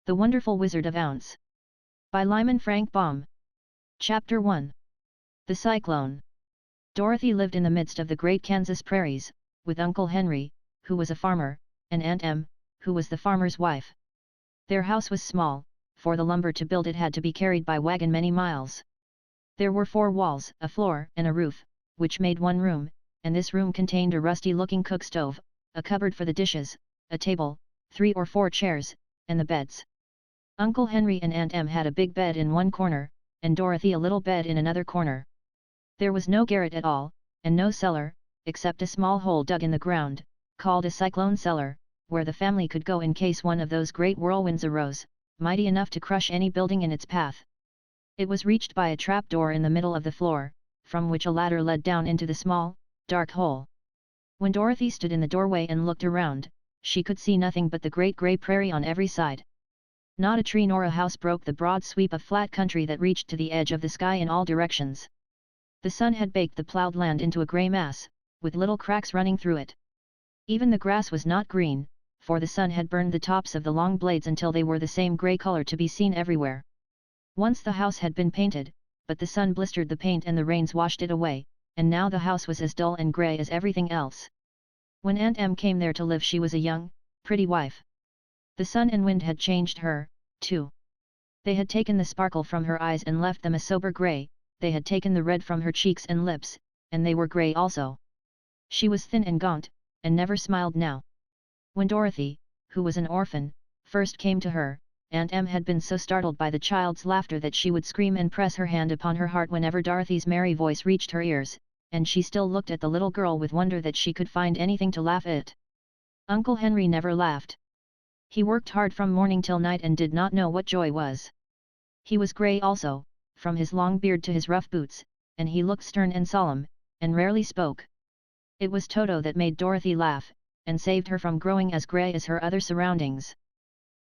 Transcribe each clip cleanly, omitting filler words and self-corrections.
The Wonderful Wizard of Ounce. By Lyman Frank Baum. Chapter 1. The Cyclone. Dorothy lived in the midst of the great Kansas prairies, with Uncle Henry, who was a farmer, and Aunt Em, who was the farmer's wife. Their house was small, for the lumber to build it had to be carried by wagon many miles. There were 4 walls, a floor, and a roof, which made one room, and this room contained a rusty-looking cook stove, a cupboard for the dishes, a table, 3 or 4 chairs, and the beds. Uncle Henry and Aunt Em had a big bed in one corner, and Dorothy a little bed in another corner. There was no garret at all, and no cellar, except a small hole dug in the ground, called a cyclone cellar, where the family could go in case one of those great whirlwinds arose, mighty enough to crush any building in its path. It was reached by a trap door in the middle of the floor, from which a ladder led down into the small, dark hole. When Dorothy stood in the doorway and looked around, she could see nothing but the great grey prairie on every side. Not a tree nor a house broke the broad sweep of flat country that reached to the edge of the sky in all directions. The sun had baked the plowed land into a grey mass, with little cracks running through it. Even the grass was not green, for the sun had burned the tops of the long blades until they were the same grey color to be seen everywhere. Once the house had been painted, but the sun blistered the paint and the rains washed it away, and now the house was as dull and grey as everything else. When Aunt Em came there to live she was a young, pretty wife. The sun and wind had changed her, too. They had taken the sparkle from her eyes and left them a sober grey, they had taken the red from her cheeks and lips, and they were grey also. She was thin and gaunt, and never smiled now. When Dorothy, who was an orphan, first came to her, Aunt Em had been so startled by the child's laughter that she would scream and press her hand upon her heart whenever Dorothy's merry voice reached her ears, and she still looked at the little girl with wonder that she could find anything to laugh at. Uncle Henry never laughed. He worked hard from morning till night and did not know what joy was. He was grey also, from his long beard to his rough boots, and he looked stern and solemn, and rarely spoke. It was Toto that made Dorothy laugh, and saved her from growing as grey as her other surroundings.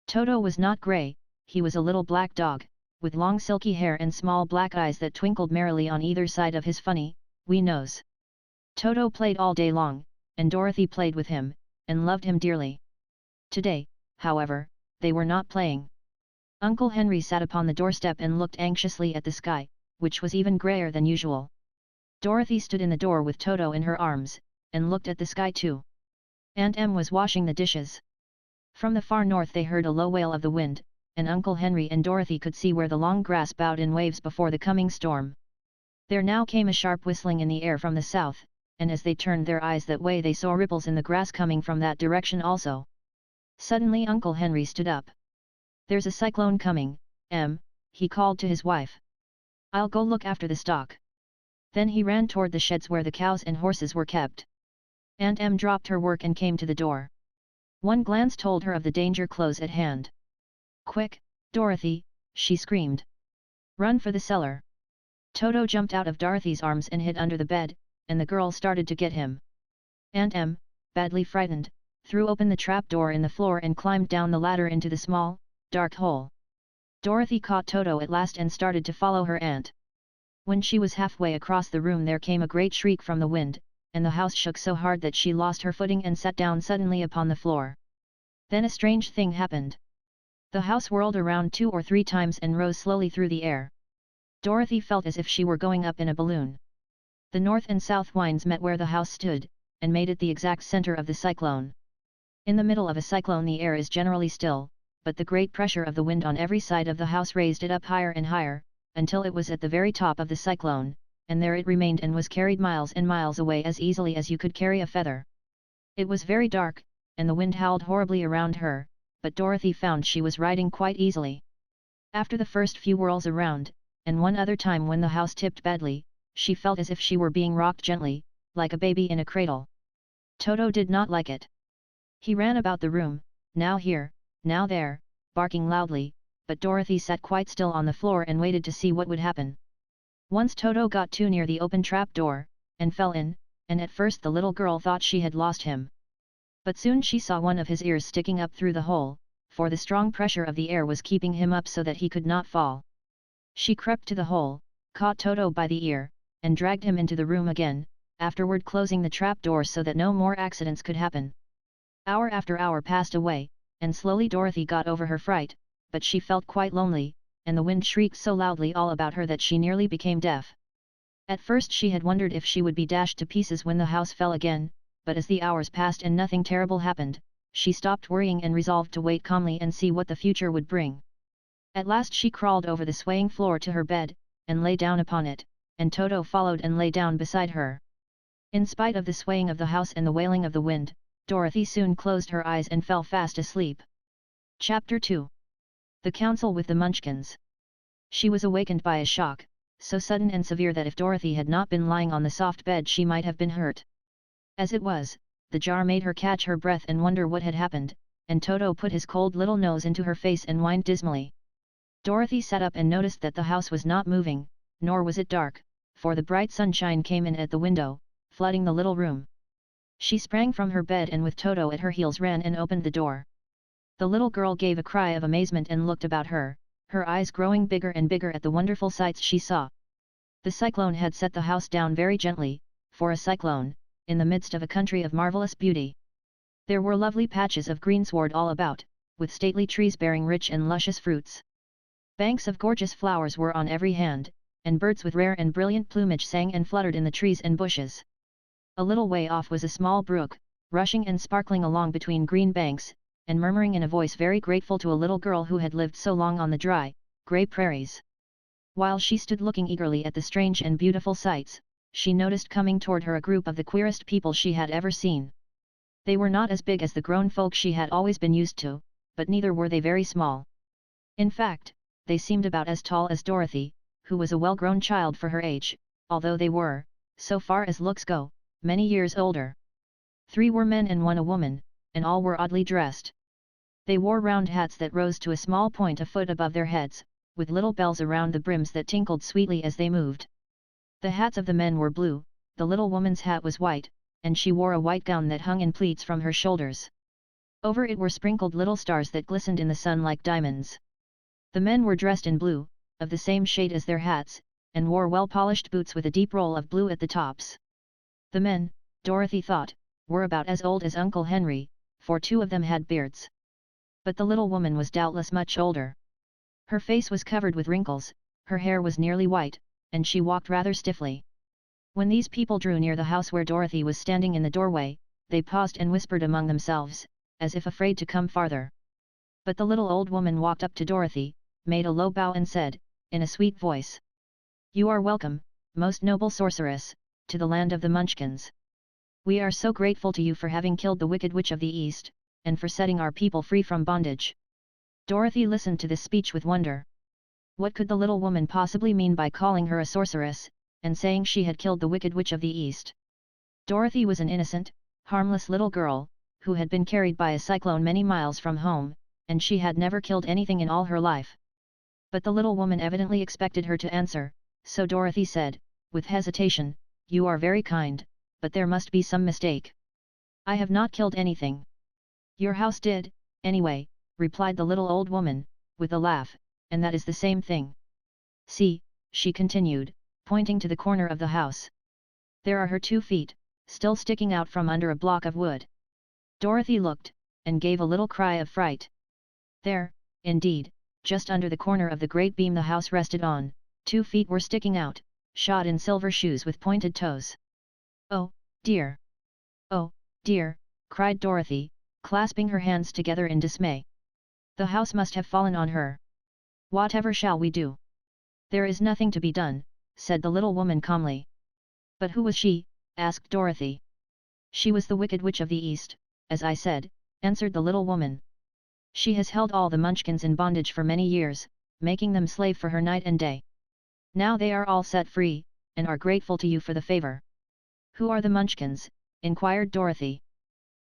Toto was not grey, he was a little black dog, with long silky hair and small black eyes that twinkled merrily on either side of his funny, wee nose. Toto played all day long, and Dorothy played with him, and loved him dearly. Today, however, they were not playing. Uncle Henry sat upon the doorstep and looked anxiously at the sky, which was even greyer than usual. Dorothy stood in the door with Toto in her arms, and looked at the sky too. Aunt Em was washing the dishes. From the far north they heard a low wail of the wind, and Uncle Henry and Dorothy could see where the long grass bowed in waves before the coming storm. There now came a sharp whistling in the air from the south, and as they turned their eyes that way they saw ripples in the grass coming from that direction also. Suddenly Uncle Henry stood up. "There's a cyclone coming, Em," he called to his wife. "I'll go look after the stock." Then he ran toward the sheds where the cows and horses were kept. Aunt Em dropped her work and came to the door. One glance told her of the danger close at hand. "Quick, Dorothy," she screamed. "Run for the cellar." Toto jumped out of Dorothy's arms and hid under the bed, and the girl started to get him. Aunt Em, badly frightened, threw open the trap door in the floor and climbed down the ladder into the small, dark hole. Dorothy caught Toto at last and started to follow her aunt. When she was halfway across the room there came a great shriek from the wind, and the house shook so hard that she lost her footing and sat down suddenly upon the floor. Then a strange thing happened. The house whirled around 2 or 3 times and rose slowly through the air. Dorothy felt as if she were going up in a balloon. The north and south winds met where the house stood, and made it the exact center of the cyclone. In the middle of a cyclone the air is generally still, but the great pressure of the wind on every side of the house raised it up higher and higher, until it was at the very top of the cyclone, and there it remained and was carried miles and miles away as easily as you could carry a feather. It was very dark, and the wind howled horribly around her, but Dorothy found she was riding quite easily. After the first few whirls around, and one other time when the house tipped badly, she felt as if she were being rocked gently, like a baby in a cradle. Toto did not like it. He ran about the room, now here, now there, barking loudly, but Dorothy sat quite still on the floor and waited to see what would happen. Once Toto got too near the open trap door, and fell in, and at first the little girl thought she had lost him. But soon she saw one of his ears sticking up through the hole, for the strong pressure of the air was keeping him up so that he could not fall. She crept to the hole, caught Toto by the ear, and dragged him into the room again, afterward closing the trap door so that no more accidents could happen. Hour after hour passed away, and slowly Dorothy got over her fright, but she felt quite lonely, and the wind shrieked so loudly all about her that she nearly became deaf. At first she had wondered if she would be dashed to pieces when the house fell again, but as the hours passed and nothing terrible happened, she stopped worrying and resolved to wait calmly and see what the future would bring. At last she crawled over the swaying floor to her bed, and lay down upon it, and Toto followed and lay down beside her. In spite of the swaying of the house and the wailing of the wind, Dorothy soon closed her eyes and fell fast asleep. Chapter 2. The Council with the Munchkins. She was awakened by a shock, so sudden and severe that if Dorothy had not been lying on the soft bed she might have been hurt. As it was, the jar made her catch her breath and wonder what had happened, and Toto put his cold little nose into her face and whined dismally. Dorothy sat up and noticed that the house was not moving, nor was it dark, for the bright sunshine came in at the window, flooding the little room. She sprang from her bed and with Toto at her heels ran and opened the door. The little girl gave a cry of amazement and looked about her, her eyes growing bigger and bigger at the wonderful sights she saw. The cyclone had set the house down very gently, for a cyclone, in the midst of a country of marvelous beauty. There were lovely patches of greensward all about, with stately trees bearing rich and luscious fruits. Banks of gorgeous flowers were on every hand, and birds with rare and brilliant plumage sang and fluttered in the trees and bushes. A little way off was a small brook, rushing and sparkling along between green banks, and murmuring in a voice very grateful to a little girl who had lived so long on the dry, grey prairies. While she stood looking eagerly at the strange and beautiful sights, she noticed coming toward her a group of the queerest people she had ever seen. They were not as big as the grown folk she had always been used to, but neither were they very small. In fact, they seemed about as tall as Dorothy, who was a well-grown child for her age, although they were, so far as looks go, many years older. 3 were men and 1 a woman, and all were oddly dressed. They wore round hats that rose to a small point a foot above their heads, with little bells around the brims that tinkled sweetly as they moved. The hats of the men were blue, the little woman's hat was white, and she wore a white gown that hung in pleats from her shoulders. Over it were sprinkled little stars that glistened in the sun like diamonds. The men were dressed in blue, of the same shade as their hats, and wore well-polished boots with a deep roll of blue at the tops. The men, Dorothy thought, were about as old as Uncle Henry, for 2 of them had beards. But the little woman was doubtless much older. Her face was covered with wrinkles, her hair was nearly white, and she walked rather stiffly. When these people drew near the house where Dorothy was standing in the doorway, they paused and whispered among themselves, as if afraid to come farther. But the little old woman walked up to Dorothy, made a low bow and said, in a sweet voice, "You are welcome, most noble sorceress, to the land of the Munchkins. We are so grateful to you for having killed the wicked witch of the East, and for setting our people free from bondage." Dorothy listened to this speech with wonder. What could the little woman possibly mean by calling her a sorceress, and saying she had killed the wicked witch of the East? Dorothy was an innocent, harmless little girl, who had been carried by a cyclone many miles from home, and she had never killed anything in all her life. But the little woman evidently expected her to answer, so Dorothy said, with hesitation, "You are very kind, but there must be some mistake. I have not killed anything." "Your house did, anyway," replied the little old woman, with a laugh, "and that is the same thing. See," she continued, pointing to the corner of the house. "There are her 2 feet, still sticking out from under a block of wood." Dorothy looked, and gave a little cry of fright. There, indeed, just under the corner of the great beam the house rested on, 2 feet were sticking out, shod in silver shoes with pointed toes. "Oh, dear! Oh, dear!" cried Dorothy, clasping her hands together in dismay. "The house must have fallen on her. Whatever shall we do?" "There is nothing to be done," said the little woman calmly. "But who was she?" asked Dorothy. "She was the wicked witch of the East, as I said," answered the little woman. "She has held all the Munchkins in bondage for many years, making them slave for her night and day. Now they are all set free, and are grateful to you for the favor." "Who are the Munchkins?" inquired Dorothy.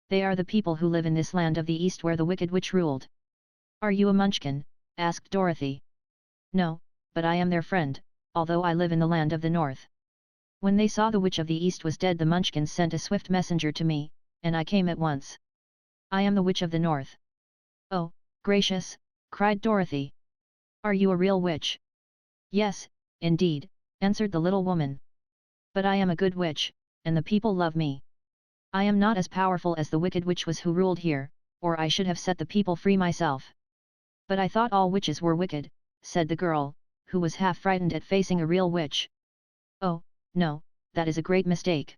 "They are the people who live in this land of the East where the wicked witch ruled." "Are you a Munchkin?" asked Dorothy. "No, but I am their friend, although I live in the land of the North. When they saw the witch of the East was dead, the Munchkins sent a swift messenger to me, and I came at once. I am the witch of the North." "Oh, gracious!" cried Dorothy. "Are you a real witch?" "Yes, indeed," answered the little woman. "But I am a good witch, and the people love me. I am not as powerful as the wicked witch was who ruled here, or I should have set the people free myself." But I thought all witches were wicked, said the girl, who was half frightened at facing a real witch. Oh, no, that is a great mistake.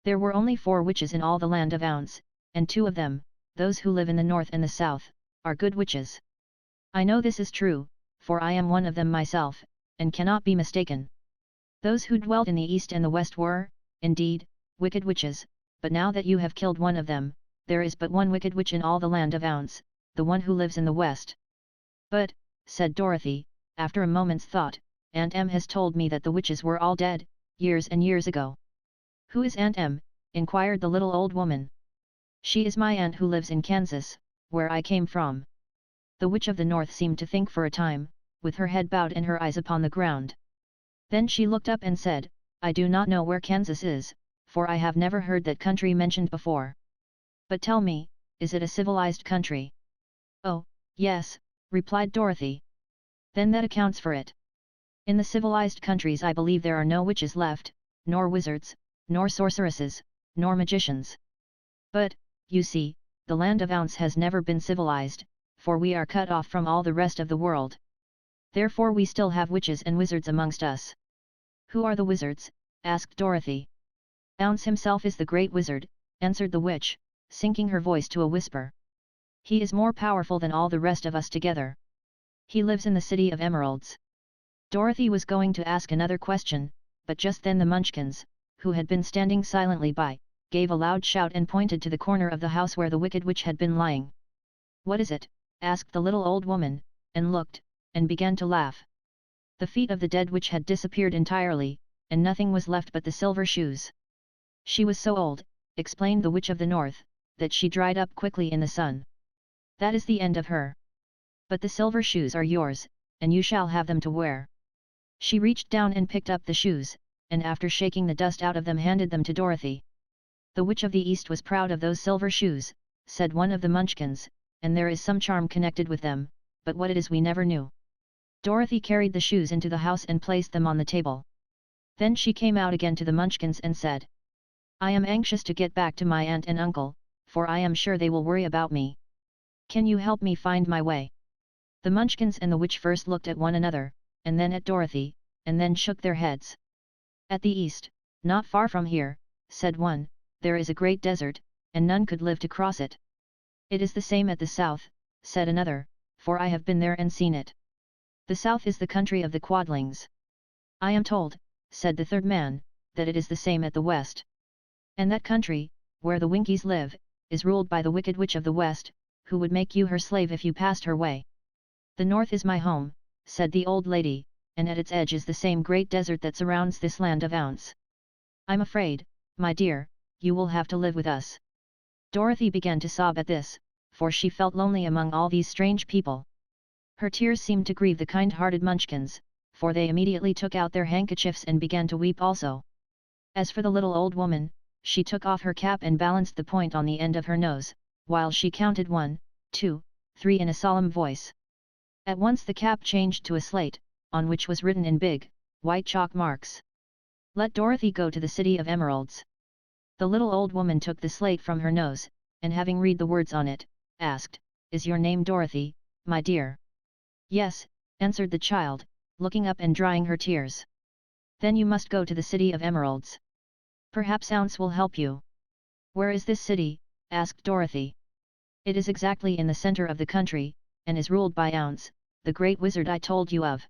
There were only 4 witches in all the land of Ounce, and 2 of them, those who live in the north and the south, are good witches. I know this is true, for I am one of them myself, and cannot be mistaken. Those who dwelt in the east and the west were, indeed, wicked witches, but now that you have killed one of them, there is but one wicked witch in all the land of Ounce, the one who lives in the west. But, said Dorothy, after a moment's thought, Aunt Em has told me that the witches were all dead, years and years ago. Who is Aunt Em? Inquired the little old woman. She is my aunt who lives in Kansas, where I came from. The witch of the north seemed to think for a time, with her head bowed and her eyes upon the ground. Then she looked up and said, I do not know where Kansas is, for I have never heard that country mentioned before. But tell me, is it a civilized country? Oh, yes, replied Dorothy. Then that accounts for it. In the civilized countries I believe there are no witches left, nor wizards, nor sorceresses, nor magicians. But, you see, the land of Ounce has never been civilized, for we are cut off from all the rest of the world. Therefore we still have witches and wizards amongst us. Who are the wizards? Asked Dorothy. Ounce himself is the great wizard, answered the witch, sinking her voice to a whisper. He is more powerful than all the rest of us together. He lives in the city of emeralds. Dorothy was going to ask another question, but just then the Munchkins, who had been standing silently by, gave a loud shout and pointed to the corner of the house where the wicked witch had been lying. What is it? Asked the little old woman, and looked, and began to laugh. The feet of the dead witch had disappeared entirely, and nothing was left but the silver shoes. She was so old, explained the witch of the north, that she dried up quickly in the sun. That is the end of her. But the silver shoes are yours, and you shall have them to wear. She reached down and picked up the shoes, and after shaking the dust out of them handed them to Dorothy. The witch of the east was proud of those silver shoes, said one of the Munchkins, and there is some charm connected with them, but what it is we never knew. Dorothy carried the shoes into the house and placed them on the table. Then she came out again to the Munchkins and said, I am anxious to get back to my aunt and uncle, for I am sure they will worry about me. Can you help me find my way? The Munchkins and the witch first looked at one another, and then at Dorothy, and then shook their heads. At the east, not far from here, said one, there is a great desert, and none could live to cross it. It is the same at the south, said another, for I have been there and seen it. The south is the country of the Quadlings. I am told, said the third man, that it is the same at the west. And that country, where the Winkies live, is ruled by the wicked witch of the west, who would make you her slave if you passed her way. The north is my home, said the old lady, and at its edge is the same great desert that surrounds this land of Ounce. I'm afraid, my dear, you will have to live with us. Dorothy began to sob at this, for she felt lonely among all these strange people. Her tears seemed to grieve the kind-hearted Munchkins, for they immediately took out their handkerchiefs and began to weep also. As for the little old woman, she took off her cap and balanced the point on the end of her nose, while she counted 1, 2, 3 in a solemn voice. At once the cap changed to a slate, on which was written in big, white chalk marks. Let Dorothy go to the city of emeralds. The little old woman took the slate from her nose, and having read the words on it, asked, Is your name Dorothy, my dear? Yes, answered the child, looking up and drying her tears. Then you must go to the city of emeralds. Perhaps Ounce will help you. Where is this city? Asked Dorothy. It is exactly in the center of the country, and is ruled by Ounce, the great wizard I told you of.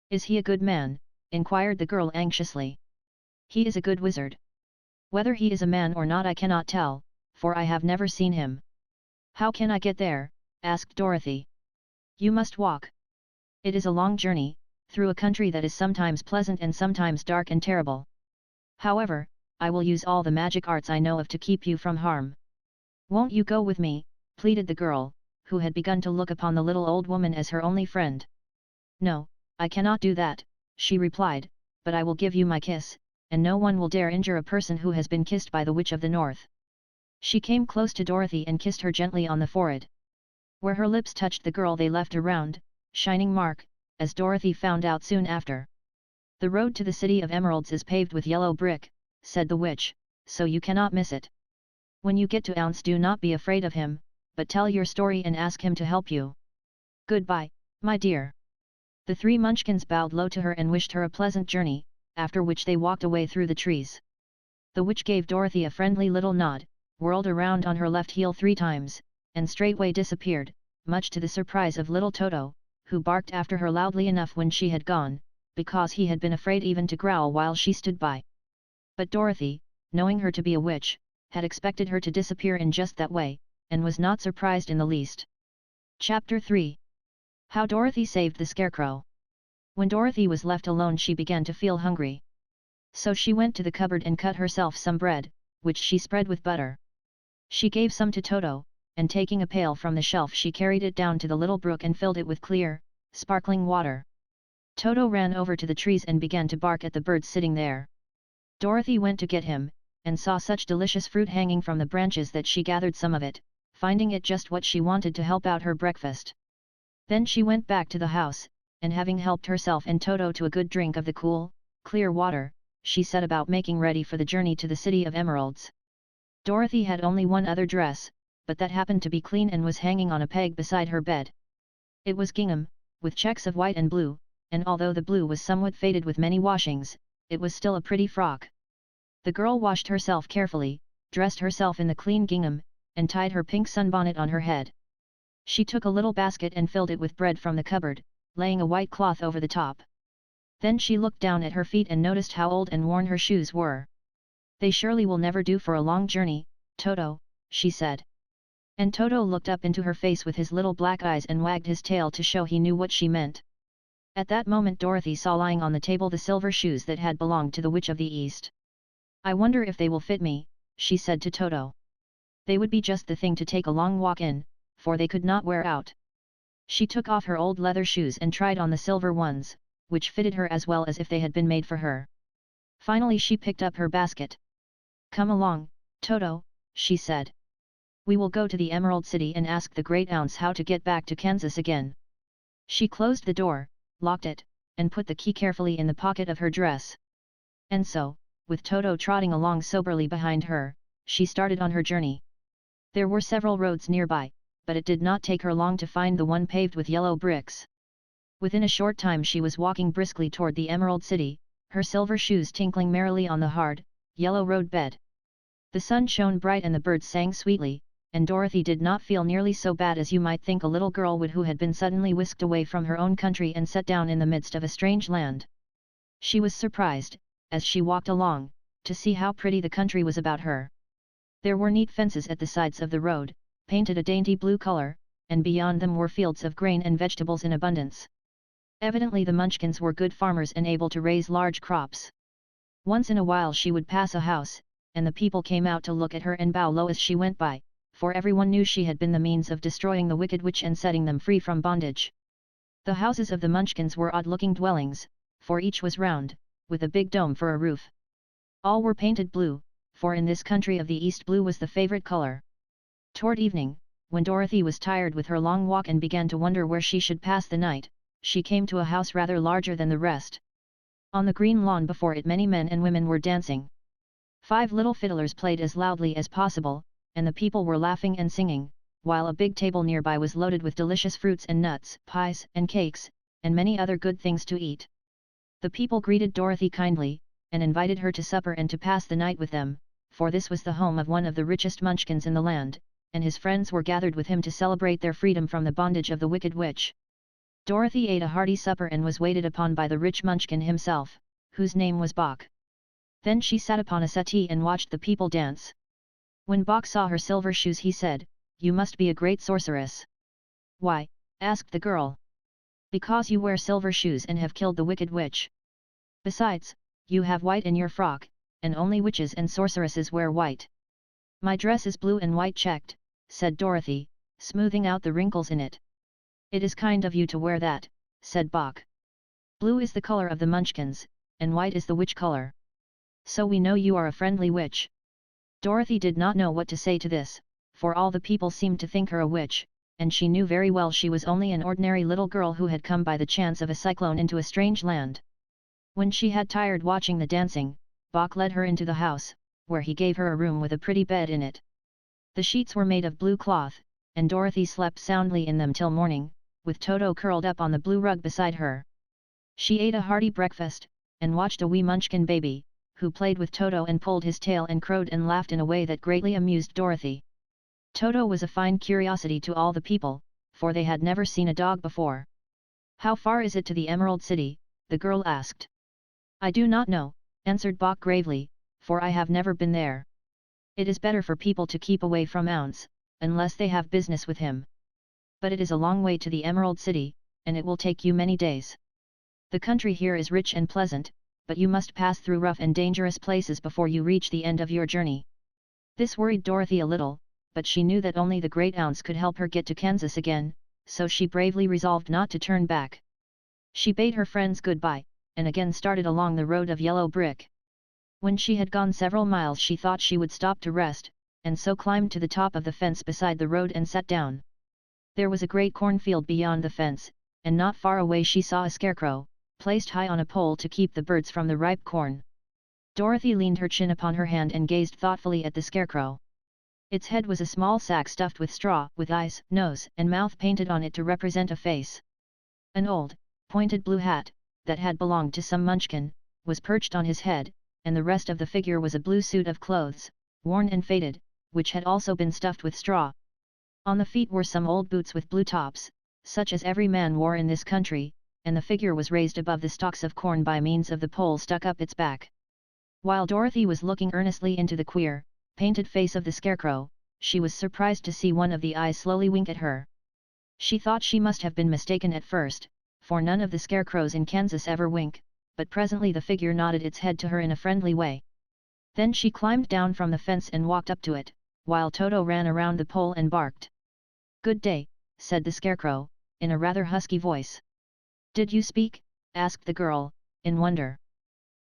Is he a good man? Inquired the girl anxiously. He is a good wizard. Whether he is a man or not I cannot tell, for I have never seen him. How can I get there? Asked Dorothy. You must walk. It is a long journey, through a country that is sometimes pleasant and sometimes dark and terrible. However, I will use all the magic arts I know of to keep you from harm. Won't you go with me? Pleaded the girl, who had begun to look upon the little old woman as her only friend. No, I cannot do that, she replied, but I will give you my kiss, and no one will dare injure a person who has been kissed by the witch of the north. She came close to Dorothy and kissed her gently on the forehead. Where her lips touched the girl they left a round, shining mark, as Dorothy found out soon after. The road to the city of emeralds is paved with yellow brick, said the witch, so you cannot miss it. When you get to Ounce do not be afraid of him, but tell your story and ask him to help you. Goodbye, my dear." The three munchkins bowed low to her and wished her a pleasant journey, after which they walked away through the trees. The witch gave Dorothy a friendly little nod, whirled around on her left heel 3 times, and straightway disappeared, much to the surprise of little Toto, who barked after her loudly enough when she had gone, because he had been afraid even to growl while she stood by. But Dorothy, knowing her to be a witch, had expected her to disappear in just that way, and was not surprised in the least. Chapter 3. How Dorothy Saved the Scarecrow. When Dorothy was left alone she began to feel hungry. So she went to the cupboard and cut herself some bread, which she spread with butter. She gave some to Toto, and taking a pail from the shelf she carried it down to the little brook and filled it with clear, sparkling water. Toto ran over to the trees and began to bark at the birds sitting there. Dorothy went to get him, and saw such delicious fruit hanging from the branches that she gathered some of it, finding it just what she wanted to help out her breakfast. Then she went back to the house, and having helped herself and Toto to a good drink of the cool, clear water, she set about making ready for the journey to the City of Emeralds. Dorothy had only one other dress, but that happened to be clean and was hanging on a peg beside her bed. It was gingham, with checks of white and blue, and although the blue was somewhat faded with many washings, it was still a pretty frock. The girl washed herself carefully, dressed herself in the clean gingham, and tied her pink sunbonnet on her head. She took a little basket and filled it with bread from the cupboard, laying a white cloth over the top. Then she looked down at her feet and noticed how old and worn her shoes were. "They surely will never do for a long journey, Toto," she said. And Toto looked up into her face with his little black eyes and wagged his tail to show he knew what she meant. At that moment Dorothy saw lying on the table the silver shoes that had belonged to the Witch of the East. "I wonder if they will fit me," she said to Toto. "They would be just the thing to take a long walk in, for they could not wear out." She took off her old leather shoes and tried on the silver ones, which fitted her as well as if they had been made for her. Finally she picked up her basket. "Come along, Toto," she said. "We will go to the Emerald City and ask the Great Ounce how to get back to Kansas again." She closed the door, locked it, and put the key carefully in the pocket of her dress. And so, with Toto trotting along soberly behind her, she started on her journey. There were several roads nearby, but it did not take her long to find the one paved with yellow bricks. Within a short time she was walking briskly toward the Emerald City, her silver shoes tinkling merrily on the hard, yellow road bed. The sun shone bright and the birds sang sweetly, and Dorothy did not feel nearly so bad as you might think a little girl would who had been suddenly whisked away from her own country and set down in the midst of a strange land. She was surprised, as she walked along, to see how pretty the country was about her. There were neat fences at the sides of the road, painted a dainty blue color, and beyond them were fields of grain and vegetables in abundance. Evidently the Munchkins were good farmers and able to raise large crops. Once in a while she would pass a house, and the people came out to look at her and bow low as she went by, for everyone knew she had been the means of destroying the wicked witch and setting them free from bondage. The houses of the Munchkins were odd-looking dwellings, for each was round, with a big dome for a roof. All were painted blue, for in this country of the East blue was the favorite color. Toward evening, when Dorothy was tired with her long walk and began to wonder where she should pass the night, she came to a house rather larger than the rest. On the green lawn before it many men and women were dancing. 5 little fiddlers played as loudly as possible, and the people were laughing and singing, while a big table nearby was loaded with delicious fruits and nuts, pies and cakes, and many other good things to eat. The people greeted Dorothy kindly, and invited her to supper and to pass the night with them, for this was the home of one of the richest Munchkins in the land, and his friends were gathered with him to celebrate their freedom from the bondage of the wicked witch. Dorothy ate a hearty supper and was waited upon by the rich Munchkin himself, whose name was Bok. Then she sat upon a settee and watched the people dance. When Bok saw her silver shoes he said, "You must be a great sorceress." "Why?" asked the girl. "Because you wear silver shoes and have killed the wicked witch. Besides, you have white in your frock, and only witches and sorceresses wear white." "My dress is blue and white checked," said Dorothy, smoothing out the wrinkles in it. "It is kind of you to wear that," said Bok. "Blue is the color of the Munchkins, and white is the witch color. So we know you are a friendly witch." Dorothy did not know what to say to this, for all the people seemed to think her a witch, and she knew very well she was only an ordinary little girl who had come by the chance of a cyclone into a strange land. When she had tired watching the dancing, Bok led her into the house, where he gave her a room with a pretty bed in it. The sheets were made of blue cloth, and Dorothy slept soundly in them till morning, with Toto curled up on the blue rug beside her. She ate a hearty breakfast, and watched a wee munchkin baby, who played with Toto and pulled his tail and crowed and laughed in a way that greatly amused Dorothy. Toto was a fine curiosity to all the people, for they had never seen a dog before. "How far is it to the Emerald City?" the girl asked. "I do not know," answered Bok gravely, "for I have never been there. It is better for people to keep away from Ounce, unless they have business with him. But it is a long way to the Emerald City, and it will take you many days. The country here is rich and pleasant, but you must pass through rough and dangerous places before you reach the end of your journey." This worried Dorothy a little, but she knew that only the great Ounce could help her get to Kansas again, so she bravely resolved not to turn back. She bade her friends goodbye, and again started along the road of yellow brick. When she had gone several miles she thought she would stop to rest, and so climbed to the top of the fence beside the road and sat down. There was a great cornfield beyond the fence, and not far away she saw a scarecrow, placed high on a pole to keep the birds from the ripe corn. Dorothy leaned her chin upon her hand and gazed thoughtfully at the scarecrow. Its head was a small sack stuffed with straw, with eyes, nose and mouth painted on it to represent a face. An old, pointed blue hat, that had belonged to some munchkin, was perched on his head, and the rest of the figure was a blue suit of clothes, worn and faded, which had also been stuffed with straw. On the feet were some old boots with blue tops, such as every man wore in this country, and the figure was raised above the stalks of corn by means of the pole stuck up its back. While Dorothy was looking earnestly into the queer, painted face of the scarecrow, she was surprised to see one of the eyes slowly wink at her. She thought she must have been mistaken at first, for none of the scarecrows in Kansas ever wink, but presently the figure nodded its head to her in a friendly way. Then she climbed down from the fence and walked up to it, while Toto ran around the pole and barked. "Good day," said the scarecrow, in a rather husky voice. "Did you speak?" asked the girl, in wonder.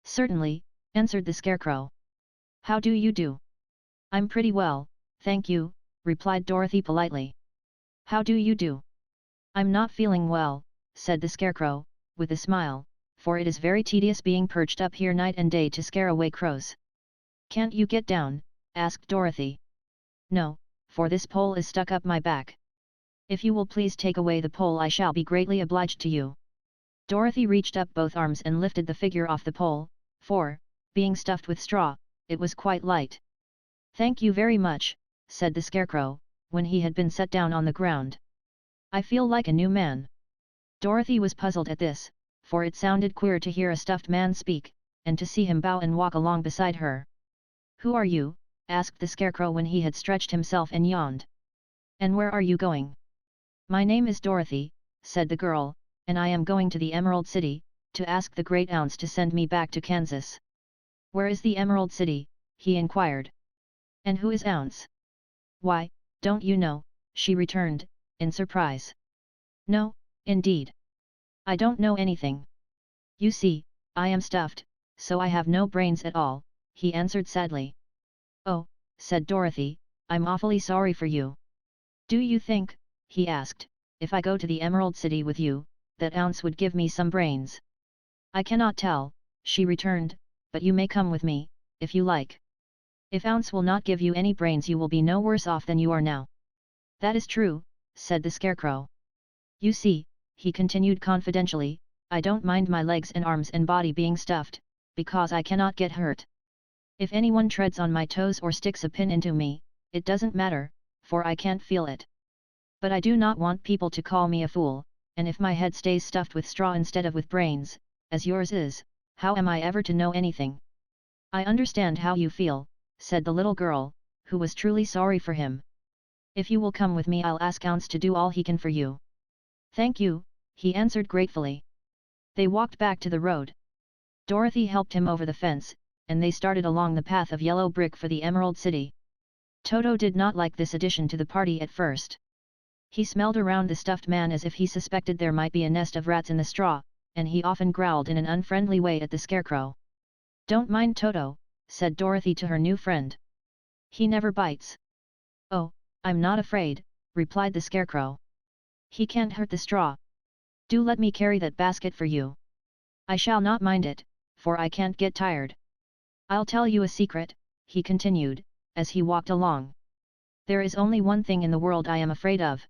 "Certainly," answered the scarecrow. "How do you do?" "I'm pretty well, thank you," replied Dorothy politely. "How do you do?" "I'm not feeling well," said the scarecrow, with a smile, "for it is very tedious being perched up here night and day to scare away crows." "Can't you get down?" asked Dorothy. "No, for this pole is stuck up my back. If you will please take away the pole I shall be greatly obliged to you." Dorothy reached up both arms and lifted the figure off the pole, for, being stuffed with straw, it was quite light. "Thank you very much," said the scarecrow, when he had been set down on the ground. "I feel like a new man." Dorothy was puzzled at this, for it sounded queer to hear a stuffed man speak, and to see him bow and walk along beside her. "Who are you?" asked the scarecrow when he had stretched himself and yawned. "And where are you going?" "My name is Dorothy," said the girl, "and I am going to the Emerald City, to ask the Great Ounce to send me back to Kansas." "Where is the Emerald City?" he inquired. "And who is Ounce?" "Why, don't you know?" she returned, in surprise. "No, indeed. I don't know anything. You see, I am stuffed, so I have no brains at all," he answered sadly. "Oh," said Dorothy, "I'm awfully sorry for you. Do you think," he asked, "if I go to the Emerald City with you, that Ounce would give me some brains?" "I cannot tell," she returned, "but you may come with me, if you like. If Ounce will not give you any brains you will be no worse off than you are now." "That is true," said the scarecrow. "You see," he continued confidentially, "I don't mind my legs and arms and body being stuffed, because I cannot get hurt. If anyone treads on my toes or sticks a pin into me, it doesn't matter, for I can't feel it. But I do not want people to call me a fool, and if my head stays stuffed with straw instead of with brains, as yours is, how am I ever to know anything?" "I understand how you feel," said the little girl, who was truly sorry for him. "If you will come with me I'll ask Ounce to do all he can for you." "Thank you," he answered gratefully. They walked back to the road. Dorothy helped him over the fence, and they started along the path of yellow brick for the Emerald City. Toto did not like this addition to the party at first. He smelled around the stuffed man as if he suspected there might be a nest of rats in the straw, and he often growled in an unfriendly way at the scarecrow. "Don't mind Toto," said Dorothy to her new friend. "He never bites." "Oh, I'm not afraid," replied the scarecrow. "He can't hurt the straw. Do let me carry that basket for you. I shall not mind it, for I can't get tired. I'll tell you a secret," he continued, as he walked along. "There is only one thing in the world I am afraid of."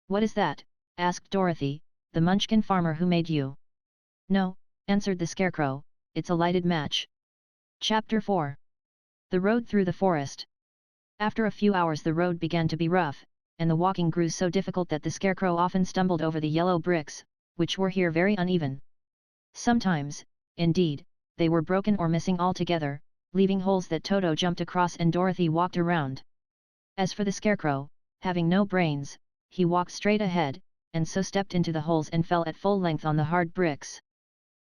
"What is that?" asked Dorothy, the Munchkin farmer who made you. No, answered the Scarecrow, it's a lighted match. Chapter 4. The road through the forest. After a few hours the road began to be rough, and the walking grew so difficult that the Scarecrow often stumbled over the yellow bricks, which were here very uneven. Sometimes, indeed, they were broken or missing altogether, leaving holes that Toto jumped across and Dorothy walked around. As for the Scarecrow, having no brains, he walked straight ahead, and so stepped into the holes and fell at full length on the hard bricks.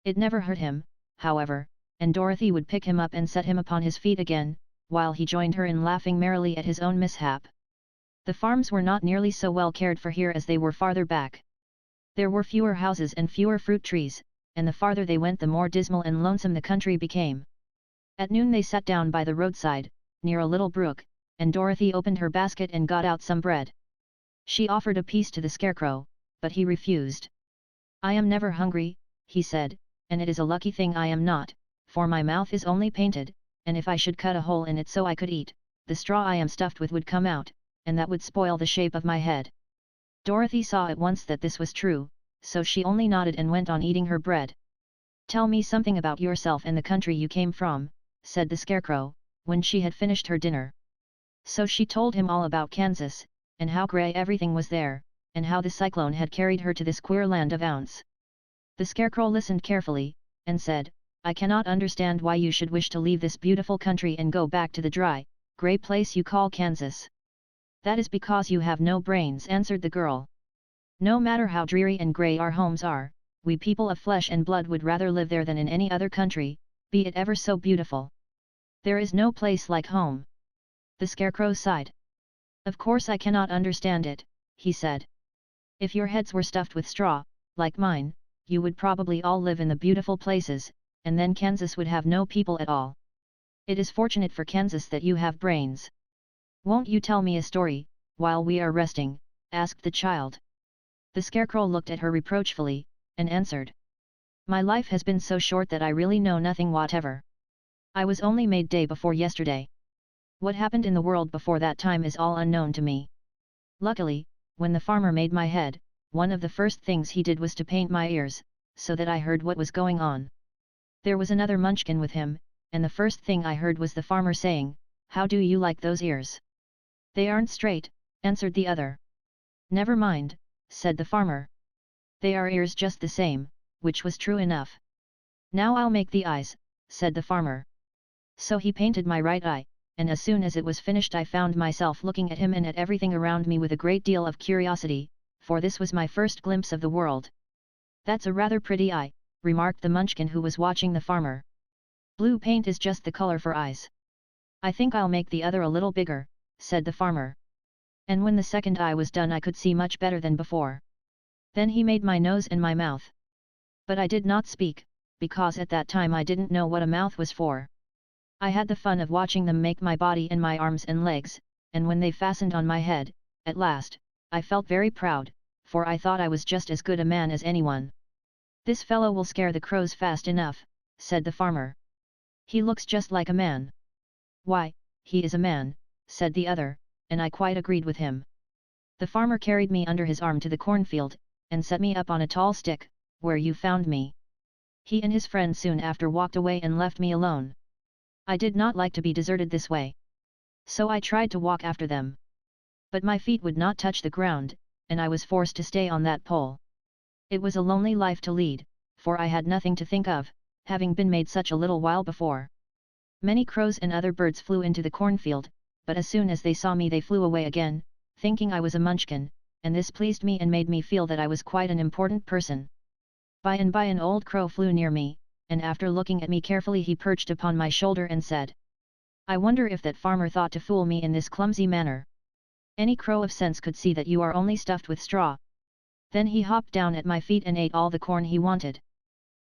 It never hurt him, however, and Dorothy would pick him up and set him upon his feet again, while he joined her in laughing merrily at his own mishap. The farms were not nearly so well cared for here as they were farther back. There were fewer houses and fewer fruit trees, and the farther they went the more dismal and lonesome the country became. At noon they sat down by the roadside, near a little brook, and Dorothy opened her basket and got out some bread. She offered a piece to the Scarecrow, but he refused. "I am never hungry," he said, "and it is a lucky thing I am not, for my mouth is only painted, and if I should cut a hole in it so I could eat, the straw I am stuffed with would come out, and that would spoil the shape of my head." Dorothy saw at once that this was true, so she only nodded and went on eating her bread. "Tell me something about yourself and the country you came from," said the Scarecrow, when she had finished her dinner. So she told him all about Kansas, and how grey everything was there, and how the cyclone had carried her to this queer land of Ounce. The Scarecrow listened carefully, and said, "I cannot understand why you should wish to leave this beautiful country and go back to the dry, grey place you call Kansas." "That is because you have no brains," answered the girl. "No matter how dreary and grey our homes are, we people of flesh and blood would rather live there than in any other country, be it ever so beautiful. There is no place like home." The Scarecrow sighed. "Of course I cannot understand it," he said. "If your heads were stuffed with straw, like mine, you would probably all live in the beautiful places, and then Kansas would have no people at all. It is fortunate for Kansas that you have brains." "Won't you tell me a story, while we are resting?" asked the child. The Scarecrow looked at her reproachfully, and answered. "My life has been so short that I really know nothing whatever. I was only made day before yesterday. What happened in the world before that time is all unknown to me. Luckily, when the farmer made my head, one of the first things he did was to paint my ears, so that I heard what was going on. There was another Munchkin with him, and the first thing I heard was the farmer saying, 'How do you like those ears?' 'They aren't straight,' answered the other. 'Never mind,' said the farmer. 'They are ears just the same,' which was true enough. 'Now I'll make the eyes,' said the farmer. So he painted my right eye, and as soon as it was finished I found myself looking at him and at everything around me with a great deal of curiosity, for this was my first glimpse of the world. 'That's a rather pretty eye,' remarked the Munchkin who was watching the farmer. 'Blue paint is just the color for eyes. I think I'll make the other a little bigger,' said the farmer. And when the second eye was done I could see much better than before. Then he made my nose and my mouth. But I did not speak, because at that time I didn't know what a mouth was for. I had the fun of watching them make my body and my arms and legs, and when they fastened on my head, at last, I felt very proud, for I thought I was just as good a man as anyone." "This fellow will scare the crows fast enough," said the farmer. "He looks just like a man." "Why, he is a man," said the other, and I quite agreed with him. The farmer carried me under his arm to the cornfield, and set me up on a tall stick, where you found me. He and his friend soon after walked away and left me alone. I did not like to be deserted this way. So I tried to walk after them. But my feet would not touch the ground, and I was forced to stay on that pole. It was a lonely life to lead, for I had nothing to think of, having been made such a little while before. Many crows and other birds flew into the cornfield, but as soon as they saw me they flew away again, thinking I was a Munchkin, and this pleased me and made me feel that I was quite an important person. By and by an old crow flew near me, and after looking at me carefully he perched upon my shoulder and said, "I wonder if that farmer thought to fool me in this clumsy manner. Any crow of sense could see that you are only stuffed with straw." Then he hopped down at my feet and ate all the corn he wanted.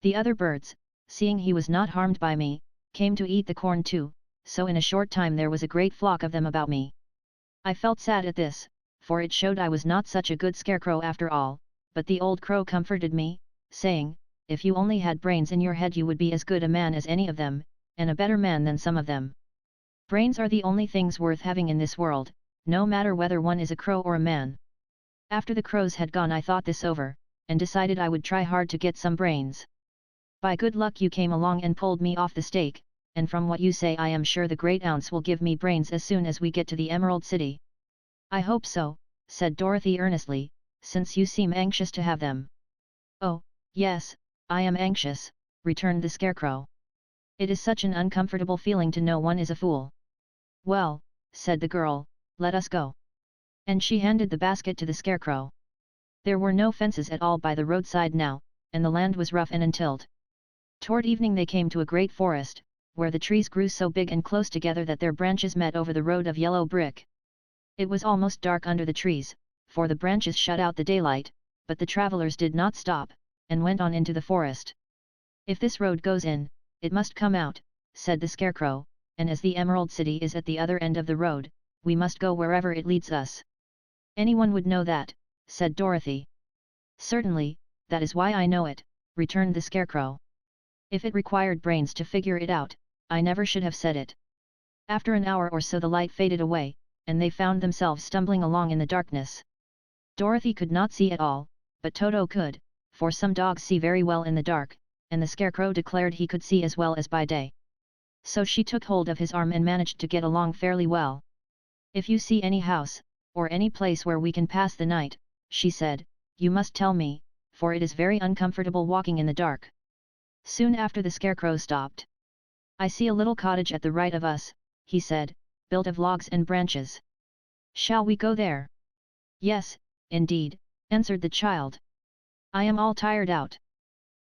The other birds, seeing he was not harmed by me, came to eat the corn too, so in a short time there was a great flock of them about me. I felt sad at this, for it showed I was not such a good scarecrow after all, but the old crow comforted me, saying, "If you only had brains in your head you would be as good a man as any of them, and a better man than some of them. Brains are the only things worth having in this world, no matter whether one is a crow or a man." After the crows had gone I thought this over, and decided I would try hard to get some brains. By good luck you came along and pulled me off the stake, and from what you say I am sure the great ounce will give me brains as soon as we get to the Emerald City. I hope so, said Dorothy earnestly, since you seem anxious to have them. Oh, yes, I am anxious, returned the Scarecrow. It is such an uncomfortable feeling to know one is a fool. Well, said the girl, let us go. And she handed the basket to the Scarecrow. There were no fences at all by the roadside now, and the land was rough and untilled. Toward evening they came to a great forest, where the trees grew so big and close together that their branches met over the road of yellow brick. It was almost dark under the trees, for the branches shut out the daylight, but the travelers did not stop, and went on into the forest. If this road goes in, it must come out, said the Scarecrow, and as the Emerald City is at the other end of the road, we must go wherever it leads us. Anyone would know that, said Dorothy. Certainly, that is why I know it, returned the Scarecrow. If it required brains to figure it out, I never should have said it. After an hour or so the light faded away, and they found themselves stumbling along in the darkness. Dorothy could not see at all, but Toto could, for some dogs see very well in the dark, and the Scarecrow declared he could see as well as by day. So she took hold of his arm and managed to get along fairly well. If you see any house, or any place where we can pass the night, she said, you must tell me, for it is very uncomfortable walking in the dark. Soon after the Scarecrow stopped. I see a little cottage at the right of us, he said, built of logs and branches. Shall we go there? Yes, indeed, answered the child. I am all tired out.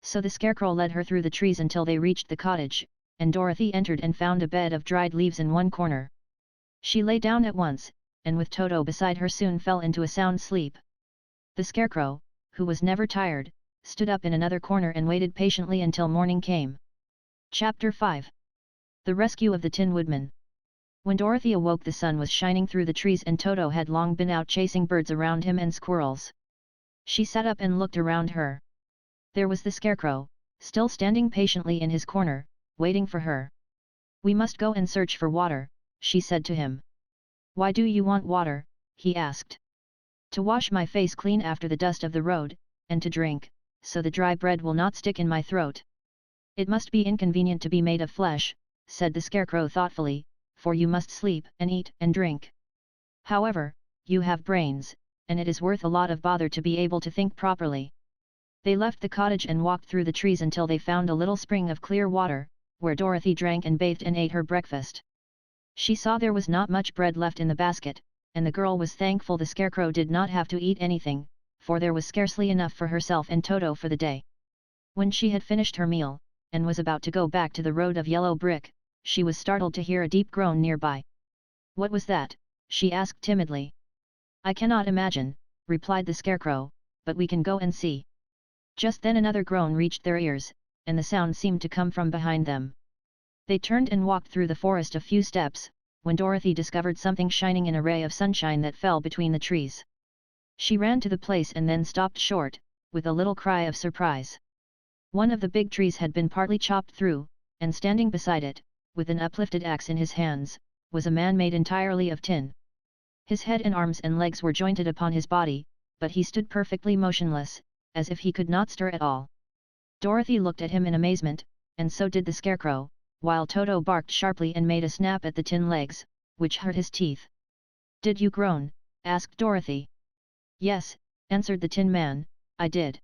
So the Scarecrow led her through the trees until they reached the cottage, and Dorothy entered and found a bed of dried leaves in one corner. She lay down at once, and with Toto beside her soon fell into a sound sleep. The Scarecrow, who was never tired, stood up in another corner and waited patiently until morning came. Chapter 5. The Rescue of the Tin Woodman. When Dorothy awoke the sun was shining through the trees and Toto had long been out chasing birds around him and squirrels. She sat up and looked around her. There was the Scarecrow, still standing patiently in his corner, waiting for her. We must go and search for water, she said to him. Why do you want water? He asked. To wash my face clean after the dust of the road, and to drink, so the dry bread will not stick in my throat. It must be inconvenient to be made of flesh, said the Scarecrow thoughtfully, for you must sleep and eat and drink. However, you have brains, and it is worth a lot of bother to be able to think properly. They left the cottage and walked through the trees until they found a little spring of clear water, where Dorothy drank and bathed and ate her breakfast. She saw there was not much bread left in the basket, and the girl was thankful the Scarecrow did not have to eat anything, for there was scarcely enough for herself and Toto for the day. When she had finished her meal, and was about to go back to the road of yellow brick, she was startled to hear a deep groan nearby. What was that? She asked timidly. I cannot imagine, replied the Scarecrow, but we can go and see. Just then another groan reached their ears, and the sound seemed to come from behind them. They turned and walked through the forest a few steps, when Dorothy discovered something shining in a ray of sunshine that fell between the trees. She ran to the place and then stopped short, with a little cry of surprise. One of the big trees had been partly chopped through, and standing beside it, with an uplifted axe in his hands, was a man made entirely of tin. His head and arms and legs were jointed upon his body, but he stood perfectly motionless, as if he could not stir at all. Dorothy looked at him in amazement, and so did the Scarecrow, while Toto barked sharply and made a snap at the tin legs, which hurt his teeth. Did you groan? Asked Dorothy. Yes, answered the Tin Man, I did.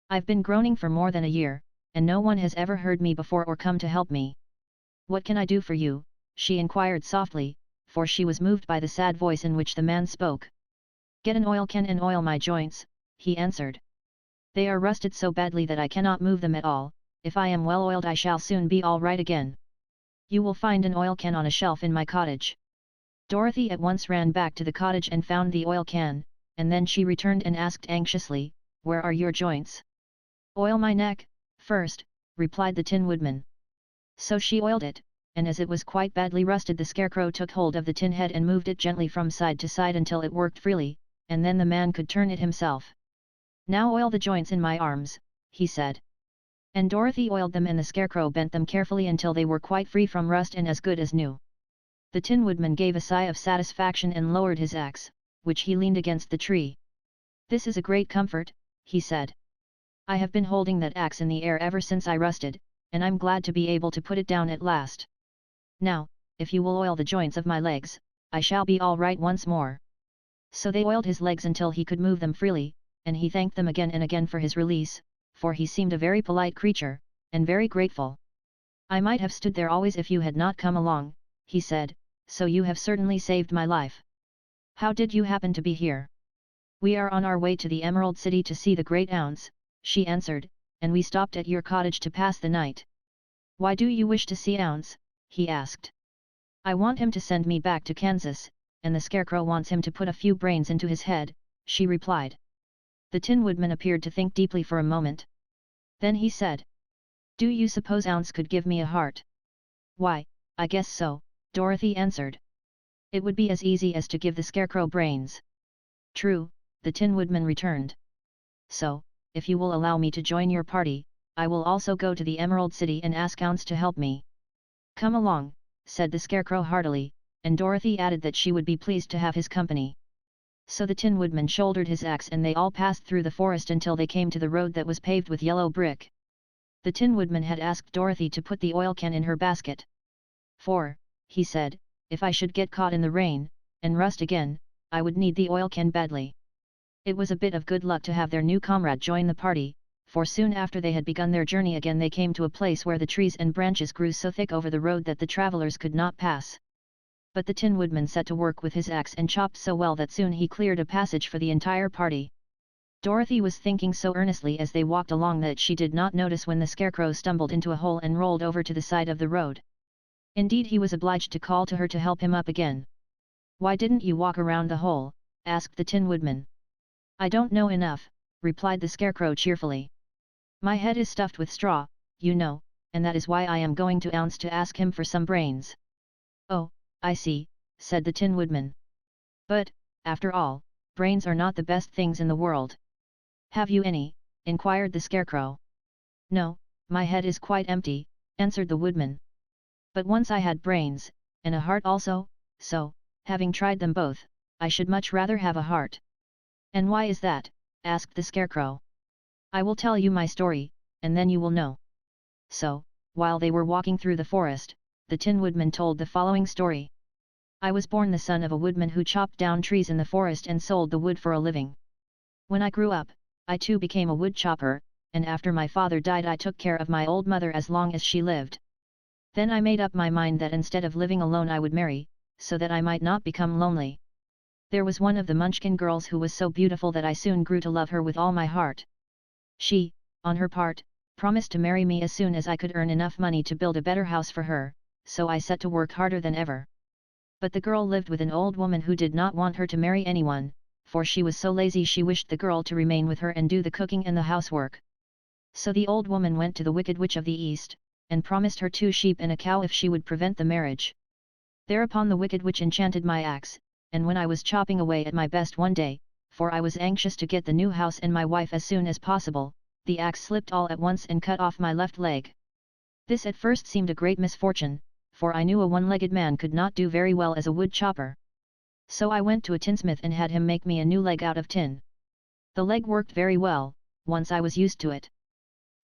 I've been groaning for more than a year, and no one has ever heard me before or come to help me. What can I do for you? She inquired softly, for she was moved by the sad voice in which the man spoke. Get an oil can and oil my joints, he answered. They are rusted so badly that I cannot move them at all. If I am well oiled I shall soon be all right again. You will find an oil can on a shelf in my cottage. Dorothy at once ran back to the cottage and found the oil can, and then she returned and asked anxiously, Where are your joints? Oil my neck, first, replied the Tin Woodman. So she oiled it, and as it was quite badly rusted the Scarecrow took hold of the tin head and moved it gently from side to side until it worked freely, and then the man could turn it himself. Now oil the joints in my arms, he said. And Dorothy oiled them and the Scarecrow bent them carefully until they were quite free from rust and as good as new. The Tin Woodman gave a sigh of satisfaction and lowered his axe, which he leaned against the tree. "This is a great comfort," he said. "I have been holding that axe in the air ever since I rusted, and I'm glad to be able to put it down at last. Now, if you will oil the joints of my legs, I shall be all right once more." So they oiled his legs until he could move them freely, and he thanked them again and again for his release, for he seemed a very polite creature, and very grateful. "I might have stood there always if you had not come along," he said, "so you have certainly saved my life. How did you happen to be here?" "We are on our way to the Emerald City to see the great ounce," she answered, "and we stopped at your cottage to pass the night." "Why do you wish to see Ounce?" he asked. "I want him to send me back to Kansas, and the Scarecrow wants him to put a few brains into his head," she replied. The Tin Woodman appeared to think deeply for a moment. Then he said, "Do you suppose Ounce could give me a heart?" "Why, I guess so," Dorothy answered. "It would be as easy as to give the Scarecrow brains." "True," the Tin Woodman returned. "So, if you will allow me to join your party, I will also go to the Emerald City and ask Ounce to help me." "Come along," said the Scarecrow heartily, and Dorothy added that she would be pleased to have his company. So the Tin Woodman shouldered his axe and they all passed through the forest until they came to the road that was paved with yellow brick. The Tin Woodman had asked Dorothy to put the oil can in her basket. "For," he said, "if I should get caught in the rain, and rust again, I would need the oil can badly." It was a bit of good luck to have their new comrade join the party, for soon after they had begun their journey again they came to a place where the trees and branches grew so thick over the road that the travelers could not pass. But the Tin Woodman set to work with his axe and chopped so well that soon he cleared a passage for the entire party. Dorothy was thinking so earnestly as they walked along that she did not notice when the Scarecrow stumbled into a hole and rolled over to the side of the road. Indeed, he was obliged to call to her to help him up again. "Why didn't you walk around the hole?" asked the Tin Woodman. "I don't know enough," replied the Scarecrow cheerfully. "My head is stuffed with straw, you know, and that is why I am going to Ounce to ask him for some brains." "Oh, I see," said the Tin Woodman. "But, after all, brains are not the best things in the world." "Have you any?" inquired the Scarecrow. "No, my head is quite empty," answered the Woodman. "But once I had brains, and a heart also, so, having tried them both, I should much rather have a heart." "And why is that?" asked the Scarecrow. "I will tell you my story, and then you will know." So, while they were walking through the forest, the Tin Woodman told the following story. "I was born the son of a woodman who chopped down trees in the forest and sold the wood for a living. When I grew up, I too became a wood chopper, and after my father died I took care of my old mother as long as she lived. Then I made up my mind that instead of living alone I would marry, so that I might not become lonely. There was one of the Munchkin girls who was so beautiful that I soon grew to love her with all my heart. She, on her part, promised to marry me as soon as I could earn enough money to build a better house for her, so I set to work harder than ever. But the girl lived with an old woman who did not want her to marry anyone, for she was so lazy she wished the girl to remain with her and do the cooking and the housework. So the old woman went to the Wicked Witch of the East, and promised her 2 sheep and a cow if she would prevent the marriage. Thereupon the Wicked Witch enchanted my axe, and when I was chopping away at my best one day, for I was anxious to get the new house and my wife as soon as possible, the axe slipped all at once and cut off my left leg. This at first seemed a great misfortune, for I knew a one-legged man could not do very well as a wood chopper. So I went to a tinsmith and had him make me a new leg out of tin. The leg worked very well, once I was used to it.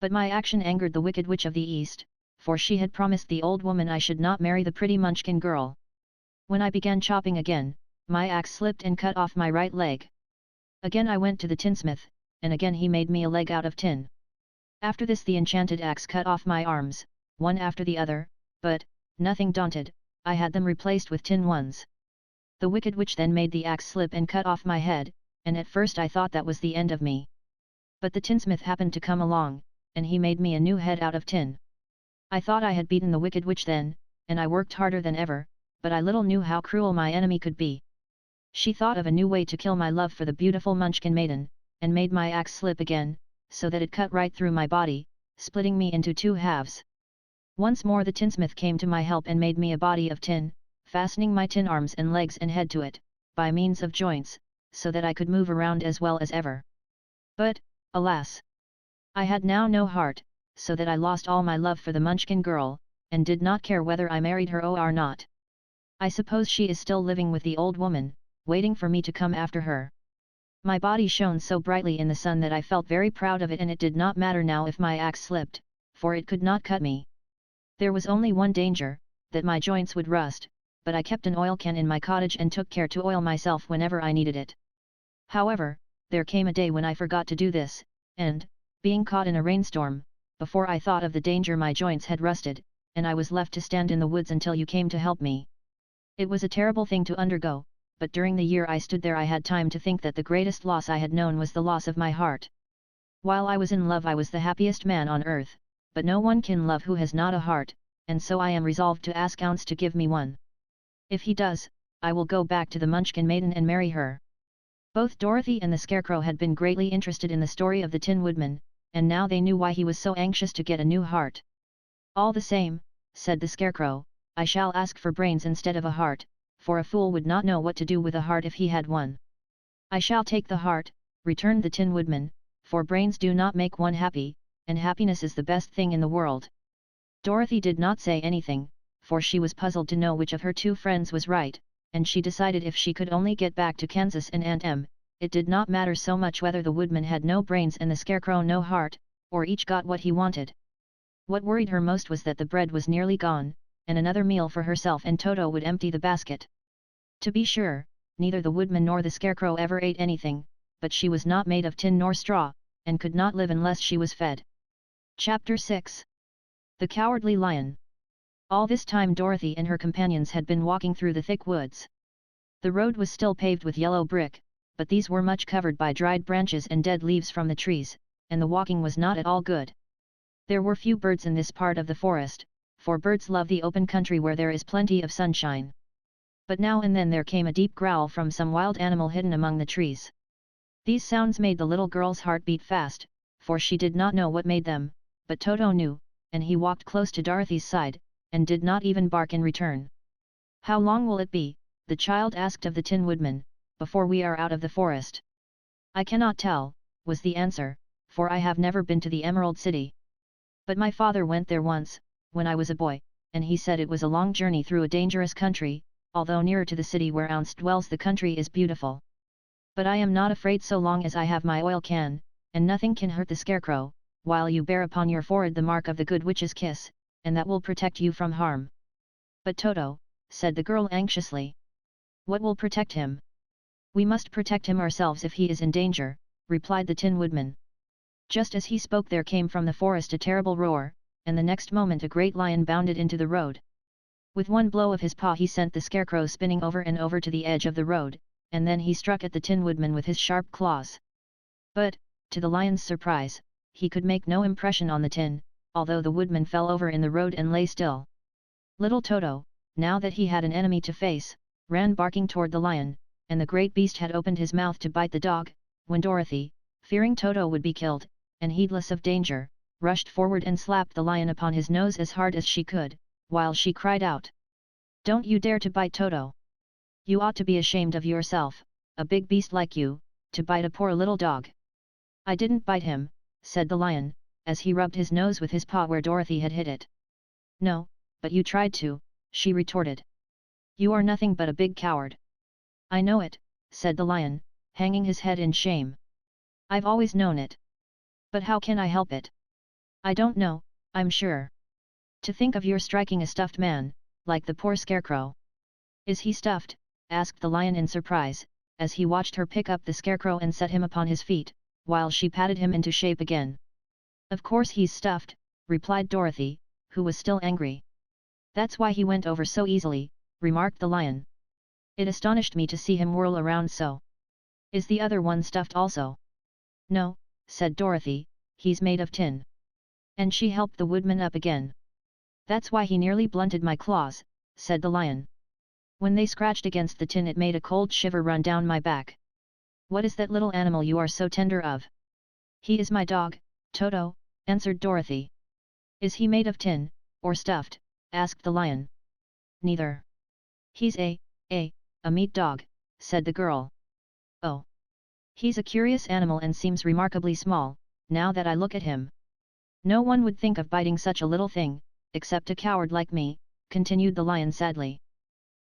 But my action angered the Wicked Witch of the East, for she had promised the old woman I should not marry the pretty Munchkin girl. When I began chopping again, my axe slipped and cut off my right leg. Again I went to the tinsmith, and again he made me a leg out of tin. After this the enchanted axe cut off my arms, one after the other, but, nothing daunted, I had them replaced with tin ones. The Wicked Witch then made the axe slip and cut off my head, and at first I thought that was the end of me. But the tinsmith happened to come along, and he made me a new head out of tin. I thought I had beaten the Wicked Witch then, and I worked harder than ever, but I little knew how cruel my enemy could be. She thought of a new way to kill my love for the beautiful Munchkin maiden, and made my axe slip again, so that it cut right through my body, splitting me into 2 halves. Once more the tinsmith came to my help and made me a body of tin, fastening my tin arms and legs and head to it, by means of joints, so that I could move around as well as ever. But, alas! I had now no heart, so that I lost all my love for the Munchkin girl, and did not care whether I married her or not. I suppose she is still living with the old woman, waiting for me to come after her. My body shone so brightly in the sun that I felt very proud of it, and it did not matter now if my axe slipped, for it could not cut me. There was only one danger, that my joints would rust, but I kept an oil can in my cottage and took care to oil myself whenever I needed it. However, there came a day when I forgot to do this, and, being caught in a rainstorm, before I thought of the danger my joints had rusted, and I was left to stand in the woods until you came to help me. It was a terrible thing to undergo, but during the year I stood there I had time to think that the greatest loss I had known was the loss of my heart. While I was in love I was the happiest man on earth, but no one can love who has not a heart, and so I am resolved to ask Ounce to give me one. If he does, I will go back to the Munchkin maiden and marry her. Both Dorothy and the Scarecrow had been greatly interested in the story of the Tin Woodman, and now they knew why he was so anxious to get a new heart. All the same, said the Scarecrow, I shall ask for brains instead of a heart, for a fool would not know what to do with a heart if he had one. I shall take the heart, returned the Tin Woodman, for brains do not make one happy, and happiness is the best thing in the world. Dorothy did not say anything, for she was puzzled to know which of her two friends was right, and she decided if she could only get back to Kansas and Aunt Em, it did not matter so much whether the Woodman had no brains and the Scarecrow no heart, or each got what he wanted. What worried her most was that the bread was nearly gone, and another meal for herself and Toto would empty the basket. To be sure, neither the Woodman nor the Scarecrow ever ate anything, but she was not made of tin nor straw, and could not live unless she was fed. Chapter 6. The Cowardly Lion. All this time Dorothy and her companions had been walking through the thick woods. The road was still paved with yellow brick, but these were much covered by dried branches and dead leaves from the trees, and the walking was not at all good. There were few birds in this part of the forest, for birds love the open country where there is plenty of sunshine. But now and then there came a deep growl from some wild animal hidden among the trees. These sounds made the little girl's heart beat fast, for she did not know what made them, but Toto knew, and he walked close to Dorothy's side, and did not even bark in return. How long will it be, the child asked of the Tin Woodman, before we are out of the forest? I cannot tell, was the answer, for I have never been to the Emerald City. But my father went there once, when I was a boy, and he said it was a long journey through a dangerous country, although nearer to the city where Ounce dwells the country is beautiful. But I am not afraid so long as I have my oil can, and nothing can hurt the Scarecrow, while you bear upon your forehead the mark of the Good Witch's kiss, and that will protect you from harm. But Toto, said the girl anxiously. What will protect him? We must protect him ourselves if he is in danger, replied the Tin Woodman. Just as he spoke there came from the forest a terrible roar, and the next moment a great lion bounded into the road. With one blow of his paw he sent the Scarecrow spinning over and over to the edge of the road, and then he struck at the Tin Woodman with his sharp claws. But, to the lion's surprise, he could make no impression on the tin, although the Woodman fell over in the road and lay still. Little Toto, now that he had an enemy to face, ran barking toward the lion, and the great beast had opened his mouth to bite the dog, when Dorothy, fearing Toto would be killed, and heedless of danger, rushed forward and slapped the lion upon his nose as hard as she could, while she cried out. Don't you dare to bite Toto! You ought to be ashamed of yourself, a big beast like you, to bite a poor little dog. I didn't bite him, said the lion, as he rubbed his nose with his paw where Dorothy had hit it. No, but you tried to, she retorted. You are nothing but a big coward. I know it, said the lion, hanging his head in shame. I've always known it. But how can I help it? I don't know, I'm sure. To think of your striking a stuffed man, like the poor Scarecrow. Is he stuffed? Asked the lion in surprise, as he watched her pick up the Scarecrow and set him upon his feet, while she patted him into shape again. Of course he's stuffed, replied Dorothy, who was still angry. That's why he went over so easily, remarked the lion. It astonished me to see him whirl around so. Is the other one stuffed also? No, said Dorothy, he's made of tin. And she helped the Woodman up again. That's why he nearly blunted my claws, said the lion. When they scratched against the tin it made a cold shiver run down my back. What is that little animal you are so tender of? He is my dog, Toto, answered Dorothy. Is he made of tin, or stuffed? Asked the lion. Neither. He's a meat dog, said the girl. Oh. He's a curious animal and seems remarkably small, now that I look at him. No one would think of biting such a little thing, except a coward like me, continued the lion sadly.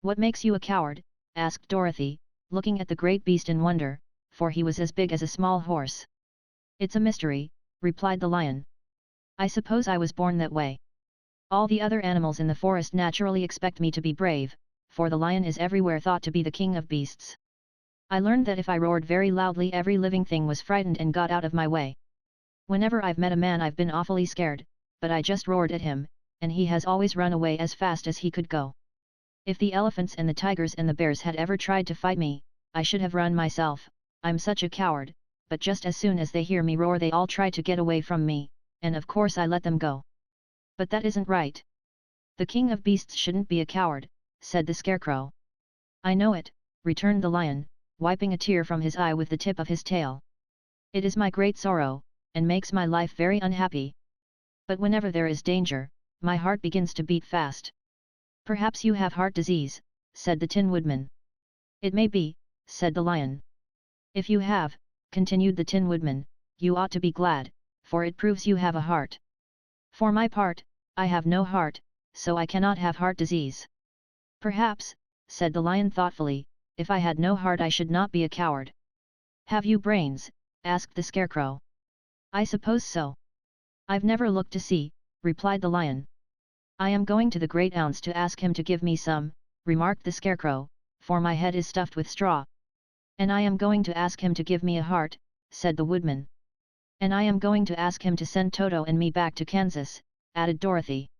What makes you a coward? Asked Dorothy, looking at the great beast in wonder, for he was as big as a small horse. "It's a mystery," replied the lion. "I suppose I was born that way. All the other animals in the forest naturally expect me to be brave, for the lion is everywhere thought to be the king of beasts. I learned that if I roared very loudly every living thing was frightened and got out of my way. Whenever I've met a man I've been awfully scared, but I just roared at him, and he has always run away as fast as he could go. If the elephants and the tigers and the bears had ever tried to fight me, I should have run myself. I'm such a coward, but just as soon as they hear me roar they all try to get away from me, and of course I let them go." "But that isn't right. The king of beasts shouldn't be a coward," said the scarecrow. "I know it," returned the lion, wiping a tear from his eye with the tip of his tail. "It is my great sorrow, and makes my life very unhappy. But whenever there is danger, my heart begins to beat fast." "Perhaps you have heart disease," said the Tin Woodman. "It may be," said the lion. "If you have," continued the Tin Woodman, "you ought to be glad, for it proves you have a heart. For my part, I have no heart, so I cannot have heart disease." "Perhaps," said the lion thoughtfully, "if I had no heart I should not be a coward." "Have you brains?" asked the scarecrow. "I suppose so. I've never looked to see," replied the lion. "I am going to the great ounce to ask him to give me some," remarked the scarecrow, "for my head is stuffed with straw." "And I am going to ask him to give me a heart," said the woodman. "And I am going to ask him to send Toto and me back to Kansas," added Dorothy.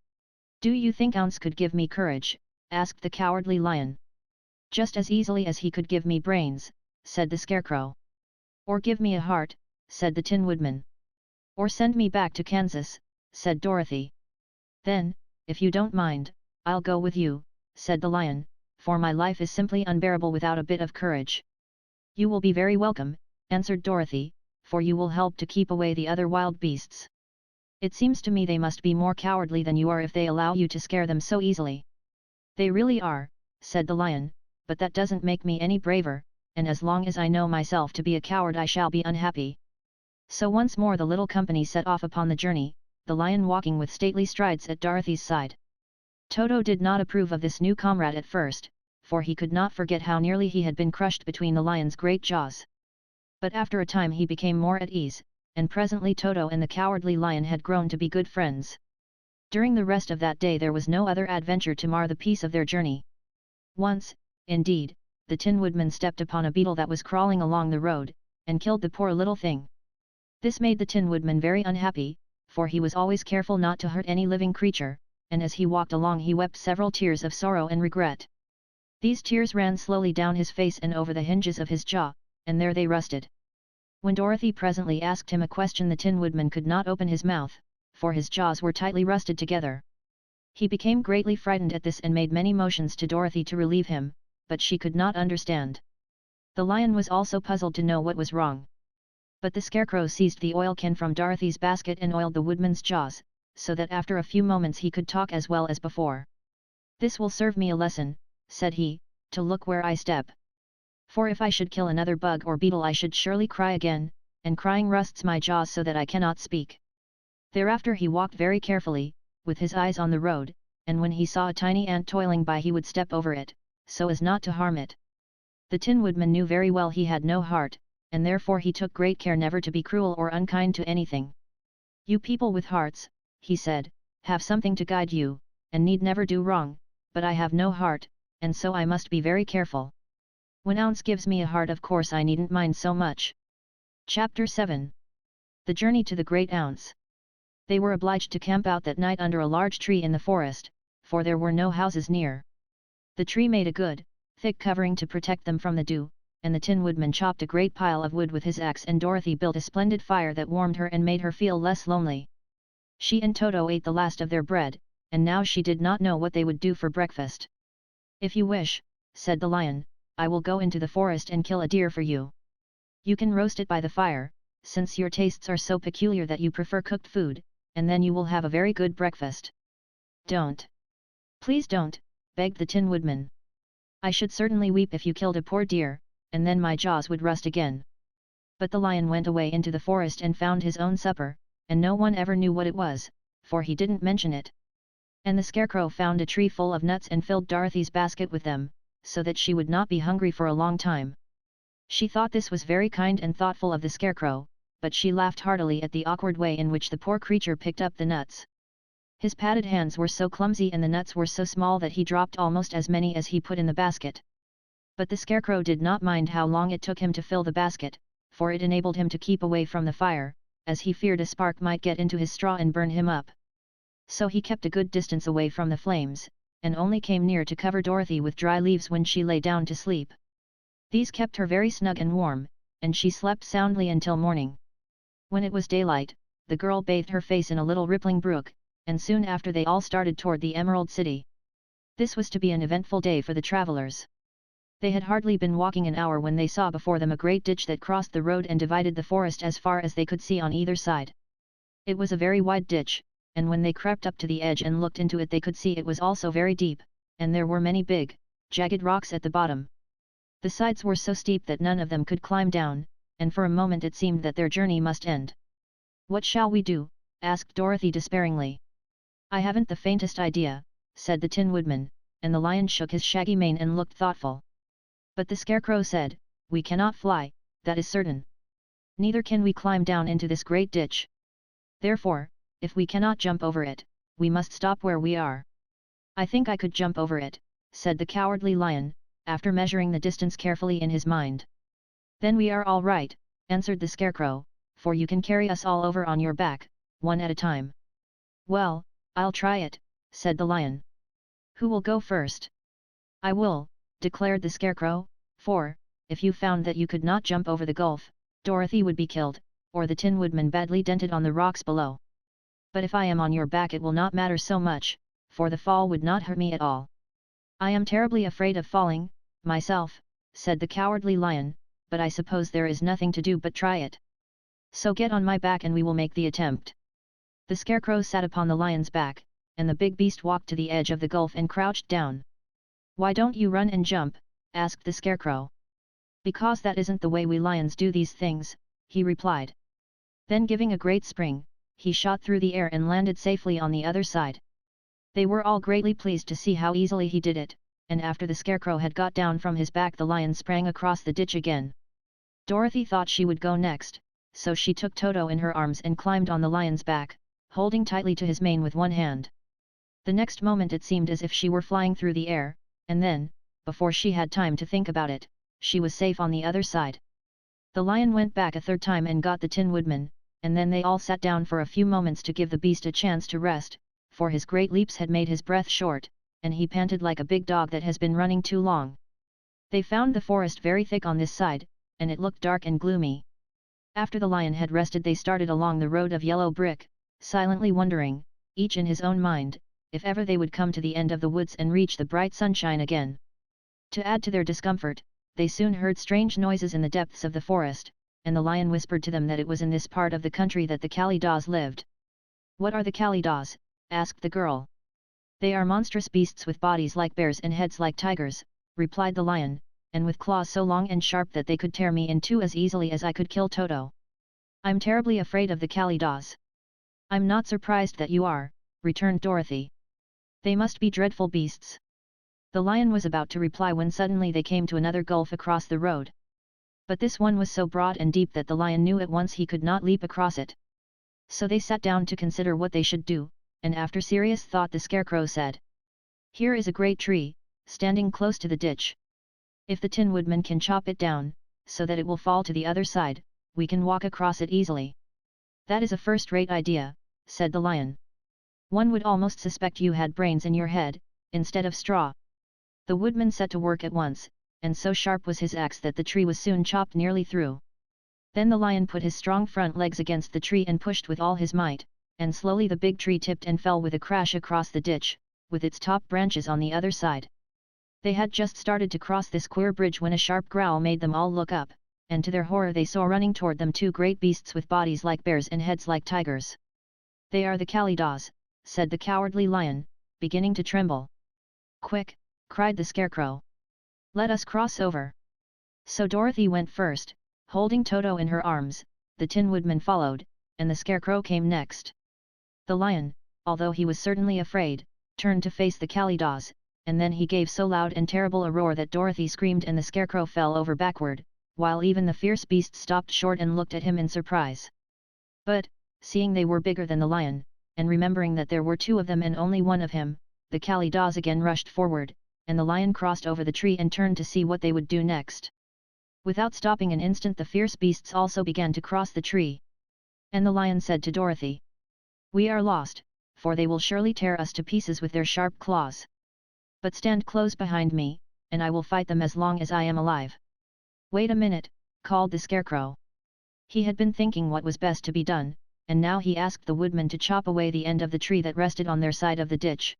"Do you think Ounce could give me courage?" asked the cowardly lion. "Just as easily as he could give me brains," said the scarecrow. "Or give me a heart," said the Tin Woodman. "Or send me back to Kansas," said Dorothy. "Then, if you don't mind, I'll go with you," said the lion, "for my life is simply unbearable without a bit of courage." "You will be very welcome," answered Dorothy, "for you will help to keep away the other wild beasts. It seems to me they must be more cowardly than you are if they allow you to scare them so easily." "They really are," said the lion, "but that doesn't make me any braver, and as long as I know myself to be a coward I shall be unhappy." So once more the little company set off upon the journey, the lion walking with stately strides at Dorothy's side. Toto did not approve of this new comrade at first, for he could not forget how nearly he had been crushed between the lion's great jaws. But after a time he became more at ease, and presently Toto and the cowardly lion had grown to be good friends. During the rest of that day there was no other adventure to mar the peace of their journey. Once, indeed, the Tin Woodman stepped upon a beetle that was crawling along the road, and killed the poor little thing. This made the Tin Woodman very unhappy, for he was always careful not to hurt any living creature, and as he walked along he wept several tears of sorrow and regret. These tears ran slowly down his face and over the hinges of his jaw, and there they rusted. When Dorothy presently asked him a question the Tin Woodman could not open his mouth, for his jaws were tightly rusted together. He became greatly frightened at this and made many motions to Dorothy to relieve him, but she could not understand. The lion was also puzzled to know what was wrong. But the scarecrow seized the oil can from Dorothy's basket and oiled the woodman's jaws, so that after a few moments he could talk as well as before. "This will serve me a lesson," said he, "to look where I step. For if I should kill another bug or beetle I should surely cry again, and crying rusts my jaws so that I cannot speak." Thereafter he walked very carefully, with his eyes on the road, and when he saw a tiny ant toiling by he would step over it, so as not to harm it. The Tin Woodman knew very well he had no heart, and therefore he took great care never to be cruel or unkind to anything. "You people with hearts," he said, "have something to guide you, and need never do wrong, but I have no heart, and so I must be very careful. When Ounce gives me a heart of course I needn't mind so much." Chapter 7. The Journey to the Great Ounce. They were obliged to camp out that night under a large tree in the forest, for there were no houses near. The tree made a good, thick covering to protect them from the dew, and the Tin Woodman chopped a great pile of wood with his axe and Dorothy built a splendid fire that warmed her and made her feel less lonely. She and Toto ate the last of their bread, and now she did not know what they would do for breakfast. "If you wish," said the lion, "I will go into the forest and kill a deer for you. You can roast it by the fire, since your tastes are so peculiar that you prefer cooked food, and then you will have a very good breakfast." "Don't. Please don't," begged the Tin Woodman. "I should certainly weep if you killed a poor deer, and then my jaws would rust again." But the lion went away into the forest and found his own supper, and no one ever knew what it was, for he didn't mention it. And the scarecrow found a tree full of nuts and filled Dorothy's basket with them, so that she would not be hungry for a long time. She thought this was very kind and thoughtful of the Scarecrow, but she laughed heartily at the awkward way in which the poor creature picked up the nuts. His padded hands were so clumsy and the nuts were so small that he dropped almost as many as he put in the basket. But the Scarecrow did not mind how long it took him to fill the basket, for it enabled him to keep away from the fire, as he feared a spark might get into his straw and burn him up. So he kept a good distance away from the flames, and only came near to cover Dorothy with dry leaves when she lay down to sleep. These kept her very snug and warm, and she slept soundly until morning. When it was daylight, the girl bathed her face in a little rippling brook, and soon after they all started toward the Emerald City. This was to be an eventful day for the travelers. They had hardly been walking an hour when they saw before them a great ditch that crossed the road and divided the forest as far as they could see on either side. It was a very wide ditch, and when they crept up to the edge and looked into it they could see it was also very deep, and there were many big, jagged rocks at the bottom. The sides were so steep that none of them could climb down, and for a moment it seemed that their journey must end. "What shall we do?" asked Dorothy despairingly. "I haven't the faintest idea," said the Tin Woodman, and the Lion shook his shaggy mane and looked thoughtful. But the Scarecrow said, "We cannot fly, that is certain. Neither can we climb down into this great ditch. Therefore, if we cannot jump over it, we must stop where we are." "I think I could jump over it," said the Cowardly Lion, after measuring the distance carefully in his mind. "Then we are all right," answered the Scarecrow, "for you can carry us all over on your back, one at a time." "Well, I'll try it," said the Lion. "Who will go first?" "I will," declared the Scarecrow, "for, if you found that you could not jump over the gulf, Dorothy would be killed, or the Tin Woodman badly dented on the rocks below. But if I am on your back it will not matter so much, for the fall would not hurt me at all." "I am terribly afraid of falling, myself," said the Cowardly Lion, "but I suppose there is nothing to do but try it. So get on my back and we will make the attempt." The Scarecrow sat upon the lion's back, and the big beast walked to the edge of the gulf and crouched down. "Why don't you run and jump?" asked the Scarecrow. "Because that isn't the way we lions do these things," he replied. Then giving a great spring, he shot through the air and landed safely on the other side. They were all greatly pleased to see how easily he did it, and after the Scarecrow had got down from his back the lion sprang across the ditch again. Dorothy thought she would go next, so she took Toto in her arms and climbed on the lion's back, holding tightly to his mane with one hand. The next moment it seemed as if she were flying through the air, and then, before she had time to think about it, she was safe on the other side. The lion went back a third time and got the Tin Woodman, and then they all sat down for a few moments to give the beast a chance to rest, for his great leaps had made his breath short, and he panted like a big dog that has been running too long. They found the forest very thick on this side, and it looked dark and gloomy. After the lion had rested they started along the road of yellow brick, silently wondering, each in his own mind, if ever they would come to the end of the woods and reach the bright sunshine again. To add to their discomfort, they soon heard strange noises in the depths of the forest, and the lion whispered to them that it was in this part of the country that the Kalidahs lived. "What are the Kalidahs?" asked the girl. "They are monstrous beasts with bodies like bears and heads like tigers," replied the lion, "and with claws so long and sharp that they could tear me in two as easily as I could kill Toto. I'm terribly afraid of the Kalidahs." "I'm not surprised that you are," returned Dorothy. "They must be dreadful beasts." The lion was about to reply when suddenly they came to another gulf across the road. But this one was so broad and deep that the lion knew at once he could not leap across it. So they sat down to consider what they should do, and after serious thought the Scarecrow said, "Here is a great tree, standing close to the ditch. If the Tin Woodman can chop it down, so that it will fall to the other side, we can walk across it easily." "That is a first-rate idea," said the lion. "One would almost suspect you had brains in your head, instead of straw." The woodman set to work at once, and so sharp was his axe that the tree was soon chopped nearly through. Then the lion put his strong front legs against the tree and pushed with all his might, and slowly the big tree tipped and fell with a crash across the ditch, with its top branches on the other side. They had just started to cross this queer bridge when a sharp growl made them all look up, and to their horror they saw running toward them two great beasts with bodies like bears and heads like tigers. "They are the Kalidahs," said the Cowardly Lion, beginning to tremble. "Quick!" cried the Scarecrow. "Let us cross over." So Dorothy went first, holding Toto in her arms, the Tin Woodman followed, and the Scarecrow came next. The lion, although he was certainly afraid, turned to face the Kalidahs, and then he gave so loud and terrible a roar that Dorothy screamed and the Scarecrow fell over backward, while even the fierce beasts stopped short and looked at him in surprise. But, seeing they were bigger than the lion, and remembering that there were two of them and only one of him, the Kalidas again rushed forward, and the lion crossed over the tree and turned to see what they would do next. Without stopping an instant, the fierce beasts also began to cross the tree. And the lion said to Dorothy, "We are lost, for they will surely tear us to pieces with their sharp claws. But stand close behind me, and I will fight them as long as I am alive." "Wait a minute," called the Scarecrow. He had been thinking what was best to be done, and now he asked the woodman to chop away the end of the tree that rested on their side of the ditch.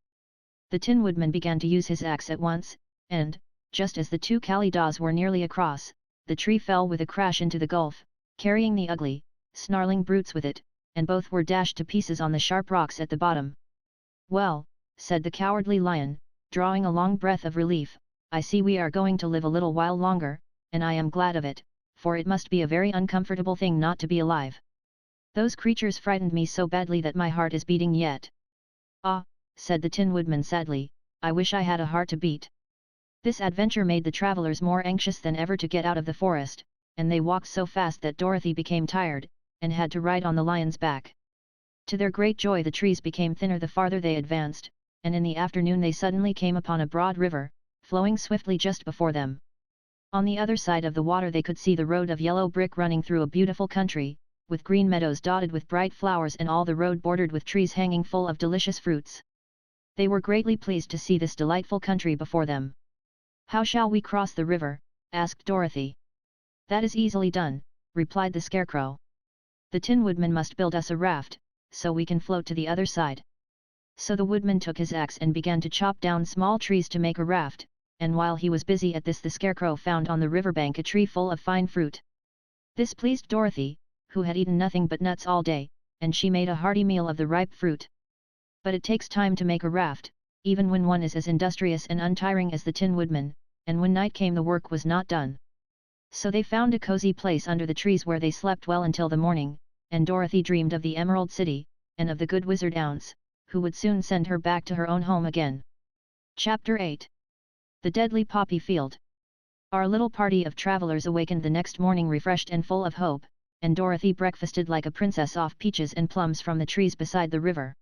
The Tin Woodman began to use his axe at once, and, just as the two Kalidas were nearly across, the tree fell with a crash into the gulf, carrying the ugly, snarling brutes with it, and both were dashed to pieces on the sharp rocks at the bottom. "Well," said the cowardly lion, drawing a long breath of relief, "I see we are going to live a little while longer, and I am glad of it, for it must be a very uncomfortable thing not to be alive. Those creatures frightened me so badly that my heart is beating yet." "Ah," said the Tin Woodman sadly, "I wish I had a heart to beat." This adventure made the travelers more anxious than ever to get out of the forest, and they walked so fast that Dorothy became tired, and had to ride on the lion's back. To their great joy, the trees became thinner the farther they advanced, and in the afternoon they suddenly came upon a broad river, flowing swiftly just before them. On the other side of the water they could see the road of yellow brick running through a beautiful country, with green meadows dotted with bright flowers and all the road bordered with trees hanging full of delicious fruits. They were greatly pleased to see this delightful country before them. "How shall we cross the river?" asked Dorothy. "That is easily done," replied the Scarecrow. "The Tin Woodman must build us a raft, so we can float to the other side." So the woodman took his axe and began to chop down small trees to make a raft, and while he was busy at this the Scarecrow found on the riverbank a tree full of fine fruit. This pleased Dorothy, who had eaten nothing but nuts all day, and she made a hearty meal of the ripe fruit. But it takes time to make a raft, even when one is as industrious and untiring as the Tin Woodman, and when night came the work was not done. So they found a cozy place under the trees where they slept well until the morning, and Dorothy dreamed of the Emerald City, and of the good Wizard Ounce, who would soon send her back to her own home again. Chapter 8. The Deadly Poppy Field. Our little party of travelers awakened the next morning refreshed and full of hope, and Dorothy breakfasted like a princess off peaches and plums from the trees beside the river.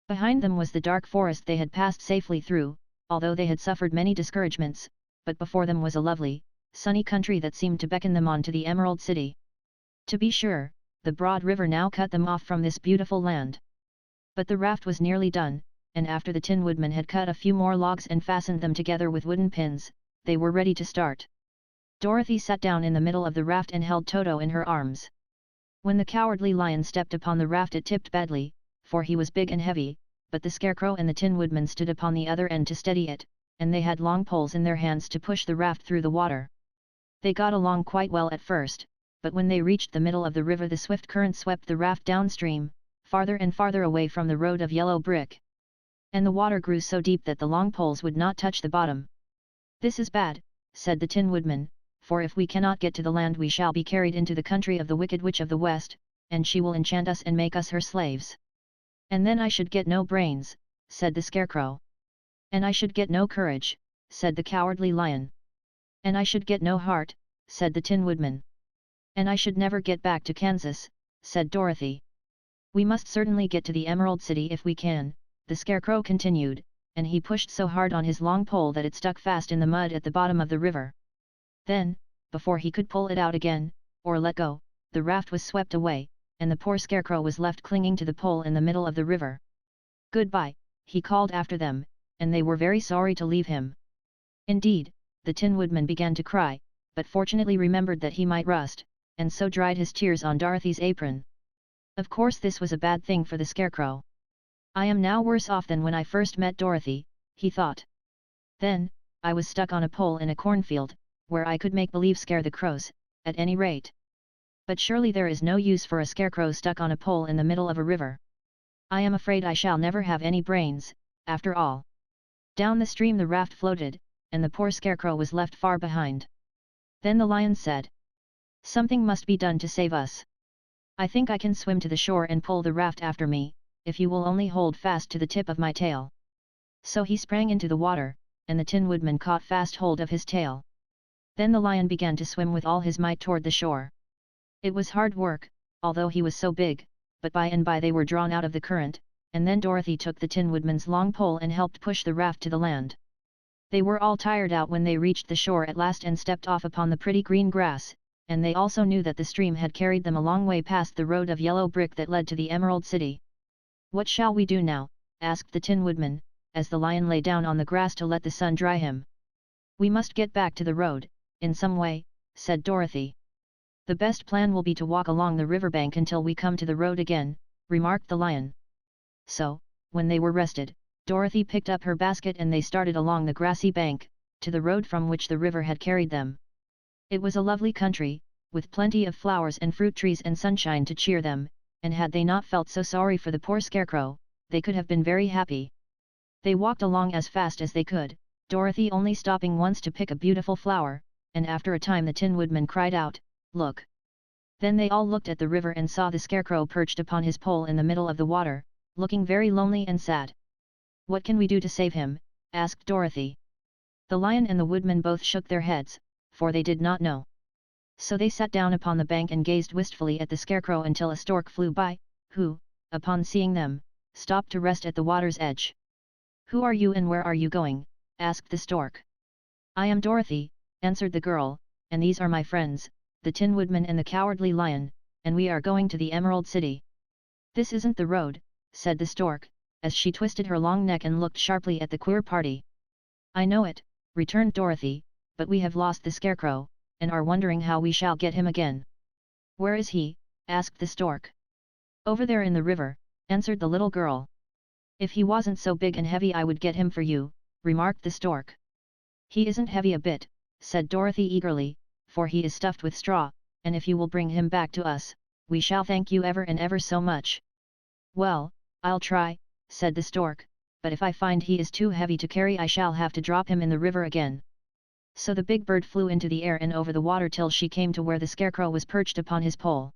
Behind them was the dark forest they had passed safely through, although they had suffered many discouragements, but before them was a lovely, sunny country that seemed to beckon them on to the Emerald City. To be sure, the broad river now cut them off from this beautiful land. But the raft was nearly done, and after the Tin Woodman had cut a few more logs and fastened them together with wooden pins, they were ready to start. Dorothy sat down in the middle of the raft and held Toto in her arms. When the cowardly lion stepped upon the raft it tipped badly, for he was big and heavy, but the Scarecrow and the Tin Woodman stood upon the other end to steady it, and they had long poles in their hands to push the raft through the water. They got along quite well at first, but when they reached the middle of the river the swift current swept the raft downstream, farther and farther away from the road of yellow brick. And the water grew so deep that the long poles would not touch the bottom. "This is bad," said the Tin Woodman, "for if we cannot get to the land we shall be carried into the country of the Wicked Witch of the West, and she will enchant us and make us her slaves." "And then I should get no brains," said the Scarecrow. "And I should get no courage," said the Cowardly Lion. "And I should get no heart," said the Tin Woodman. "And I should never get back to Kansas," said Dorothy. "We must certainly get to the Emerald City if we can," the Scarecrow continued, and he pushed so hard on his long pole that it stuck fast in the mud at the bottom of the river. Then, before he could pull it out again, or let go, the raft was swept away, and the poor Scarecrow was left clinging to the pole in the middle of the river. "Goodbye," he called after them, and they were very sorry to leave him. Indeed, the Tin Woodman began to cry, but fortunately remembered that he might rust, and so dried his tears on Dorothy's apron. Of course this was a bad thing for the Scarecrow. "I am now worse off than when I first met Dorothy," he thought. "Then, I was stuck on a pole in a cornfield, where I could make believe scare the crows, at any rate. But surely there is no use for a Scarecrow stuck on a pole in the middle of a river. I am afraid I shall never have any brains, after all." Down the stream the raft floated, and the poor Scarecrow was left far behind. Then the lion said, "Something must be done to save us. I think I can swim to the shore and pull the raft after me, if you will only hold fast to the tip of my tail." So he sprang into the water, and the Tin Woodman caught fast hold of his tail. Then the lion began to swim with all his might toward the shore. It was hard work, although he was so big, but by and by they were drawn out of the current, and then Dorothy took the Tin Woodman's long pole and helped push the raft to the land. They were all tired out when they reached the shore at last and stepped off upon the pretty green grass, and they also knew that the stream had carried them a long way past the road of yellow brick that led to the Emerald City. "What shall we do now?" asked the Tin Woodman, as the lion lay down on the grass to let the sun dry him. "We must get back to the road, in some way," said Dorothy. "The best plan will be to walk along the riverbank until we come to the road again," remarked the lion. So, when they were rested, Dorothy picked up her basket and they started along the grassy bank, to the road from which the river had carried them. It was a lovely country, with plenty of flowers and fruit trees and sunshine to cheer them, and had they not felt so sorry for the poor scarecrow, they could have been very happy. They walked along as fast as they could, Dorothy only stopping once to pick a beautiful flower, and after a time the Tin Woodman cried out, "Look!" Then they all looked at the river and saw the scarecrow perched upon his pole in the middle of the water, looking very lonely and sad. "What can we do to save him?" asked Dorothy. The lion and the woodman both shook their heads, for they did not know. So they sat down upon the bank and gazed wistfully at the scarecrow until a stork flew by, who, upon seeing them, stopped to rest at the water's edge. "Who are you and where are you going?" asked the stork. "I am Dorothy," answered the girl, "and these are my friends, the Tin Woodman and the Cowardly Lion, and we are going to the Emerald City." "This isn't the road," said the stork, as she twisted her long neck and looked sharply at the queer party. "I know it," returned Dorothy, "but we have lost the scarecrow, and are wondering how we shall get him again." "Where is he?" asked the stork. "Over there in the river," answered the little girl. "If he wasn't so big and heavy I would get him for you," remarked the stork. "He isn't heavy a bit," said Dorothy eagerly, "for he is stuffed with straw, and if you will bring him back to us, we shall thank you ever and ever so much." "Well, I'll try," said the stork, "but if I find he is too heavy to carry I shall have to drop him in the river again." So the big bird flew into the air and over the water till she came to where the scarecrow was perched upon his pole.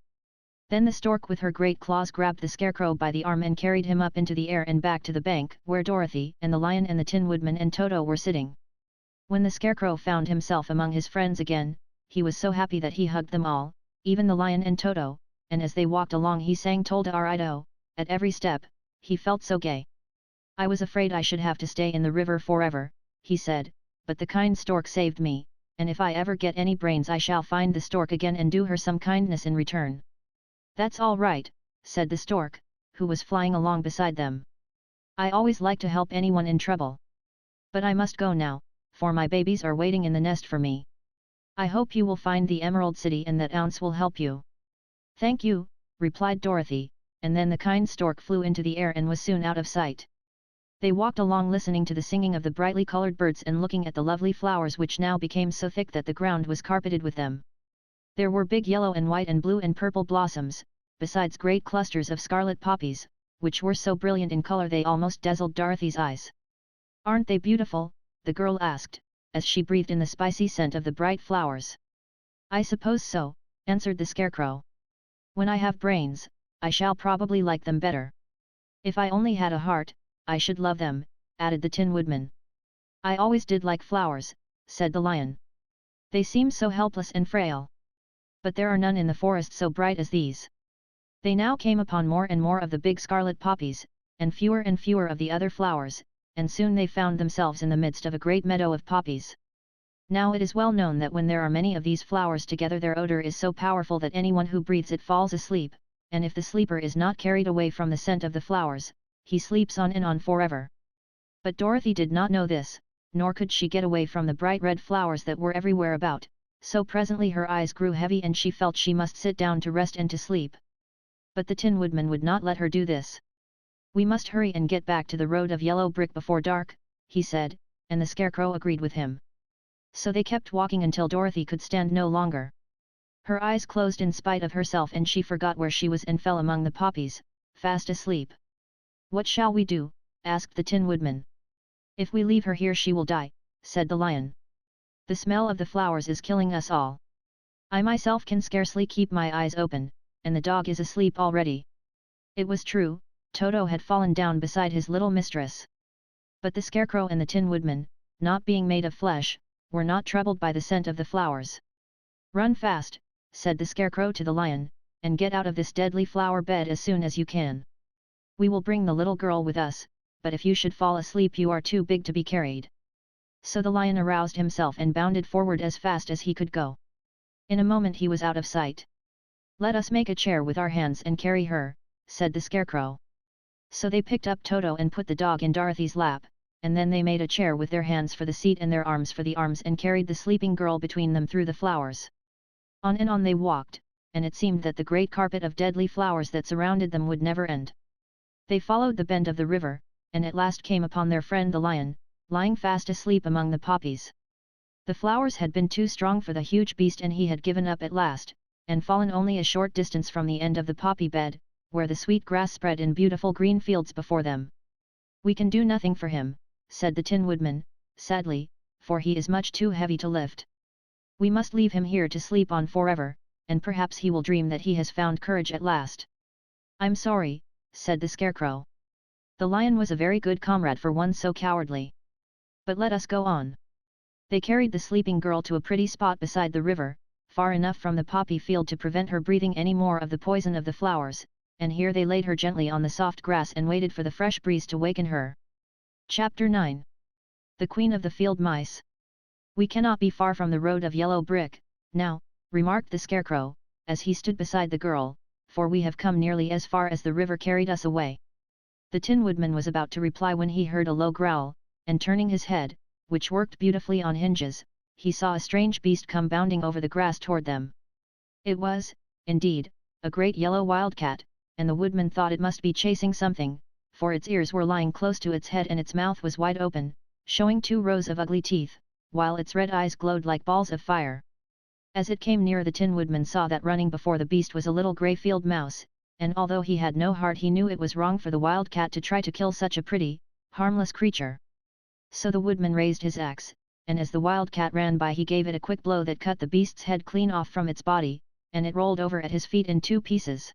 Then the stork with her great claws grabbed the scarecrow by the arm and carried him up into the air and back to the bank where Dorothy and the lion and the Tin Woodman and Toto were sitting. When the scarecrow found himself among his friends again, he was so happy that he hugged them all, even the lion and Toto, and as they walked along he sang Tolda-Arido, at every step, he felt so gay. "I was afraid I should have to stay in the river forever," he said, "but the kind stork saved me, and if I ever get any brains I shall find the stork again and do her some kindness in return." "That's all right," said the stork, who was flying along beside them. "I always like to help anyone in trouble. But I must go now, for my babies are waiting in the nest for me. I hope you will find the Emerald City and that Ounce will help you." "Thank you," replied Dorothy, and then the kind stork flew into the air and was soon out of sight. They walked along listening to the singing of the brightly colored birds and looking at the lovely flowers which now became so thick that the ground was carpeted with them. There were big yellow and white and blue and purple blossoms, besides great clusters of scarlet poppies, which were so brilliant in color they almost dazzled Dorothy's eyes. "Aren't they beautiful?" the girl asked, as she breathed in the spicy scent of the bright flowers. "I suppose so," answered the scarecrow. "When I have brains, I shall probably like them better. If I only had a heart, I should love them," added the Tin Woodman. "I always did like flowers," said the lion. "They seem so helpless and frail. But there are none in the forest so bright as these." They now came upon more and more of the big scarlet poppies, and fewer of the other flowers, and soon they found themselves in the midst of a great meadow of poppies. Now it is well known that when there are many of these flowers together their odor is so powerful that anyone who breathes it falls asleep, and if the sleeper is not carried away from the scent of the flowers, he sleeps on and on forever. But Dorothy did not know this, nor could she get away from the bright red flowers that were everywhere about, so presently her eyes grew heavy and she felt she must sit down to rest and to sleep. But the Tin Woodman would not let her do this. "We must hurry and get back to the road of yellow brick before dark," he said, and the scarecrow agreed with him. So they kept walking until Dorothy could stand no longer. Her eyes closed in spite of herself and she forgot where she was and fell among the poppies, fast asleep. "What shall we do?" asked the Tin Woodman. "If we leave her here she will die," said the lion. "The smell of the flowers is killing us all. I myself can scarcely keep my eyes open, and the dog is asleep already." It was true, Toto had fallen down beside his little mistress. But the scarecrow and the Tin Woodman, not being made of flesh, were not troubled by the scent of the flowers. "Run fast," said the Scarecrow to the lion, "and get out of this deadly flower bed as soon as you can. We will bring the little girl with us, but if you should fall asleep you are too big to be carried." So the lion aroused himself and bounded forward as fast as he could go. In a moment he was out of sight. "Let us make a chair with our hands and carry her," said the Scarecrow. So they picked up Toto and put the dog in Dorothy's lap, and then they made a chair with their hands for the seat and their arms for the arms and carried the sleeping girl between them through the flowers. On and on they walked, and it seemed that the great carpet of deadly flowers that surrounded them would never end. They followed the bend of the river, and at last came upon their friend the lion, lying fast asleep among the poppies. The flowers had been too strong for the huge beast and he had given up at last, and fallen only a short distance from the end of the poppy bed, where the sweet grass spread in beautiful green fields before them. "We can do nothing for him," said the Tin Woodman, sadly, "for he is much too heavy to lift. We must leave him here to sleep on forever, and perhaps he will dream that he has found courage at last." "I'm sorry," said the Scarecrow. "The lion was a very good comrade for one so cowardly. But let us go on." They carried the sleeping girl to a pretty spot beside the river, far enough from the poppy field to prevent her breathing any more of the poison of the flowers, and here they laid her gently on the soft grass and waited for the fresh breeze to waken her. Chapter 9. The Queen of the Field Mice. "We cannot be far from the road of yellow brick, now," remarked the Scarecrow, as he stood beside the girl, "for we have come nearly as far as the river carried us away." The Tin Woodman was about to reply when he heard a low growl, and turning his head, which worked beautifully on hinges, he saw a strange beast come bounding over the grass toward them. It was, indeed, a great yellow wildcat, and the woodman thought it must be chasing something, for its ears were lying close to its head and its mouth was wide open, showing 2 rows of ugly teeth, while its red eyes glowed like balls of fire. As it came near, the Tin Woodman saw that running before the beast was a little grey field mouse, and although he had no heart he knew it was wrong for the wildcat to try to kill such a pretty, harmless creature. So the woodman raised his axe, and as the wildcat ran by he gave it a quick blow that cut the beast's head clean off from its body, and it rolled over at his feet in 2 pieces.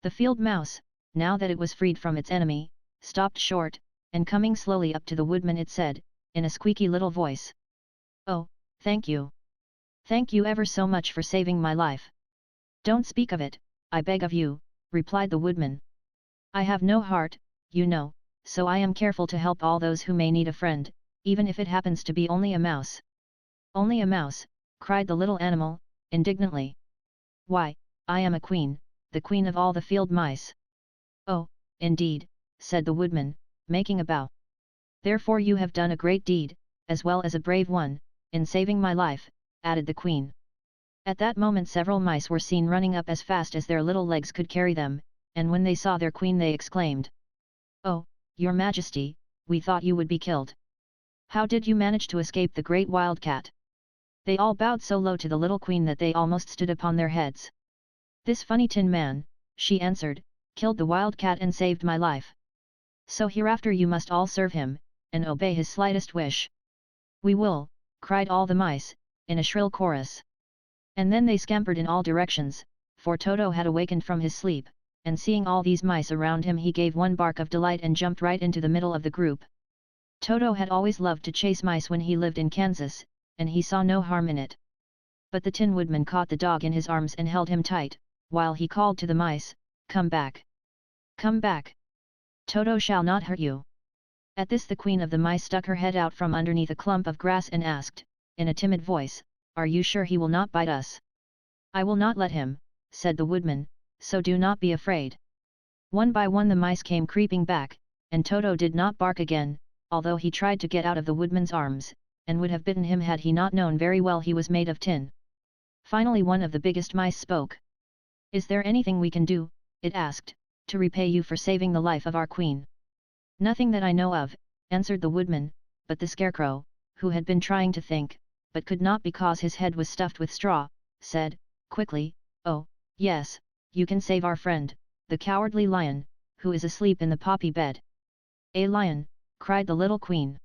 The field mouse, now that it was freed from its enemy, stopped short, and coming slowly up to the woodman it said, in a squeaky little voice, "Oh, thank you. Thank you ever so much for saving my life." "Don't speak of it, I beg of you," replied the woodman. "I have no heart, you know, so I am careful to help all those who may need a friend, even if it happens to be only a mouse." "Only a mouse," cried the little animal, indignantly. "Why, I am a queen, the queen of all the field mice." "Oh, indeed," said the woodman, making a bow. "Therefore you have done a great deed, as well as a brave one, in saving my life," added the queen. At that moment several mice were seen running up as fast as their little legs could carry them, and when they saw their queen they exclaimed, "Oh, your Majesty, we thought you would be killed. How did you manage to escape the great wildcat?" They all bowed so low to the little queen that they almost stood upon their heads. "This funny tin man," she answered, "killed the wildcat and saved my life. So hereafter you must all serve him, and obey his slightest wish." "We will," cried all the mice, in a shrill chorus. And then they scampered in all directions, for Toto had awakened from his sleep, and seeing all these mice around him he gave one bark of delight and jumped right into the middle of the group. Toto had always loved to chase mice when he lived in Kansas, and he saw no harm in it. But the Tin Woodman caught the dog in his arms and held him tight, while he called to the mice, "Come back! Come back! Toto shall not hurt you." At this the queen of the mice stuck her head out from underneath a clump of grass and asked, in a timid voice, "Are you sure he will not bite us?" "I will not let him," said the woodman, "so do not be afraid." One by one the mice came creeping back, and Toto did not bark again, although he tried to get out of the woodman's arms, and would have bitten him had he not known very well he was made of tin. Finally one of the biggest mice spoke. "Is there anything we can do," it asked, "to repay you for saving the life of our queen?" "Nothing that I know of," answered the woodman, but the Scarecrow, who had been trying to think, but could not because his head was stuffed with straw, said, quickly, "Oh, yes, you can save our friend, the cowardly lion, who is asleep in the poppy bed." "A lion!" cried the little queen.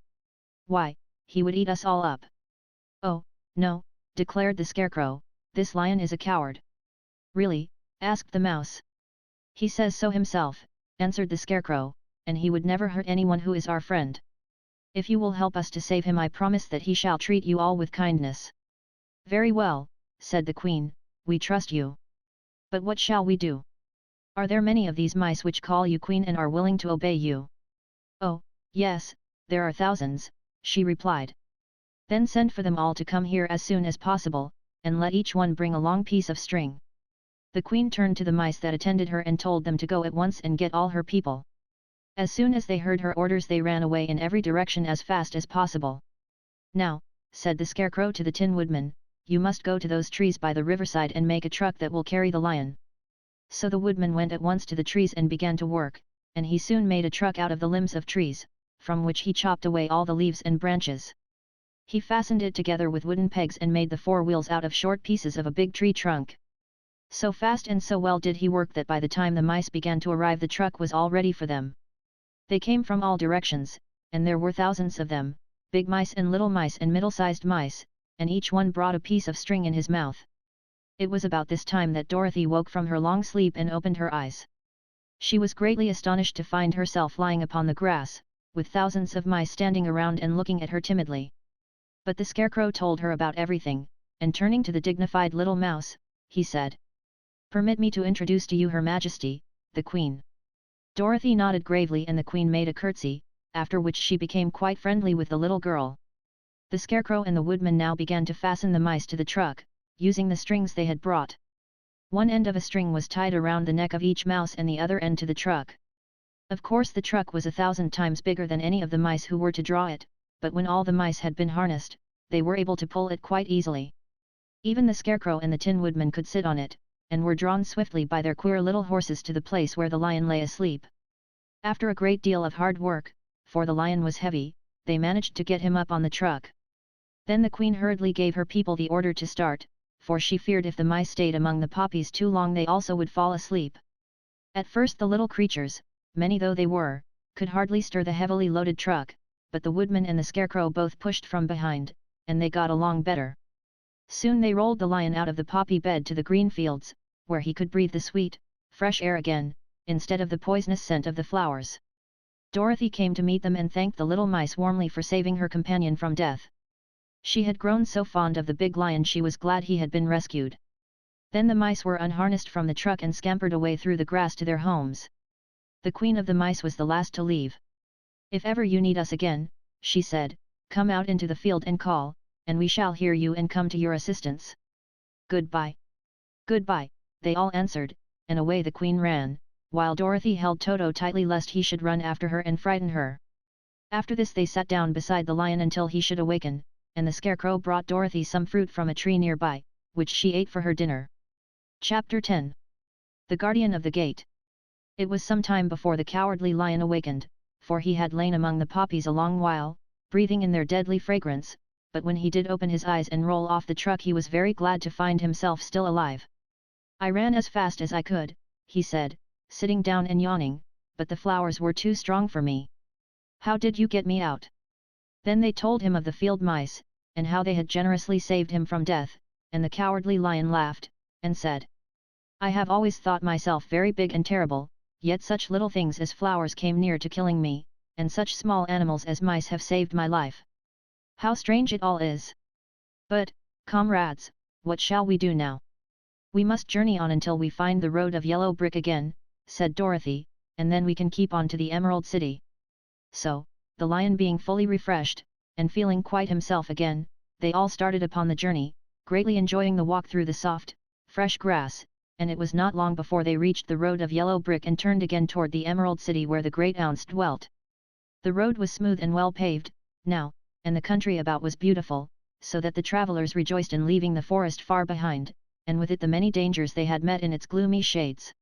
"Why, he would eat us all up." "Oh, no," declared the Scarecrow, "this lion is a coward." "Really?" asked the mouse. "He says so himself," answered the Scarecrow, "and he would never hurt anyone who is our friend." If you will help us to save him, I promise that he shall treat you all with kindness." "Very well," said the queen, "we trust you. But what shall we do? Are there many of these mice which call you queen and are willing to obey you?" "Oh, yes, there are thousands," she replied. "Then send for them all to come here as soon as possible, and let each one bring a long piece of string." The queen turned to the mice that attended her and told them to go at once and get all her people. As soon as they heard her orders, they ran away in every direction as fast as possible. "Now," said the Scarecrow to the Tin Woodman, "you must go to those trees by the riverside and make a truck that will carry the lion." So the woodman went at once to the trees and began to work, and he soon made a truck out of the limbs of trees, from which he chopped away all the leaves and branches. He fastened it together with wooden pegs and made the four wheels out of short pieces of a big tree trunk. So fast and so well did he work that by the time the mice began to arrive, the truck was all ready for them. They came from all directions, and there were thousands of them, big mice and little mice and middle-sized mice, and each one brought a piece of string in his mouth. It was about this time that Dorothy woke from her long sleep and opened her eyes. She was greatly astonished to find herself lying upon the grass, with thousands of mice standing around and looking at her timidly. But the Scarecrow told her about everything, and turning to the dignified little mouse, he said, "Permit me to introduce to you Her Majesty, the Queen." Dorothy nodded gravely and the Queen made a curtsy, after which she became quite friendly with the little girl. The Scarecrow and the Woodman now began to fasten the mice to the truck, using the strings they had brought. One end of a string was tied around the neck of each mouse and the other end to the truck. Of course the truck was 1,000 times bigger than any of the mice who were to draw it, but when all the mice had been harnessed, they were able to pull it quite easily. Even the Scarecrow and the Tin Woodman could sit on it, and were drawn swiftly by their queer little horses to the place where the lion lay asleep. After a great deal of hard work, for the lion was heavy, they managed to get him up on the truck. Then the Queen hurriedly gave her people the order to start, for she feared if the mice stayed among the poppies too long they also would fall asleep. At first the little creatures, many though they were, could hardly stir the heavily loaded truck, but the Woodman and the Scarecrow both pushed from behind, and they got along better. Soon they rolled the lion out of the poppy bed to the green fields, where he could breathe the sweet, fresh air again, instead of the poisonous scent of the flowers. Dorothy came to meet them and thanked the little mice warmly for saving her companion from death. She had grown so fond of the big lion she was glad he had been rescued. Then the mice were unharnessed from the truck and scampered away through the grass to their homes. The Queen of the Mice was the last to leave. "If ever you need us again," she said, "come out into the field and call, and we shall hear you and come to your assistance." "Goodbye." "Goodbye," they all answered, and away the Queen ran, while Dorothy held Toto tightly lest he should run after her and frighten her. After this they sat down beside the lion until he should awaken, and the Scarecrow brought Dorothy some fruit from a tree nearby, which she ate for her dinner. Chapter 10. The Guardian of the Gate. It was some time before the cowardly lion awakened, for he had lain among the poppies a long while, breathing in their deadly fragrance, but when he did open his eyes and roll off the truck he was very glad to find himself still alive. "I ran as fast as I could," he said, sitting down and yawning, "but the flowers were too strong for me. How did you get me out?" Then they told him of the field mice, and how they had generously saved him from death, and the cowardly lion laughed, and said, "I have always thought myself very big and terrible, yet such little things as flowers came near to killing me, and such small animals as mice have saved my life. How strange it all is! But, comrades, what shall we do now?" "We must journey on until we find the road of yellow brick again," said Dorothy, "and then we can keep on to the Emerald City." So, the lion being fully refreshed, and feeling quite himself again, they all started upon the journey, greatly enjoying the walk through the soft, fresh grass, and it was not long before they reached the road of yellow brick and turned again toward the Emerald City where the great ounce dwelt. The road was smooth and well paved, now, and the country about was beautiful, so that the travelers rejoiced in leaving the forest far behind, and with it the many dangers they had met in its gloomy shades.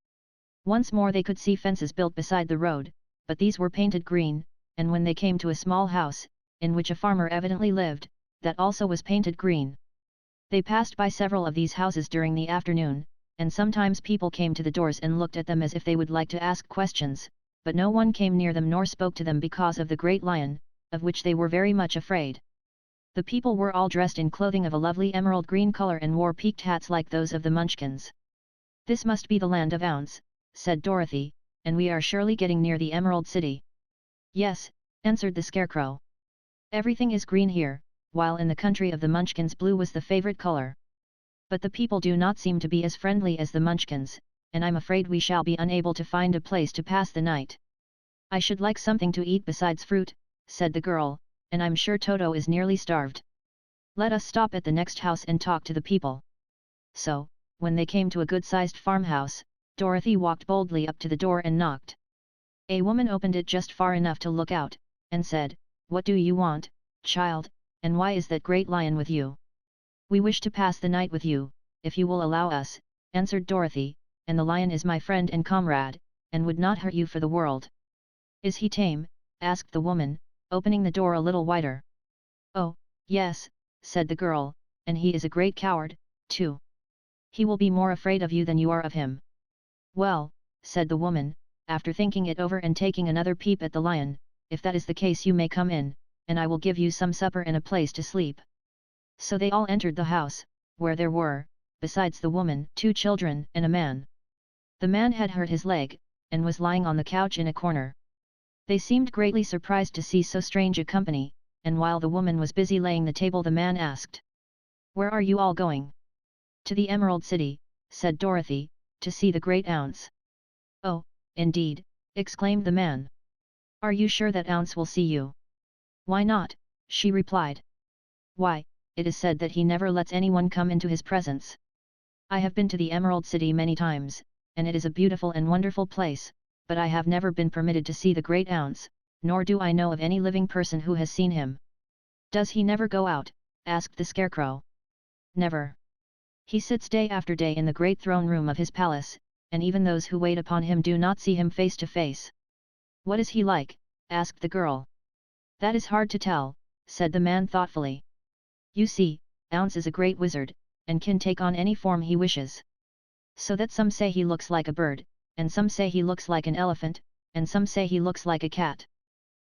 Once more they could see fences built beside the road, but these were painted green, and when they came to a small house, in which a farmer evidently lived, that also was painted green. They passed by several of these houses during the afternoon, and sometimes people came to the doors and looked at them as if they would like to ask questions, but no one came near them nor spoke to them because of the great lion, of which they were very much afraid. The people were all dressed in clothing of a lovely emerald green color and wore peaked hats like those of the Munchkins. "This must be the land of Ounce," said Dorothy, "and we are surely getting near the Emerald City." "Yes," answered the Scarecrow. Everything is green here, while in the country of the Munchkins blue was the favorite color. But the people do not seem to be as friendly as the Munchkins, and I'm afraid we shall be unable to find a place to pass the night. I should like something to eat besides fruit, said the girl, and I'm sure Toto is nearly starved. Let us stop at the next house and talk to the people. So, when they came to a good-sized farmhouse, Dorothy walked boldly up to the door and knocked. A woman opened it just far enough to look out, and said, "What do you want, child, and why is that great lion with you?" "We wish to pass the night with you, if you will allow us," answered Dorothy, "and the lion is my friend and comrade, and would not hurt you for the world." "Is he tame?" asked the woman, opening the door a little wider. "Oh, yes," said the girl, "and he is a great coward, too. He will be more afraid of you than you are of him." "Well," said the woman, after thinking it over and taking another peep at the lion, "if that is the case you may come in, and I will give you some supper and a place to sleep." So they all entered the house, where there were, besides the woman, 2 children and a man. The man had hurt his leg, and was lying on the couch in a corner. They seemed greatly surprised to see so strange a company, and while the woman was busy laying the table the man asked, "Where are you all going?" "To the Emerald City," said Dorothy, "to see the great ounce." "Oh, indeed," exclaimed the man. "Are you sure that ounce will see you?" "Why not?" she replied. "Why, it is said that he never lets anyone come into his presence. I have been to the Emerald City many times, and it is a beautiful and wonderful place, but I have never been permitted to see the great ounce, nor do I know of any living person who has seen him." "Does he never go out?" asked the Scarecrow. "Never. He sits day after day in the great throne room of his palace, and even those who wait upon him do not see him face to face." "What is he like?" asked the girl. "That is hard to tell," said the man thoughtfully. "You see, Ounce is a great wizard, and can take on any form he wishes. So that some say he looks like a bird, and some say he looks like an elephant, and some say he looks like a cat.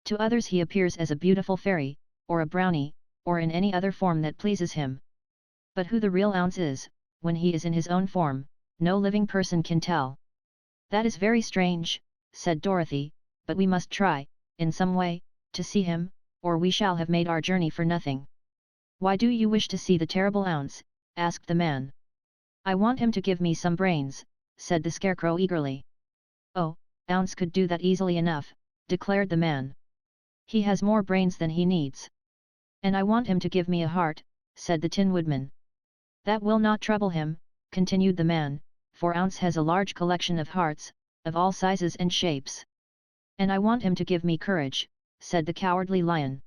To others he appears as a beautiful fairy, or a brownie, or in any other form that pleases him. But who the real Ounce is, when he is in his own form, no living person can tell." "That is very strange," said Dorothy, "but we must try, in some way, to see him, or we shall have made our journey for nothing." "Why do you wish to see the terrible Ounce?" asked the man. "I want him to give me some brains," said the Scarecrow eagerly. "Oh, Ounce could do that easily enough," declared the man. "He has more brains than he needs." "And I want him to give me a heart," said the Tin Woodman. "That will not trouble him," continued the man, "for Ounce has a large collection of hearts, of all sizes and shapes." "And I want him to give me courage," said the Cowardly Lion.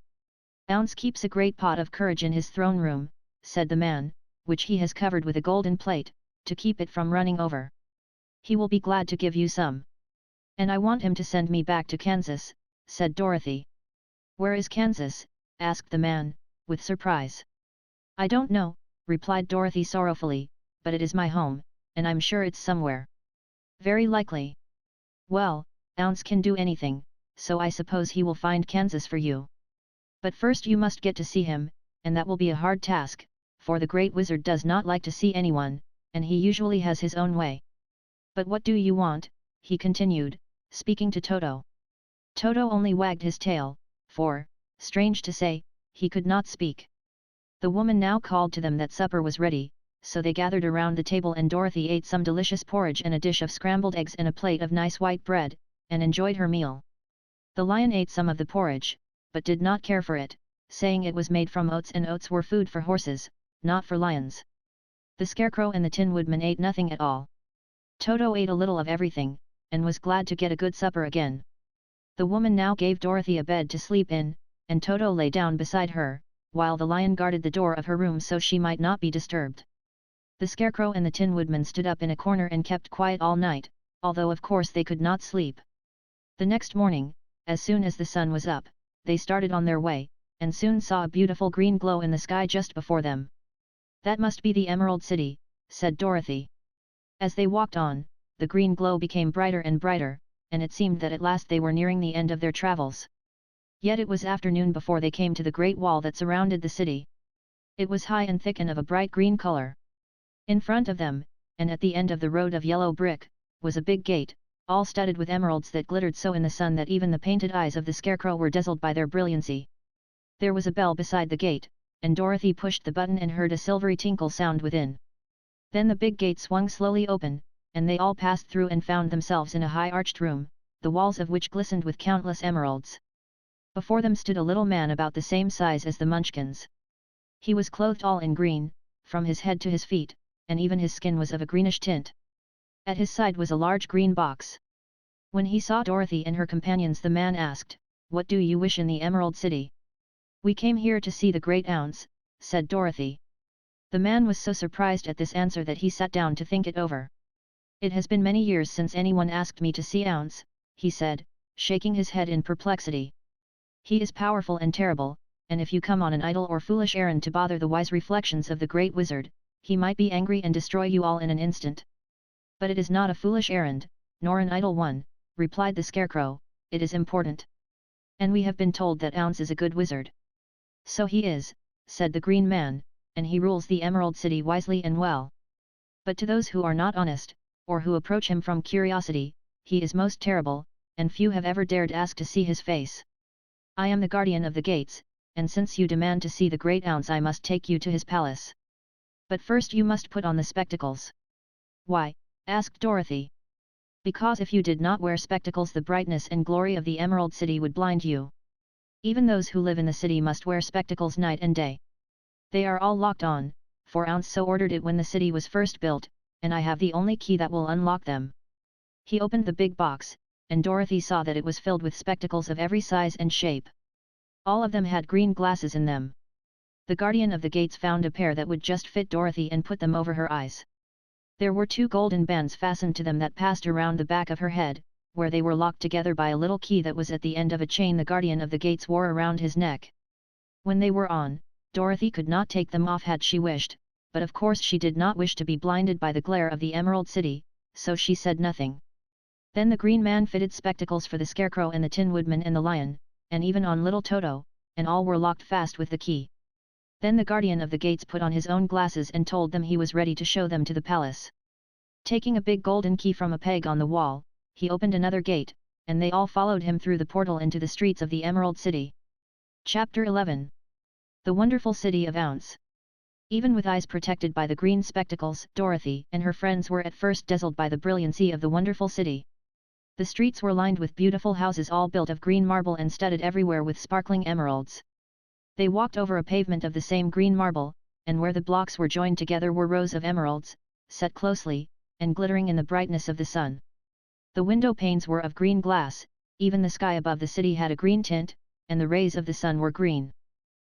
"Ounce keeps a great pot of courage in his throne room," said the man, "which he has covered with a golden plate, to keep it from running over. He will be glad to give you some." "And I want him to send me back to Kansas," said Dorothy. "Where is Kansas?" asked the man, with surprise. "I don't know," replied Dorothy sorrowfully, "but it is my home, and I'm sure it's somewhere." "Very likely. Well, Ounce can do anything, so I suppose he will find Kansas for you. But first you must get to see him, and that will be a hard task, for the Great Wizard does not like to see anyone, and he usually has his own way. But what do you want?" he continued, speaking to Toto. Toto only wagged his tail, for, strange to say, he could not speak. The woman now called to them that supper was ready, so they gathered around the table and Dorothy ate some delicious porridge and a dish of scrambled eggs and a plate of nice white bread, and enjoyed her meal. The lion ate some of the porridge, but did not care for it, saying it was made from oats and oats were food for horses, not for lions. The Scarecrow and the Tin Woodman ate nothing at all. Toto ate a little of everything, and was glad to get a good supper again. The woman now gave Dorothy a bed to sleep in, and Toto lay down beside her, while the lion guarded the door of her room so she might not be disturbed. The Scarecrow and the Tin Woodman stood up in a corner and kept quiet all night, although of course they could not sleep. The next morning, as soon as the sun was up, they started on their way, and soon saw a beautiful green glow in the sky just before them. "That must be the Emerald City," said Dorothy. As they walked on, the green glow became brighter and brighter, and it seemed that at last they were nearing the end of their travels. Yet it was afternoon before they came to the great wall that surrounded the city. It was high and thick and of a bright green color. In front of them, and at the end of the road of yellow brick, was a big gate, all studded with emeralds that glittered so in the sun that even the painted eyes of the Scarecrow were dazzled by their brilliancy. There was a bell beside the gate, and Dorothy pushed the button and heard a silvery tinkle sound within. Then the big gate swung slowly open, and they all passed through and found themselves in a high arched room, the walls of which glistened with countless emeralds. Before them stood a little man about the same size as the Munchkins. He was clothed all in green, from his head to his feet, and even his skin was of a greenish tint. At his side was a large green box. When he saw Dorothy and her companions, the man asked, "What do you wish in the Emerald City?" "We came here to see the great ounce," said Dorothy. The man was so surprised at this answer that he sat down to think it over. "It has been many years since anyone asked me to see Ounce," he said, shaking his head in perplexity. "He is powerful and terrible, and if you come on an idle or foolish errand to bother the wise reflections of the great wizard, he might be angry and destroy you all in an instant." "But it is not a foolish errand, nor an idle one," replied the Scarecrow, "it is important. And we have been told that Ounce is a good wizard." "So he is," said the Green Man, "and he rules the Emerald City wisely and well. But to those who are not honest, or who approach him from curiosity, he is most terrible, and few have ever dared ask to see his face. I am the guardian of the gates, and since you demand to see the great Ounce, I must take you to his palace. But first you must put on the spectacles." "Why?" asked Dorothy. "Because if you did not wear spectacles, the brightness and glory of the Emerald City would blind you. Even those who live in the city must wear spectacles night and day. They are all locked on, for Ounce so ordered it when the city was first built, and I have the only key that will unlock them." He opened the big box, and Dorothy saw that it was filled with spectacles of every size and shape. All of them had green glasses in them. The guardian of the gates found a pair that would just fit Dorothy and put them over her eyes. There were 2 golden bands fastened to them that passed around the back of her head, where they were locked together by a little key that was at the end of a chain the guardian of the gates wore around his neck. When they were on, Dorothy could not take them off had she wished, but of course she did not wish to be blinded by the glare of the Emerald City, so she said nothing. Then the Green Man fitted spectacles for the Scarecrow and the Tin Woodman and the Lion, and even on little Toto, and all were locked fast with the key. Then the guardian of the gates put on his own glasses and told them he was ready to show them to the palace. Taking a big golden key from a peg on the wall, he opened another gate, and they all followed him through the portal into the streets of the Emerald City. Chapter 11. The Wonderful City of Ounce. Even with eyes protected by the green spectacles, Dorothy and her friends were at first dazzled by the brilliancy of the wonderful city. The streets were lined with beautiful houses all built of green marble and studded everywhere with sparkling emeralds. They walked over a pavement of the same green marble, and where the blocks were joined together were rows of emeralds, set closely, and glittering in the brightness of the sun. The window panes were of green glass, even the sky above the city had a green tint, and the rays of the sun were green.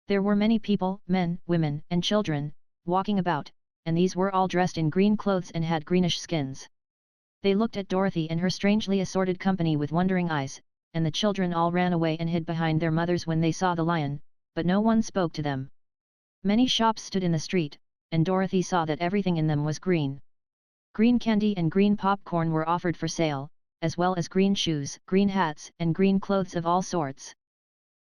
There were many people, men, women, and children, walking about, and these were all dressed in green clothes and had greenish skins. They looked at Dorothy and her strangely assorted company with wondering eyes, and the children all ran away and hid behind their mothers when they saw the lion, but no one spoke to them. Many shops stood in the street, and Dorothy saw that everything in them was green. Green candy and green popcorn were offered for sale, as well as green shoes, green hats, and green clothes of all sorts.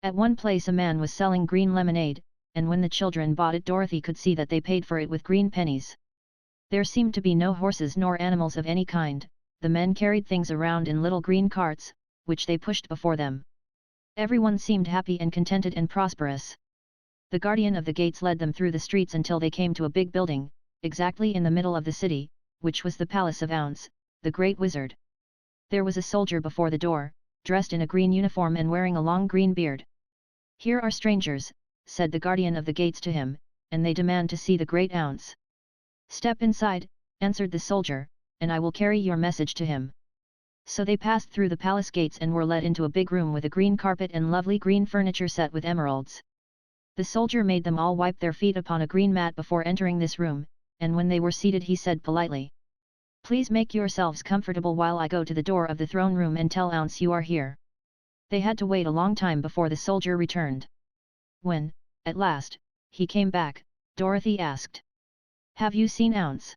At one place a man was selling green lemonade, and when the children bought it, Dorothy could see that they paid for it with green pennies. There seemed to be no horses nor animals of any kind. The men carried things around in little green carts, which they pushed before them. Everyone seemed happy and contented and prosperous. The guardian of the gates led them through the streets until they came to a big building, exactly in the middle of the city, which was the palace of Ounce, the great wizard. There was a soldier before the door, dressed in a green uniform and wearing a long green beard. "Here are strangers," said the guardian of the gates to him, "and they demand to see the great Ounce." "Step inside," answered the soldier, "and I will carry your message to him." So they passed through the palace gates and were led into a big room with a green carpet and lovely green furniture set with emeralds. The soldier made them all wipe their feet upon a green mat before entering this room, and when they were seated he said politely, "Please make yourselves comfortable while I go to the door of the throne room and tell Ounce you are here." They had to wait a long time before the soldier returned. When, at last, he came back, Dorothy asked, "Have you seen Ounce?"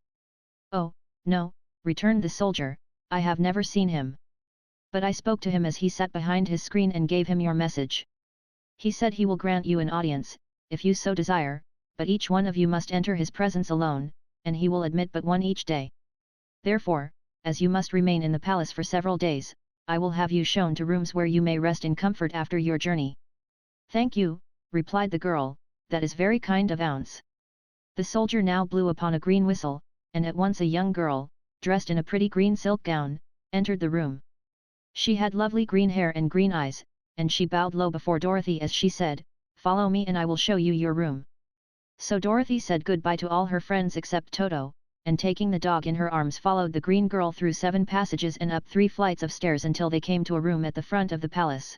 "Oh, no," returned the soldier, "I have never seen him. But I spoke to him as he sat behind his screen and gave him your message. He said he will grant you an audience, if you so desire, but each one of you must enter his presence alone, and he will admit but one each day. Therefore, as you must remain in the palace for several days, I will have you shown to rooms where you may rest in comfort after your journey." "Thank you," replied the girl, that is very kind of Ounce. The soldier now blew upon a green whistle, and at once a young girl, dressed in a pretty green silk gown, entered the room. She had lovely green hair and green eyes, and she bowed low before Dorothy as she said, "Follow me and I will show you your room." So Dorothy said goodbye to all her friends except Toto, and taking the dog in her arms followed the green girl through 7 passages and up 3 flights of stairs until they came to a room at the front of the palace.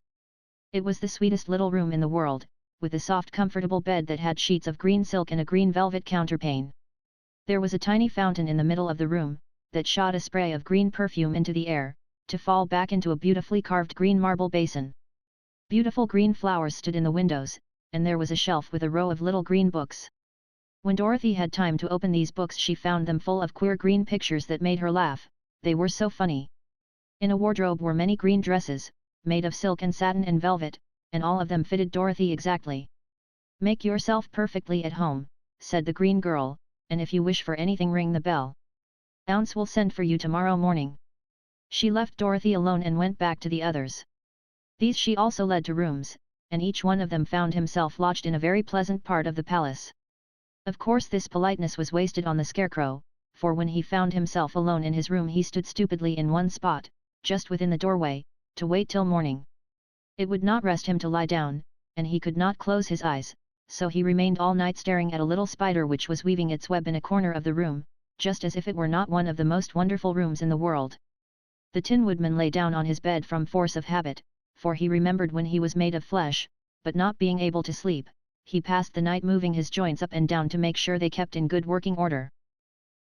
It was the sweetest little room in the world, with a soft comfortable bed that had sheets of green silk and a green velvet counterpane. There was a tiny fountain in the middle of the room, that shot a spray of green perfume into the air, to fall back into a beautifully carved green marble basin. Beautiful green flowers stood in the windows, and there was a shelf with a row of little green books. When Dorothy had time to open these books she found them full of queer green pictures that made her laugh, they were so funny. In a wardrobe were many green dresses, made of silk and satin and velvet, and all of them fitted Dorothy exactly. "Make yourself perfectly at home," said the green girl, "and if you wish for anything ring the bell. Ounce will send for you tomorrow morning." She left Dorothy alone and went back to the others. These she also led to rooms, and each one of them found himself lodged in a very pleasant part of the palace. Of course this politeness was wasted on the scarecrow, for when he found himself alone in his room he stood stupidly in one spot, just within the doorway, to wait till morning. It would not rest him to lie down, and he could not close his eyes, so he remained all night staring at a little spider which was weaving its web in a corner of the room, just as if it were not one of the most wonderful rooms in the world. The Tin Woodman lay down on his bed from force of habit, for he remembered when he was made of flesh, but not being able to sleep, he passed the night moving his joints up and down to make sure they kept in good working order.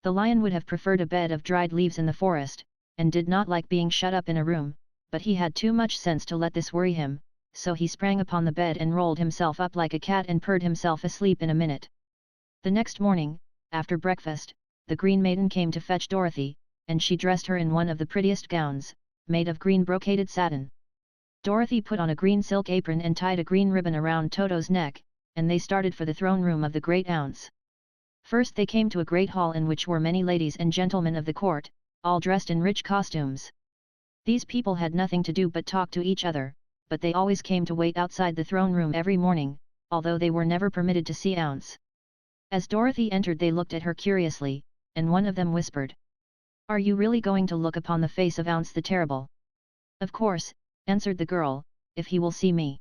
The Lion would have preferred a bed of dried leaves in the forest, and did not like being shut up in a room, but he had too much sense to let this worry him, so he sprang upon the bed and rolled himself up like a cat and purred himself asleep in a minute. The next morning, after breakfast, the Green Maiden came to fetch Dorothy, and she dressed her in one of the prettiest gowns, made of green brocaded satin. Dorothy put on a green silk apron and tied a green ribbon around Toto's neck, and they started for the throne room of the great Ounce. First they came to a great hall in which were many ladies and gentlemen of the court, all dressed in rich costumes. These people had nothing to do but talk to each other, but they always came to wait outside the throne room every morning, although they were never permitted to see Ounce. As Dorothy entered they looked at her curiously, and one of them whispered, "Are you really going to look upon the face of Ounce the Terrible?" "Of course," answered the girl, "if he will see me."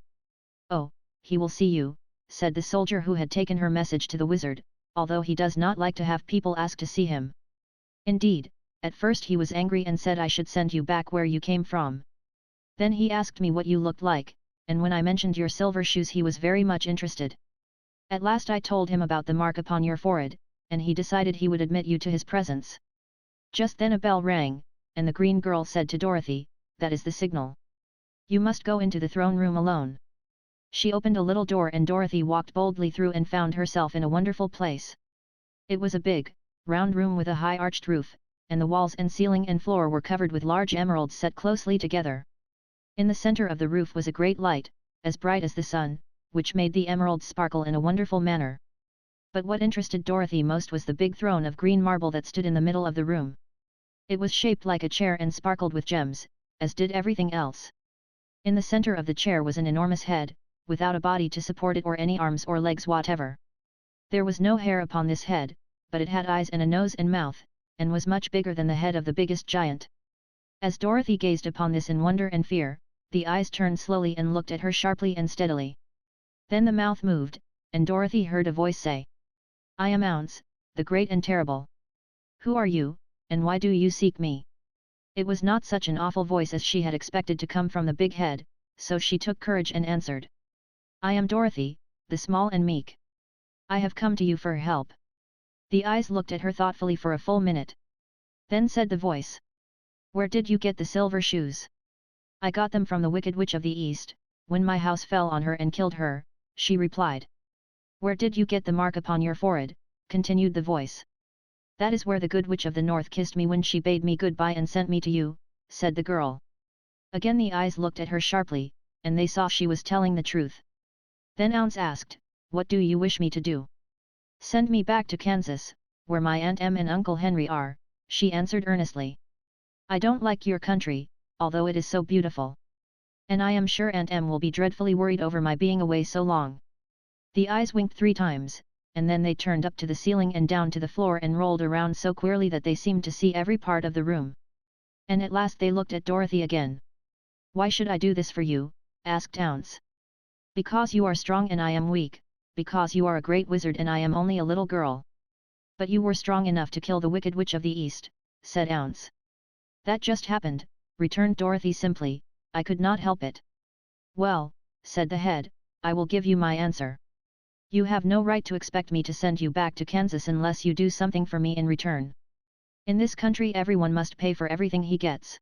"Oh, he will see you," said the soldier who had taken her message to the wizard, "although he does not like to have people ask to see him. Indeed, at first he was angry and said I should send you back where you came from. Then he asked me what you looked like, and when I mentioned your silver shoes he was very much interested. At last I told him about the mark upon your forehead, and he decided he would admit you to his presence." Just then a bell rang, and the green girl said to Dorothy, "That is the signal. You must go into the throne room alone." She opened a little door and Dorothy walked boldly through and found herself in a wonderful place. It was a big, round room with a high arched roof, and the walls and ceiling and floor were covered with large emeralds set closely together. In the center of the roof was a great light, as bright as the sun, which made the emeralds sparkle in a wonderful manner. But what interested Dorothy most was the big throne of green marble that stood in the middle of the room. It was shaped like a chair and sparkled with gems, as did everything else. In the center of the chair was an enormous head, without a body to support it or any arms or legs whatever. There was no hair upon this head, but it had eyes and a nose and mouth, and was much bigger than the head of the biggest giant. As Dorothy gazed upon this in wonder and fear, the eyes turned slowly and looked at her sharply and steadily. Then the mouth moved, and Dorothy heard a voice say, "I am Ounce, the great and terrible. Who are you, and why do you seek me?" It was not such an awful voice as she had expected to come from the big head, so she took courage and answered, "I am Dorothy, the small and meek. I have come to you for help." The eyes looked at her thoughtfully for a full minute. Then said the voice, "Where did you get the silver shoes?" "I got them from the Wicked Witch of the East, when my house fell on her and killed her," she replied. "Where did you get the mark upon your forehead?" continued the voice. "That is where the Good Witch of the North kissed me when she bade me goodbye and sent me to you," said the girl. Again the eyes looked at her sharply, and they saw she was telling the truth. Then Ounce asked, "What do you wish me to do?" "Send me back to Kansas, where my Aunt Em and Uncle Henry are," she answered earnestly. "I don't like your country, although it is so beautiful. And I am sure Aunt Em will be dreadfully worried over my being away so long." The eyes winked 3 times, and then they turned up to the ceiling and down to the floor and rolled around so queerly that they seemed to see every part of the room. And at last they looked at Dorothy again. "Why should I do this for you?" asked Ounce. "Because you are strong and I am weak, because you are a great wizard and I am only a little girl." "But you were strong enough to kill the Wicked Witch of the East," said Ounce. "That just happened," returned Dorothy simply, "I could not help it." "Well," said the head, "I will give you my answer. You have no right to expect me to send you back to Kansas unless you do something for me in return. In this country everyone must pay for everything he gets.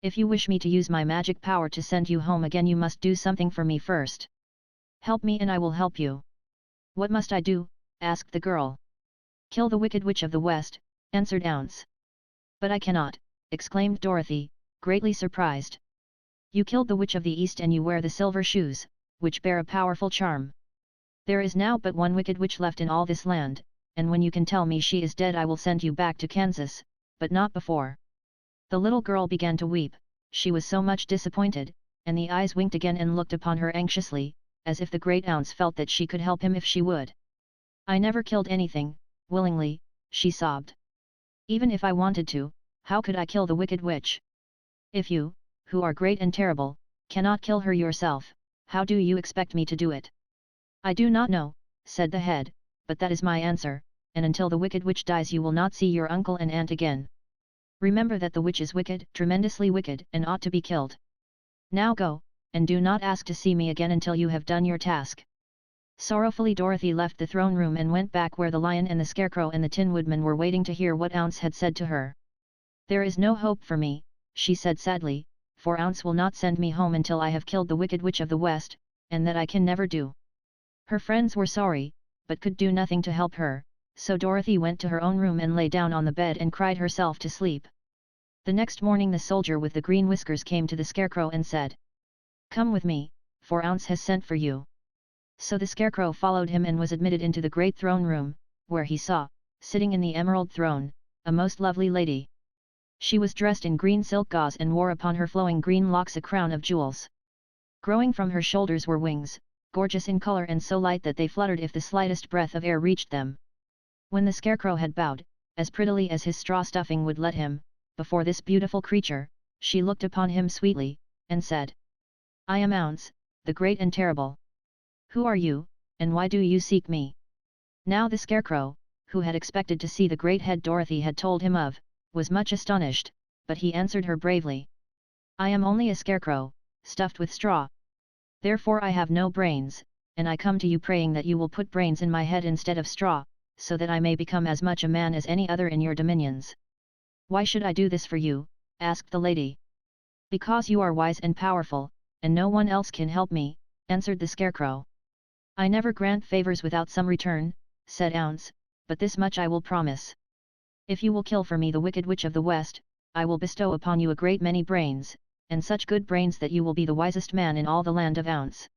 If you wish me to use my magic power to send you home again you must do something for me first. Help me and I will help you." "What must I do?" asked the girl. "Kill the Wicked Witch of the West," answered Ounce. "But I cannot," exclaimed Dorothy, greatly surprised. "You killed the Witch of the East and you wear the silver shoes, which bear a powerful charm. There is now but one Wicked Witch left in all this land, and when you can tell me she is dead I will send you back to Kansas, but not before." The little girl began to weep, she was so much disappointed, and the eyes winked again and looked upon her anxiously, as if the great Ounce felt that she could help him if she would. "I never killed anything, willingly," she sobbed. "Even if I wanted to, how could I kill the Wicked Witch? If you, who are great and terrible, cannot kill her yourself, how do you expect me to do it?" "I do not know," said the head, "but that is my answer, and until the Wicked Witch dies you will not see your uncle and aunt again. Remember that the witch is wicked, tremendously wicked, and ought to be killed. Now go, and do not ask to see me again until you have done your task." Sorrowfully Dorothy left the throne room and went back where the lion and the scarecrow and the Tin Woodman were waiting to hear what Ounce had said to her. "There is no hope for me," she said sadly, "for Ounce will not send me home until I have killed the Wicked Witch of the West, and that I can never do." Her friends were sorry, but could do nothing to help her, so Dorothy went to her own room and lay down on the bed and cried herself to sleep. The next morning the soldier with the green whiskers came to the scarecrow and said, "Come with me, for Ounce has sent for you." So the scarecrow followed him and was admitted into the great throne room, where he saw, sitting in the emerald throne, a most lovely lady. She was dressed in green silk gauze and wore upon her flowing green locks a crown of jewels. Growing from her shoulders were wings, gorgeous in color and so light that they fluttered if the slightest breath of air reached them. When the scarecrow had bowed, as prettily as his straw stuffing would let him, before this beautiful creature, she looked upon him sweetly, and said, "I am Ounce, the great and terrible. Who are you, and why do you seek me?" Now the scarecrow, who had expected to see the great head Dorothy had told him of, was much astonished, but he answered her bravely. "I am only a scarecrow, stuffed with straw. Therefore I have no brains, and I come to you praying that you will put brains in my head instead of straw, so that I may become as much a man as any other in your dominions." "Why should I do this for you?" asked the lady. "Because you are wise and powerful, and no one else can help me," answered the scarecrow. "I never grant favors without some return," said Ounce, "but this much I will promise. If you will kill for me the Wicked Witch of the West, I will bestow upon you a great many brains, and such good brains that you will be the wisest man in all the land of Ounce."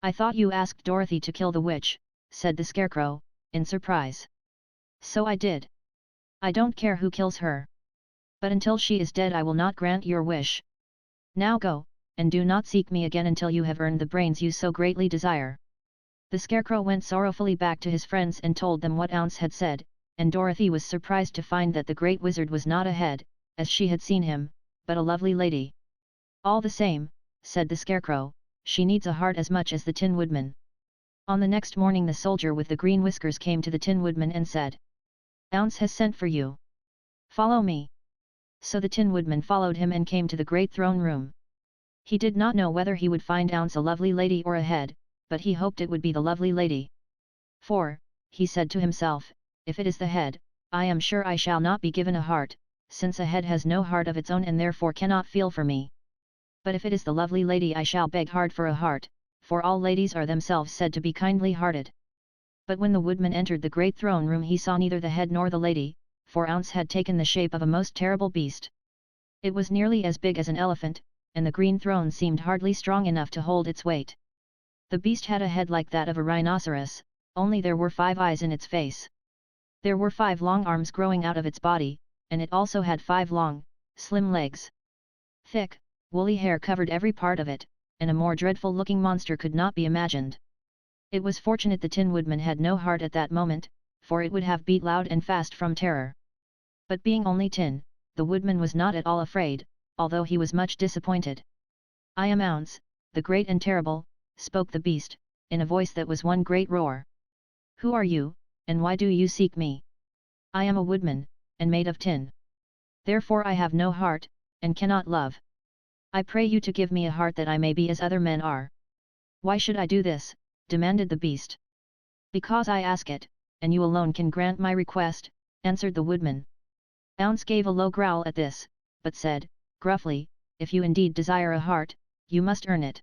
"I thought you asked Dorothy to kill the witch," said the scarecrow, in surprise. "So I did. I don't care who kills her. But until she is dead I will not grant your wish. Now go, and do not seek me again until you have earned the brains you so greatly desire." The scarecrow went sorrowfully back to his friends and told them what Ounce had said, and Dorothy was surprised to find that the great wizard was not a head, as she had seen him, but a lovely lady. "All the same," said the scarecrow, "she needs a heart as much as the Tin Woodman." On the next morning the soldier with the green whiskers came to the Tin Woodman and said, "Ounce has sent for you. Follow me." So the Tin Woodman followed him and came to the great throne room. He did not know whether he would find Ounce a lovely lady or a head, but he hoped it would be the lovely lady. "For," he said to himself, "if it is the head, I am sure I shall not be given a heart, since a head has no heart of its own and therefore cannot feel for me. But if it is the lovely lady I shall beg hard for a heart, for all ladies are themselves said to be kindly-hearted." But when the woodman entered the great throne room he saw neither the head nor the lady, for Ounce had taken the shape of a most terrible beast. It was nearly as big as an elephant, and the green throne seemed hardly strong enough to hold its weight. The beast had a head like that of a rhinoceros, only there were 5 eyes in its face. There were 5 long arms growing out of its body, and it also had 5 long, slim legs. Thick, woolly hair covered every part of it, and a more dreadful-looking monster could not be imagined. It was fortunate the Tin Woodman had no heart at that moment, for it would have beat loud and fast from terror. But being only tin, the Woodman was not at all afraid, although he was much disappointed. "I am Ounce, the great and terrible," spoke the beast, in a voice that was one great roar. "Who are you, and why do you seek me? I am a woodman, and made of tin. Therefore I have no heart, and cannot love. I pray you to give me a heart that I may be as other men are." "Why should I do this?" demanded the beast. "Because I ask it, and you alone can grant my request," answered the woodman. Ounce gave a low growl at this, but said, gruffly, "If you indeed desire a heart, you must earn it."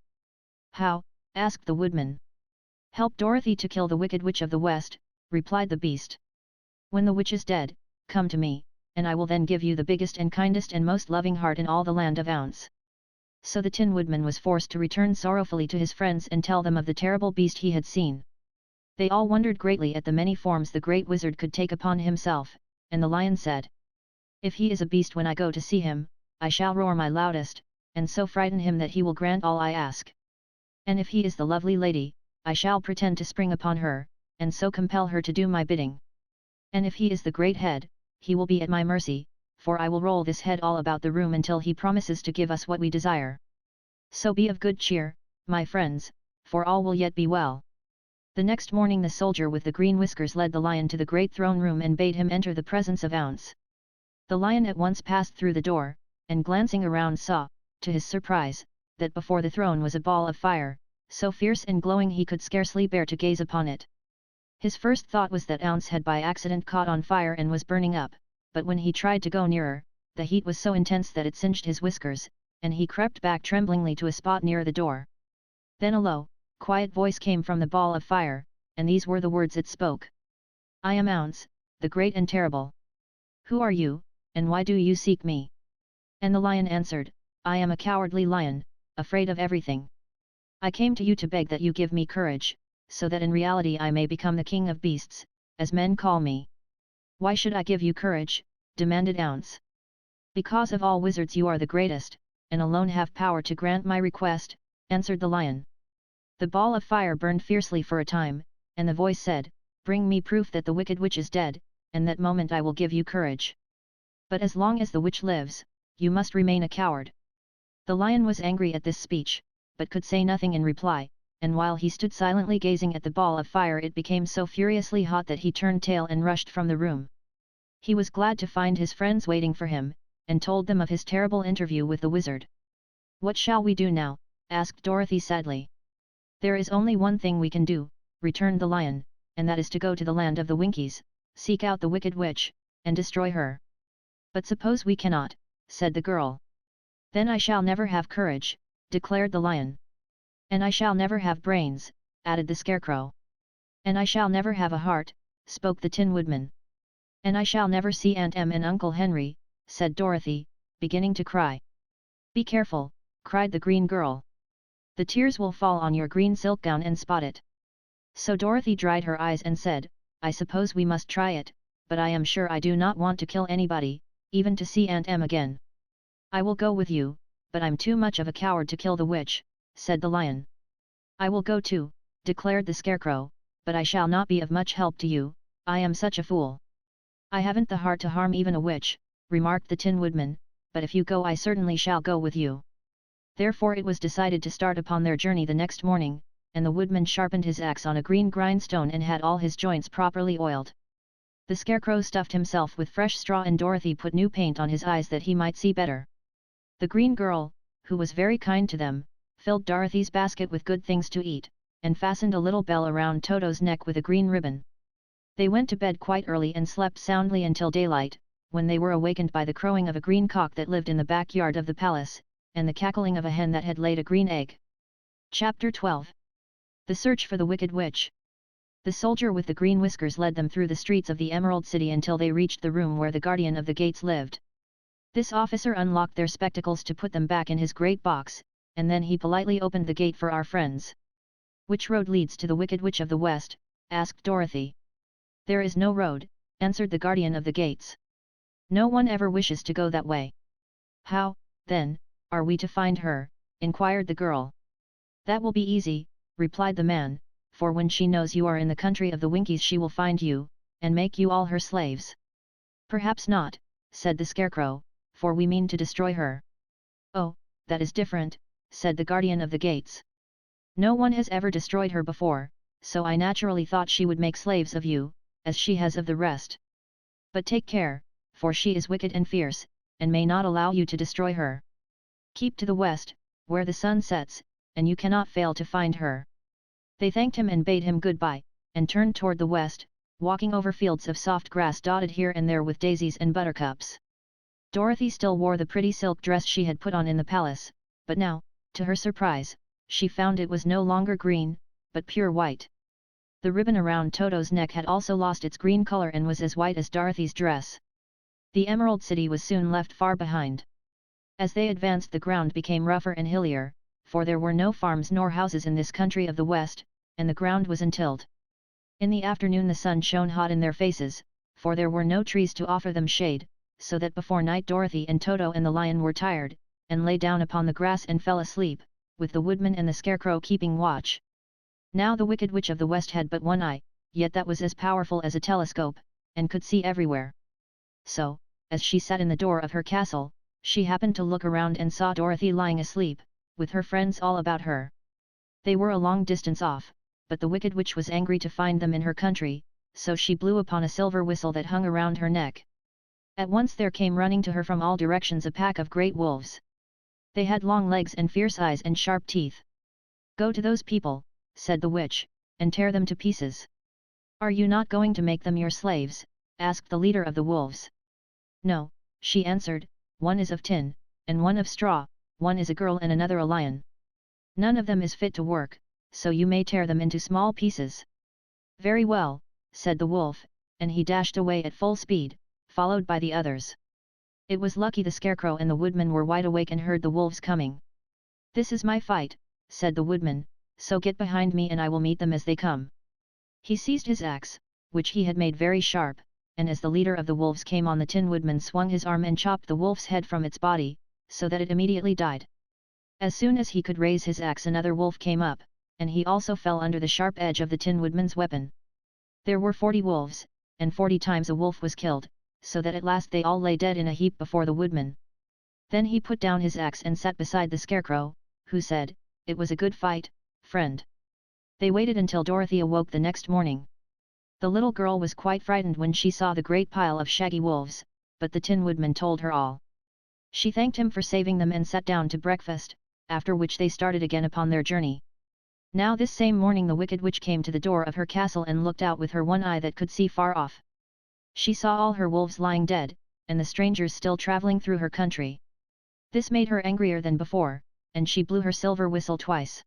"How?" asked the woodman. "Help Dorothy to kill the Wicked Witch of the West," replied the beast. "When the witch is dead, come to me, and I will then give you the biggest and kindest and most loving heart in all the land of Ounce." So the Tin Woodman was forced to return sorrowfully to his friends and tell them of the terrible beast he had seen. They all wondered greatly at the many forms the great wizard could take upon himself, and the lion said, "If he is a beast when I go to see him, I shall roar my loudest, and so frighten him that he will grant all I ask. And if he is the lovely lady, I shall pretend to spring upon her, and so compel her to do my bidding. And if he is the great head, he will be at my mercy, for I will roll this head all about the room until he promises to give us what we desire. So be of good cheer, my friends, for all will yet be well." The next morning the soldier with the green whiskers led the lion to the great throne room and bade him enter the presence of Ounce. The lion at once passed through the door, and glancing around saw, to his surprise, that before the throne was a ball of fire, so fierce and glowing he could scarcely bear to gaze upon it. His first thought was that Ounce had by accident caught on fire and was burning up, but when he tried to go nearer, the heat was so intense that it singed his whiskers, and he crept back tremblingly to a spot near the door. Then a low, quiet voice came from the ball of fire, and these were the words it spoke. "I am Ounce, the great and terrible. Who are you, and why do you seek me?" And the lion answered, "I am a cowardly lion, afraid of everything. I came to you to beg that you give me courage, so that in reality I may become the king of beasts, as men call me." "Why should I give you courage?" demanded Ounce. "Because of all wizards you are the greatest, and alone have power to grant my request," answered the lion. The ball of fire burned fiercely for a time, and the voice said, "Bring me proof that the Wicked Witch is dead, and that moment I will give you courage. But as long as the witch lives, you must remain a coward." The lion was angry at this speech, but could say nothing in reply, and while he stood silently gazing at the ball of fire it became so furiously hot that he turned tail and rushed from the room. He was glad to find his friends waiting for him, and told them of his terrible interview with the wizard. "What shall we do now?" asked Dorothy sadly. "There is only one thing we can do," returned the lion, "and that is to go to the land of the Winkies, seek out the Wicked Witch, and destroy her." "But suppose we cannot," said the girl. "Then I shall never have courage," declared the lion. "And I shall never have brains," added the Scarecrow. "And I shall never have a heart," spoke the Tin Woodman. "And I shall never see Aunt Em and Uncle Henry," said Dorothy, beginning to cry. "Be careful," cried the green girl. "The tears will fall on your green silk gown and spot it." So Dorothy dried her eyes and said, "I suppose we must try it, but I am sure I do not want to kill anybody, even to see Aunt Em again." "I will go with you, but I'm too much of a coward to kill the witch," said the lion. "I will go too," declared the Scarecrow, "but I shall not be of much help to you, I am such a fool." "I haven't the heart to harm even a witch," remarked the Tin Woodman, "but if you go I certainly shall go with you." Therefore it was decided to start upon their journey the next morning, and the woodman sharpened his axe on a green grindstone and had all his joints properly oiled. The Scarecrow stuffed himself with fresh straw and Dorothy put new paint on his eyes that he might see better. The green girl, who was very kind to them, filled Dorothy's basket with good things to eat, and fastened a little bell around Toto's neck with a green ribbon. They went to bed quite early and slept soundly until daylight, when they were awakened by the crowing of a green cock that lived in the backyard of the palace, and the cackling of a hen that had laid a green egg. Chapter 12. The Search for the Wicked Witch. The soldier with the green whiskers led them through the streets of the Emerald City until they reached the room where the guardian of the gates lived. This officer unlocked their spectacles to put them back in his great box, and then he politely opened the gate for our friends. "Which road leads to the Wicked Witch of the West?" asked Dorothy. "There is no road," answered the guardian of the gates. "No one ever wishes to go that way." "How, then, are we to find her?" inquired the girl. "That will be easy," replied the man, for when she knows you are in the country of the Winkies she will find you, and make you all her slaves." "Perhaps not," said the Scarecrow, "for we mean to destroy her." "Oh, that is different," said the guardian of the gates. "No one has ever destroyed her before, so I naturally thought she would make slaves of you, as she has of the rest. But take care, for she is wicked and fierce, and may not allow you to destroy her. Keep to the west, where the sun sets, and you cannot fail to find her." They thanked him and bade him goodbye, and turned toward the west, walking over fields of soft grass dotted here and there with daisies and buttercups. Dorothy still wore the pretty silk dress she had put on in the palace, but now, to her surprise, she found it was no longer green, but pure white. The ribbon around Toto's neck had also lost its green color and was as white as Dorothy's dress. The Emerald City was soon left far behind. As they advanced the ground became rougher and hillier, for there were no farms nor houses in this country of the west, and the ground was untilled. In the afternoon the sun shone hot in their faces, for there were no trees to offer them shade, so that before night Dorothy and Toto and the lion were tired, and lay down upon the grass and fell asleep, with the woodman and the Scarecrow keeping watch. Now the Wicked Witch of the West had but one eye, yet that was as powerful as a telescope, and could see everywhere. So, as she sat in the door of her castle, she happened to look around and saw Dorothy lying asleep, with her friends all about her. They were a long distance off, but the Wicked Witch was angry to find them in her country, so she blew upon a silver whistle that hung around her neck. At once there came running to her from all directions a pack of great wolves. They had long legs and fierce eyes and sharp teeth. "Go to those people," said the witch, "and tear them to pieces." "Are you not going to make them your slaves?" asked the leader of the wolves. "No," she answered, "one is of tin, and one of straw, one is a girl and another a lion. None of them is fit to work, so you may tear them into small pieces." "Very well," said the wolf, and he dashed away at full speed, followed by the others. It was lucky the Scarecrow and the woodman were wide awake and heard the wolves coming. "This is my fight," said the woodman, "so get behind me and I will meet them as they come." He seized his axe, which he had made very sharp, and as the leader of the wolves came on the Tin Woodman swung his arm and chopped the wolf's head from its body, so that it immediately died. As soon as he could raise his axe another wolf came up, and he also fell under the sharp edge of the Tin Woodman's weapon. There were 40 wolves, and 40 times a wolf was killed, so that at last they all lay dead in a heap before the woodman. Then he put down his axe and sat beside the Scarecrow, who said, "It was a good fight, friend." They waited until Dorothy awoke the next morning. The little girl was quite frightened when she saw the great pile of shaggy wolves, but the Tin Woodman told her all. She thanked him for saving them and sat down to breakfast, after which they started again upon their journey. Now this same morning the Wicked Witch came to the door of her castle and looked out with her one eye that could see far off. She saw all her wolves lying dead, and the strangers still travelling through her country. This made her angrier than before, and she blew her silver whistle twice.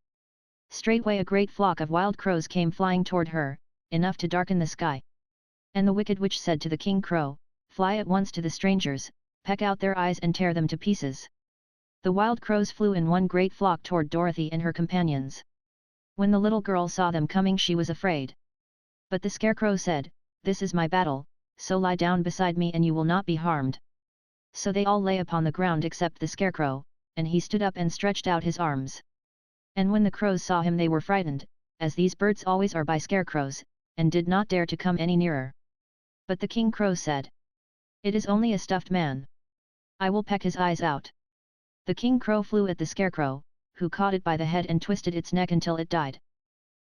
Straightway a great flock of wild crows came flying toward her, enough to darken the sky. And the Wicked Witch said to the King Crow, "Fly at once to the strangers, peck out their eyes and tear them to pieces." The wild crows flew in one great flock toward Dorothy and her companions. When the little girl saw them coming she was afraid. But the Scarecrow said, "This is my battle, so lie down beside me and you will not be harmed." So they all lay upon the ground except the Scarecrow, and he stood up and stretched out his arms. And when the crows saw him they were frightened, as these birds always are by scarecrows, and did not dare to come any nearer. But the King Crow said, "It is only a stuffed man. I will peck his eyes out." The King Crow flew at the Scarecrow, who caught it by the head and twisted its neck until it died.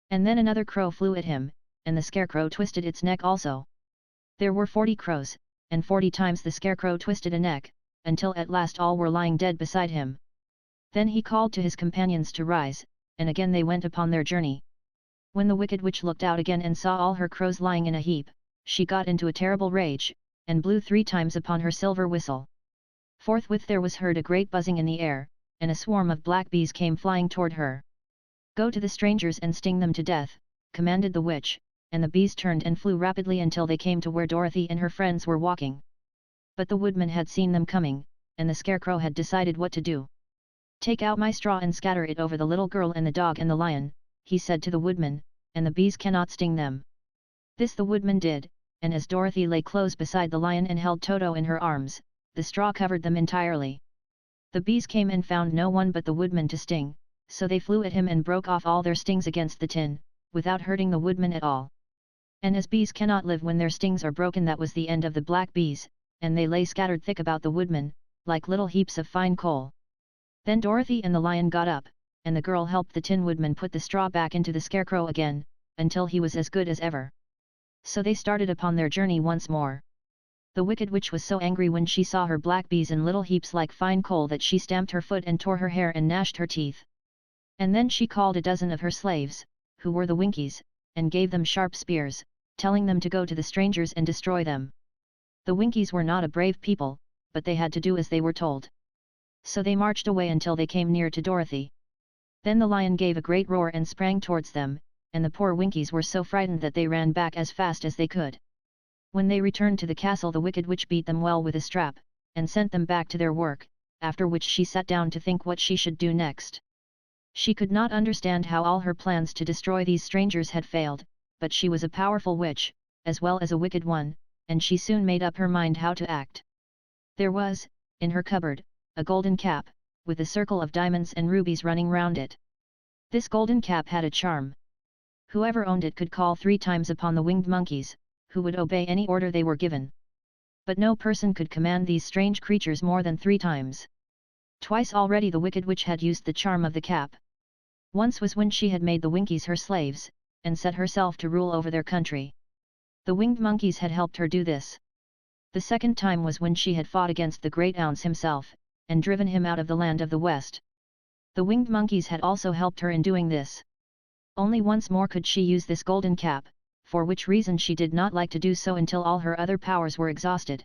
And then another crow flew at him, and the Scarecrow twisted its neck also. There were 40 crows, and 40 times the Scarecrow twisted a neck, until at last all were lying dead beside him. Then he called to his companions to rise, and again they went upon their journey. When the Wicked Witch looked out again and saw all her crows lying in a heap, she got into a terrible rage, and blew 3 times upon her silver whistle. Forthwith there was heard a great buzzing in the air, and a swarm of black bees came flying toward her. "Go to the strangers and sting them to death," commanded the witch, and the bees turned and flew rapidly until they came to where Dorothy and her friends were walking. But the woodman had seen them coming, and the Scarecrow had decided what to do. "Take out my straw and scatter it over the little girl and the dog and the lion," he said to the woodman, "and the bees cannot sting them." This the woodman did, and as Dorothy lay close beside the lion and held Toto in her arms, the straw covered them entirely. The bees came and found no one but the woodman to sting, so they flew at him and broke off all their stings against the tin, without hurting the woodman at all. And as bees cannot live when their stings are broken, that was the end of the black bees, and they lay scattered thick about the woodman, like little heaps of fine coal. Then Dorothy and the lion got up, and the girl helped the Tin Woodman put the straw back into the scarecrow again, until he was as good as ever. So they started upon their journey once more. The Wicked Witch was so angry when she saw her black bees in little heaps like fine coal that she stamped her foot and tore her hair and gnashed her teeth. And then she called a dozen of her slaves, who were the Winkies, and gave them sharp spears, telling them to go to the strangers and destroy them. The Winkies were not a brave people, but they had to do as they were told. So they marched away until they came near to Dorothy. Then the lion gave a great roar and sprang towards them, and the poor Winkies were so frightened that they ran back as fast as they could. When they returned to the castle, the Wicked Witch beat them well with a strap, and sent them back to their work, after which she sat down to think what she should do next. She could not understand how all her plans to destroy these strangers had failed, but she was a powerful witch, as well as a wicked one, and she soon made up her mind how to act. There was, in her cupboard, a golden cap, with a circle of diamonds and rubies running round it. This golden cap had a charm. Whoever owned it could call 3 times upon the winged monkeys, who would obey any order they were given. But no person could command these strange creatures more than 3 times. Twice already the Wicked Witch had used the charm of the cap. Once was when she had made the Winkies her slaves, and set herself to rule over their country. The winged monkeys had helped her do this. The second time was when she had fought against the great ounce himself, and driven him out of the land of the west. The winged monkeys had also helped her in doing this. Only once more could she use this golden cap, for which reason she did not like to do so until all her other powers were exhausted.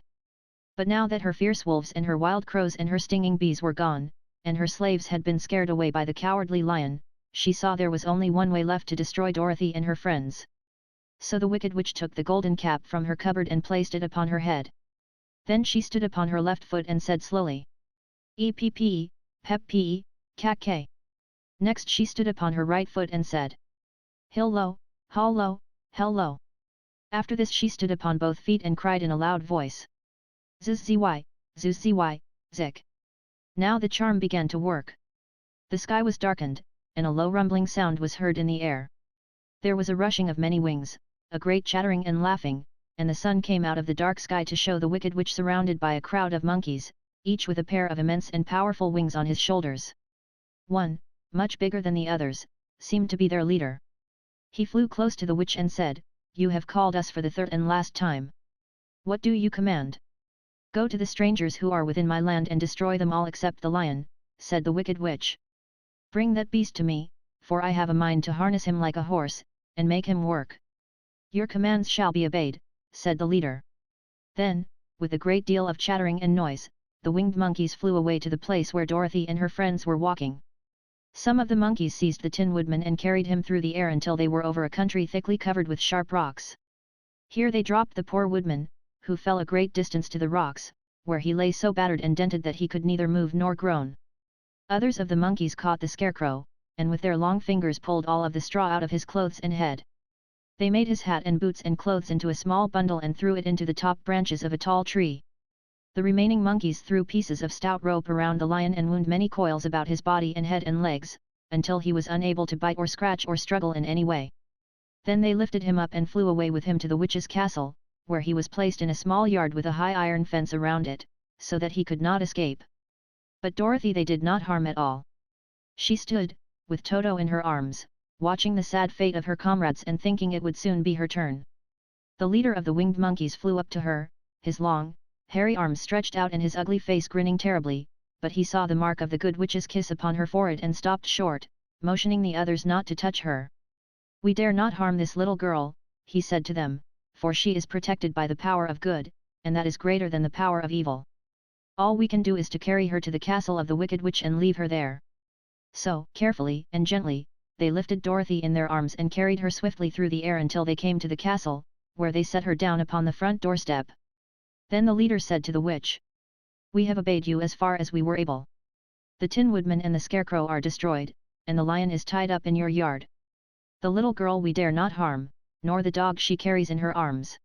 But now that her fierce wolves and her wild crows and her stinging bees were gone, and her slaves had been scared away by the cowardly lion, she saw there was only one way left to destroy Dorothy and her friends. So the Wicked Witch took the golden cap from her cupboard and placed it upon her head. Then she stood upon her left foot and said slowly, "Epp, pep pe, kak ke." Next she stood upon her right foot and said, "Hillo, hallo, hello." After this she stood upon both feet and cried in a loud voice, "Zzzy, zzzy, zik." Now the charm began to work. The sky was darkened, and a low rumbling sound was heard in the air. There was a rushing of many wings, a great chattering and laughing, and the sun came out of the dark sky to show the Wicked Witch surrounded by a crowd of monkeys, each with a pair of immense and powerful wings on his shoulders. One, much bigger than the others, seemed to be their leader. He flew close to the witch and said, "You have called us for the 3rd and last time. What do you command?" "Go to the strangers who are within my land and destroy them all except the lion," said the Wicked Witch. "Bring that beast to me, for I have a mind to harness him like a horse, and make him work." "Your commands shall be obeyed," said the leader. Then, with a great deal of chattering and noise, the winged monkeys flew away to the place where Dorothy and her friends were walking. Some of the monkeys seized the Tin Woodman and carried him through the air until they were over a country thickly covered with sharp rocks. Here they dropped the poor woodman, who fell a great distance to the rocks, where he lay so battered and dented that he could neither move nor groan. Others of the monkeys caught the scarecrow, and with their long fingers pulled all of the straw out of his clothes and head. They made his hat and boots and clothes into a small bundle and threw it into the top branches of a tall tree. The remaining monkeys threw pieces of stout rope around the lion and wound many coils about his body and head and legs, until he was unable to bite or scratch or struggle in any way. Then they lifted him up and flew away with him to the witch's castle, where he was placed in a small yard with a high iron fence around it, so that he could not escape. But Dorothy they did not harm at all. She stood, with Toto in her arms, watching the sad fate of her comrades and thinking it would soon be her turn. The leader of the winged monkeys flew up to her, his long, hairy arms stretched out and his ugly face grinning terribly, but he saw the mark of the good witch's kiss upon her forehead and stopped short, motioning the others not to touch her. "We dare not harm this little girl," he said to them, "for she is protected by the power of good, and that is greater than the power of evil. All we can do is to carry her to the castle of the Wicked Witch and leave her there." So, carefully and gently, they lifted Dorothy in their arms and carried her swiftly through the air until they came to the castle, where they set her down upon the front doorstep. Then the leader said to the witch, "We have obeyed you as far as we were able. The Tin Woodman and the Scarecrow are destroyed, and the lion is tied up in your yard. The little girl we dare not harm, nor the dog she carries in her arms.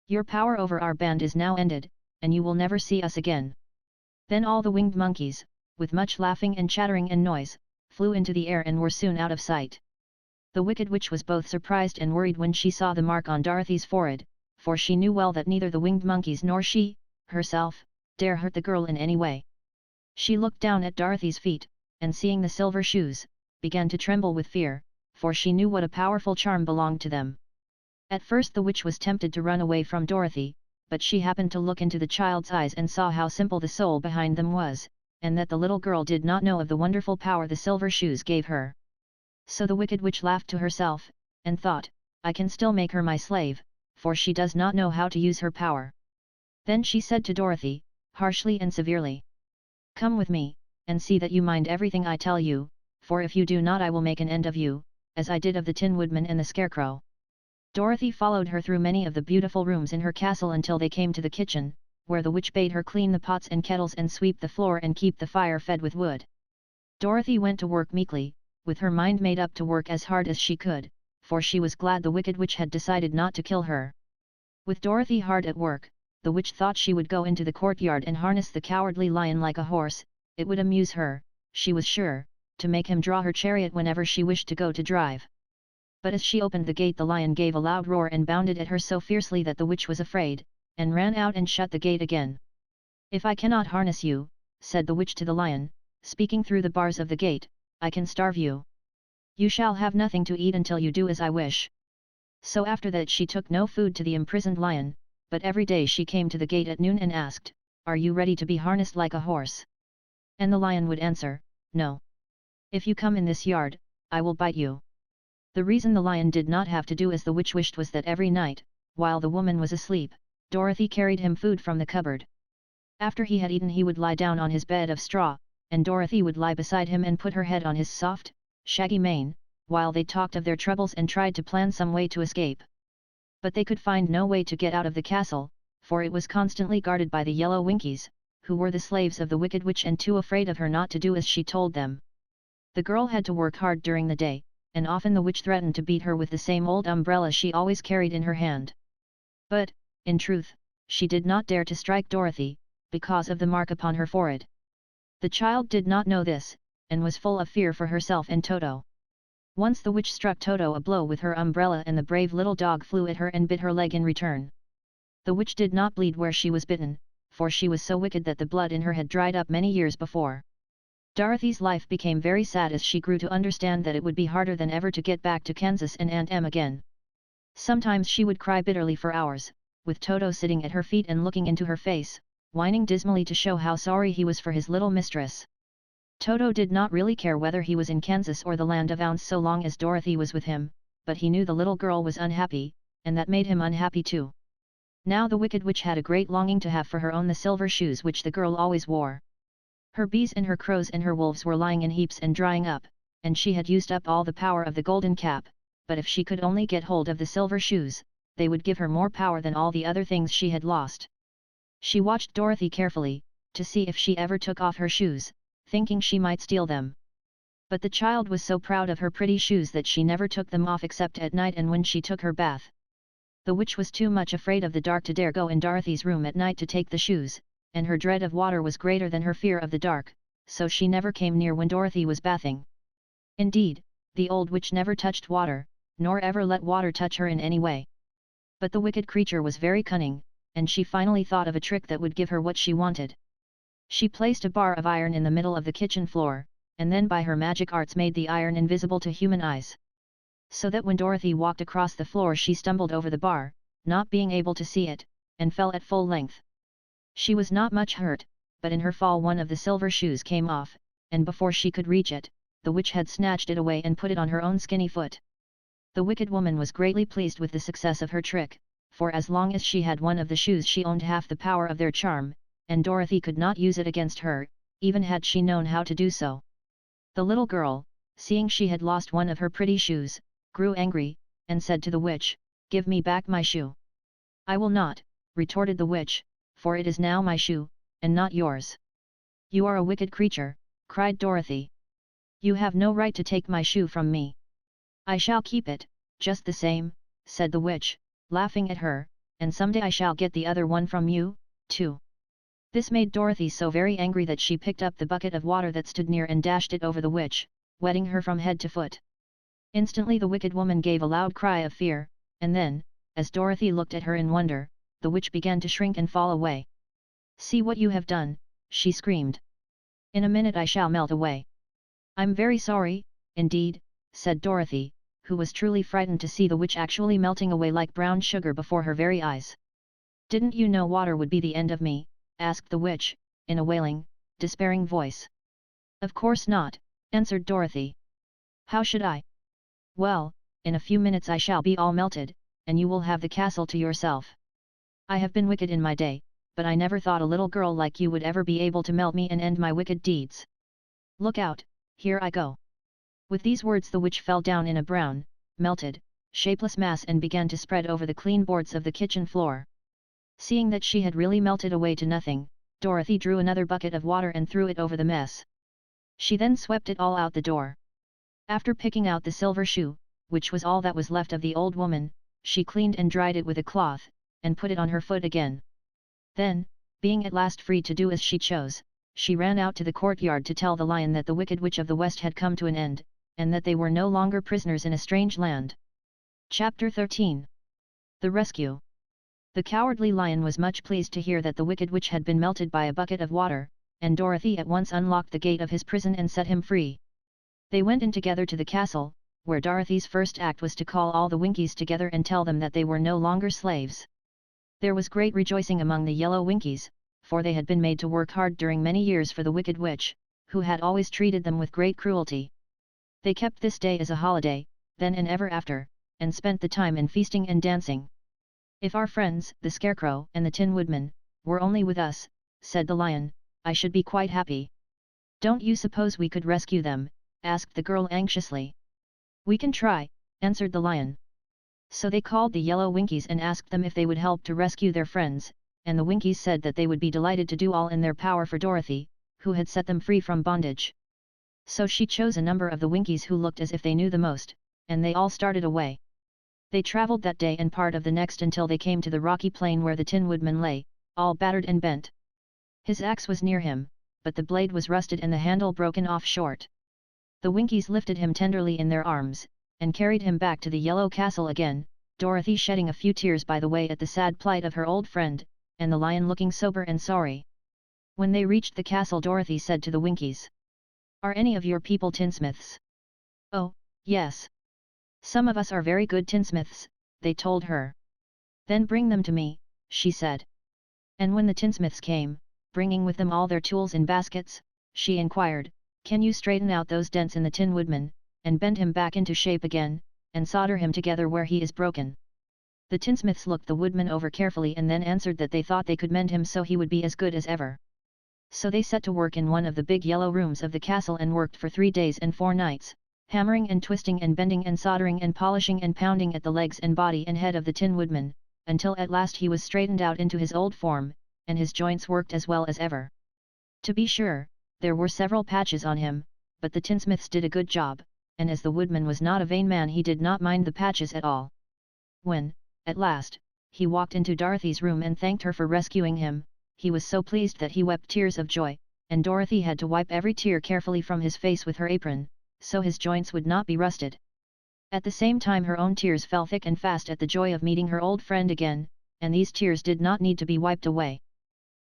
Your power over our band is now ended, and you will never see us again." Then all the winged monkeys, with much laughing and chattering and noise, flew into the air and were soon out of sight. The Wicked Witch was both surprised and worried when she saw the mark on Dorothy's forehead, for she knew well that neither the winged monkeys nor she, herself, dare hurt the girl in any way. She looked down at Dorothy's feet, and seeing the silver shoes, began to tremble with fear, for she knew what a powerful charm belonged to them. At first the witch was tempted to run away from Dorothy, but she happened to look into the child's eyes and saw how simple the soul behind them was, and that the little girl did not know of the wonderful power the silver shoes gave her. So the Wicked Witch laughed to herself, and thought, I can still make her my slave, for she does not know how to use her power. Then she said to Dorothy, harshly and severely, come with me, and see that you mind everything I tell you, for if you do not I will make an end of you, as I did of the Tin Woodman and the Scarecrow. Dorothy followed her through many of the beautiful rooms in her castle until they came to the kitchen, where the witch bade her clean the pots and kettles and sweep the floor and keep the fire fed with wood. Dorothy went to work meekly, with her mind made up to work as hard as she could, for she was glad the Wicked Witch had decided not to kill her. With Dorothy hard at work, the witch thought she would go into the courtyard and harness the cowardly lion like a horse. It would amuse her, she was sure, to make him draw her chariot whenever she wished to go to drive. But as she opened the gate the lion gave a loud roar and bounded at her so fiercely that the witch was afraid, and ran out and shut the gate again. If I cannot harness you, said the witch to the lion, speaking through the bars of the gate, I can starve you. You shall have nothing to eat until you do as I wish. So after that she took no food to the imprisoned lion, but every day she came to the gate at noon and asked, are you ready to be harnessed like a horse? And the lion would answer, no. If you come in this yard, I will bite you. The reason the lion did not have to do as the witch wished was that every night, while the woman was asleep, Dorothy carried him food from the cupboard. After he had eaten he would lie down on his bed of straw, and Dorothy would lie beside him and put her head on his soft, shaggy mane, while they talked of their troubles and tried to plan some way to escape. But they could find no way to get out of the castle, for it was constantly guarded by the yellow Winkies, who were the slaves of the Wicked Witch and too afraid of her not to do as she told them. The girl had to work hard during the day, and often the witch threatened to beat her with the same old umbrella she always carried in her hand. But, in truth, she did not dare to strike Dorothy, because of the mark upon her forehead. The child did not know this, and was full of fear for herself and Toto. Once the witch struck Toto a blow with her umbrella and the brave little dog flew at her and bit her leg in return. The witch did not bleed where she was bitten, for she was so wicked that the blood in her had dried up many years before. Dorothy's life became very sad as she grew to understand that it would be harder than ever to get back to Kansas and Aunt Em again. Sometimes she would cry bitterly for hours, with Toto sitting at her feet and looking into her face, whining dismally to show how sorry he was for his little mistress. Toto did not really care whether he was in Kansas or the land of Ounce so long as Dorothy was with him, but he knew the little girl was unhappy, and that made him unhappy too. Now the Wicked Witch had a great longing to have for her own the silver shoes which the girl always wore. Her bees and her crows and her wolves were lying in heaps and drying up, and she had used up all the power of the golden cap, but if she could only get hold of the silver shoes, they would give her more power than all the other things she had lost. She watched Dorothy carefully, to see if she ever took off her shoes, thinking she might steal them. But the child was so proud of her pretty shoes that she never took them off except at night and when she took her bath. The witch was too much afraid of the dark to dare go in Dorothy's room at night to take the shoes, and her dread of water was greater than her fear of the dark, so she never came near when Dorothy was bathing. Indeed, the old witch never touched water, nor ever let water touch her in any way. But the wicked creature was very cunning, and she finally thought of a trick that would give her what she wanted. She placed a bar of iron in the middle of the kitchen floor, and then by her magic arts made the iron invisible to human eyes. So that when Dorothy walked across the floor she stumbled over the bar, not being able to see it, and fell at full length. She was not much hurt, but in her fall one of the silver shoes came off, and before she could reach it, the witch had snatched it away and put it on her own skinny foot. The wicked woman was greatly pleased with the success of her trick, for as long as she had one of the shoes she owned half the power of their charm, and Dorothy could not use it against her, even had she known how to do so. The little girl, seeing she had lost one of her pretty shoes, grew angry, and said to the witch, "Give me back my shoe." "I will not," retorted the witch, "for it is now my shoe, and not yours." "You are a wicked creature," cried Dorothy. "You have no right to take my shoe from me." "I shall keep it, just the same," said the witch, laughing at her, "and someday I shall get the other one from you, too." This made Dorothy so very angry that she picked up the bucket of water that stood near and dashed it over the witch, wetting her from head to foot. Instantly the wicked woman gave a loud cry of fear, and then, as Dorothy looked at her in wonder, the witch began to shrink and fall away. "See what you have done," she screamed. "In a minute I shall melt away." "I'm very sorry, indeed," said Dorothy, who was truly frightened to see the witch actually melting away like brown sugar before her very eyes. "Didn't you know water would be the end of me?" asked the witch, in a wailing, despairing voice. "Of course not," answered Dorothy. "How should I? Well, in a few minutes I shall be all melted, and you will have the castle to yourself. I have been wicked in my day, but I never thought a little girl like you would ever be able to melt me and end my wicked deeds. Look out, here I go." With these words the witch fell down in a brown, melted, shapeless mass and began to spread over the clean boards of the kitchen floor. Seeing that she had really melted away to nothing, Dorothy drew another bucket of water and threw it over the mess. She then swept it all out the door. After picking out the silver shoe, which was all that was left of the old woman, she cleaned and dried it with a cloth, and put it on her foot again. Then, being at last free to do as she chose, she ran out to the courtyard to tell the lion that the Wicked Witch of the West had come to an end, and that they were no longer prisoners in a strange land. Chapter 13. The Rescue. The Cowardly Lion was much pleased to hear that the Wicked Witch had been melted by a bucket of water, and Dorothy at once unlocked the gate of his prison and set him free. They went in together to the castle, where Dorothy's first act was to call all the Winkies together and tell them that they were no longer slaves. There was great rejoicing among the yellow Winkies, for they had been made to work hard during many years for the Wicked Witch, who had always treated them with great cruelty. They kept this day as a holiday, then and ever after, and spent the time in feasting and dancing. "If our friends, the Scarecrow and the Tin Woodman, were only with us," said the Lion, "I should be quite happy." "Don't you suppose we could rescue them?" asked the girl anxiously. "We can try," answered the Lion. So they called the yellow Winkies and asked them if they would help to rescue their friends, and the Winkies said that they would be delighted to do all in their power for Dorothy, who had set them free from bondage. So she chose a number of the Winkies who looked as if they knew the most, and they all started away. They travelled that day and part of the next until they came to the rocky plain where the Tin Woodman lay, all battered and bent. His axe was near him, but the blade was rusted and the handle broken off short. The Winkies lifted him tenderly in their arms, and carried him back to the yellow castle again, Dorothy shedding a few tears by the way at the sad plight of her old friend, and the Lion looking sober and sorry. When they reached the castle Dorothy said to the Winkies, "Are any of your people tinsmiths?" "Oh, yes. Some of us are very good tinsmiths," they told her. "Then bring them to me," she said. And when the tinsmiths came, bringing with them all their tools in baskets, she inquired, "Can you straighten out those dents in the Tin Woodman, and bend him back into shape again, and solder him together where he is broken?" The tinsmiths looked the woodman over carefully and then answered that they thought they could mend him so he would be as good as ever. So they set to work in one of the big yellow rooms of the castle and worked for 3 days and 4 nights, hammering and twisting and bending and soldering and polishing and pounding at the legs and body and head of the Tin Woodman, until at last he was straightened out into his old form, and his joints worked as well as ever. To be sure, there were several patches on him, but the tinsmiths did a good job, and as the woodman was not a vain man he did not mind the patches at all. When, at last, he walked into Dorothy's room and thanked her for rescuing him, he was so pleased that he wept tears of joy, and Dorothy had to wipe every tear carefully from his face with her apron, so his joints would not be rusted. At the same time her own tears fell thick and fast at the joy of meeting her old friend again, and these tears did not need to be wiped away.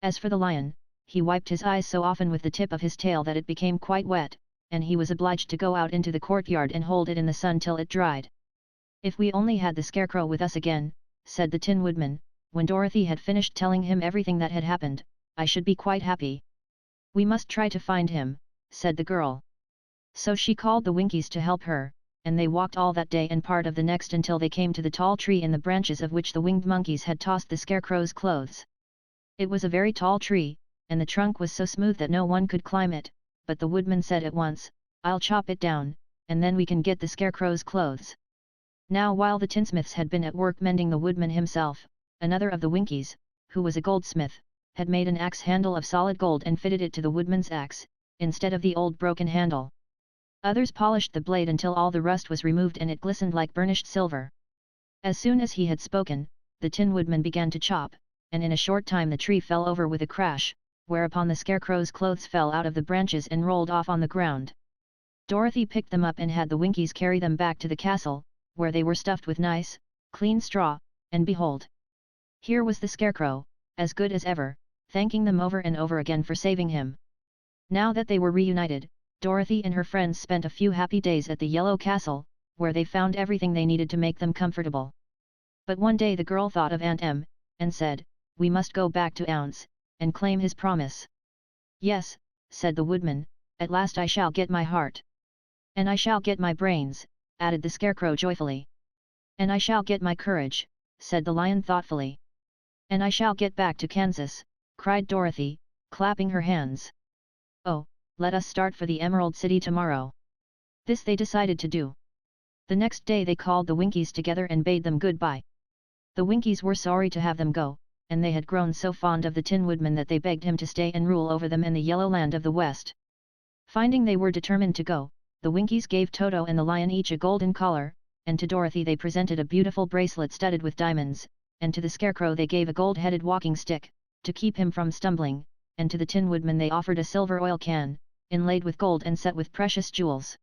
As for the Lion, he wiped his eyes so often with the tip of his tail that it became quite wet, and he was obliged to go out into the courtyard and hold it in the sun till it dried. "If we only had the Scarecrow with us again," said the Tin Woodman, when Dorothy had finished telling him everything that had happened, "I should be quite happy." "We must try to find him," said the girl. So she called the Winkies to help her, and they walked all that day and part of the next until they came to the tall tree in the branches of which the winged monkeys had tossed the Scarecrow's clothes. It was a very tall tree, and the trunk was so smooth that no one could climb it, but the woodman said at once, "I'll chop it down, and then we can get the Scarecrow's clothes." Now while the tinsmiths had been at work mending the woodman himself, another of the Winkies, who was a goldsmith, had made an axe handle of solid gold and fitted it to the woodman's axe, instead of the old broken handle. Others polished the blade until all the rust was removed and it glistened like burnished silver. As soon as he had spoken, the Tin Woodman began to chop, and in a short time the tree fell over with a crash, whereupon the Scarecrow's clothes fell out of the branches and rolled off on the ground. Dorothy picked them up and had the Winkies carry them back to the castle, where they were stuffed with nice, clean straw, and behold! Here was the Scarecrow, as good as ever, thanking them over and over again for saving him. Now that they were reunited, Dorothy and her friends spent a few happy days at the Yellow Castle, where they found everything they needed to make them comfortable. But one day the girl thought of Aunt Em, and said, "We must go back to Ounce, and claim his promise." "Yes," said the woodman, "at last I shall get my heart. And I shall get my brains," added the Scarecrow joyfully. "And I shall get my courage," said the lion thoughtfully. "And I shall get back to Kansas," cried Dorothy, clapping her hands. "Oh, let us start for the Emerald City tomorrow." This they decided to do. The next day they called the Winkies together and bade them goodbye. The Winkies were sorry to have them go, and they had grown so fond of the Tin Woodman that they begged him to stay and rule over them in the Yellow Land of the West. Finding they were determined to go, the Winkies gave Toto and the lion each a golden collar, and to Dorothy they presented a beautiful bracelet studded with diamonds, and to the Scarecrow they gave a gold-headed walking stick, to keep him from stumbling, and to the Tin Woodman they offered a silver oil can, inlaid with gold and set with precious jewels.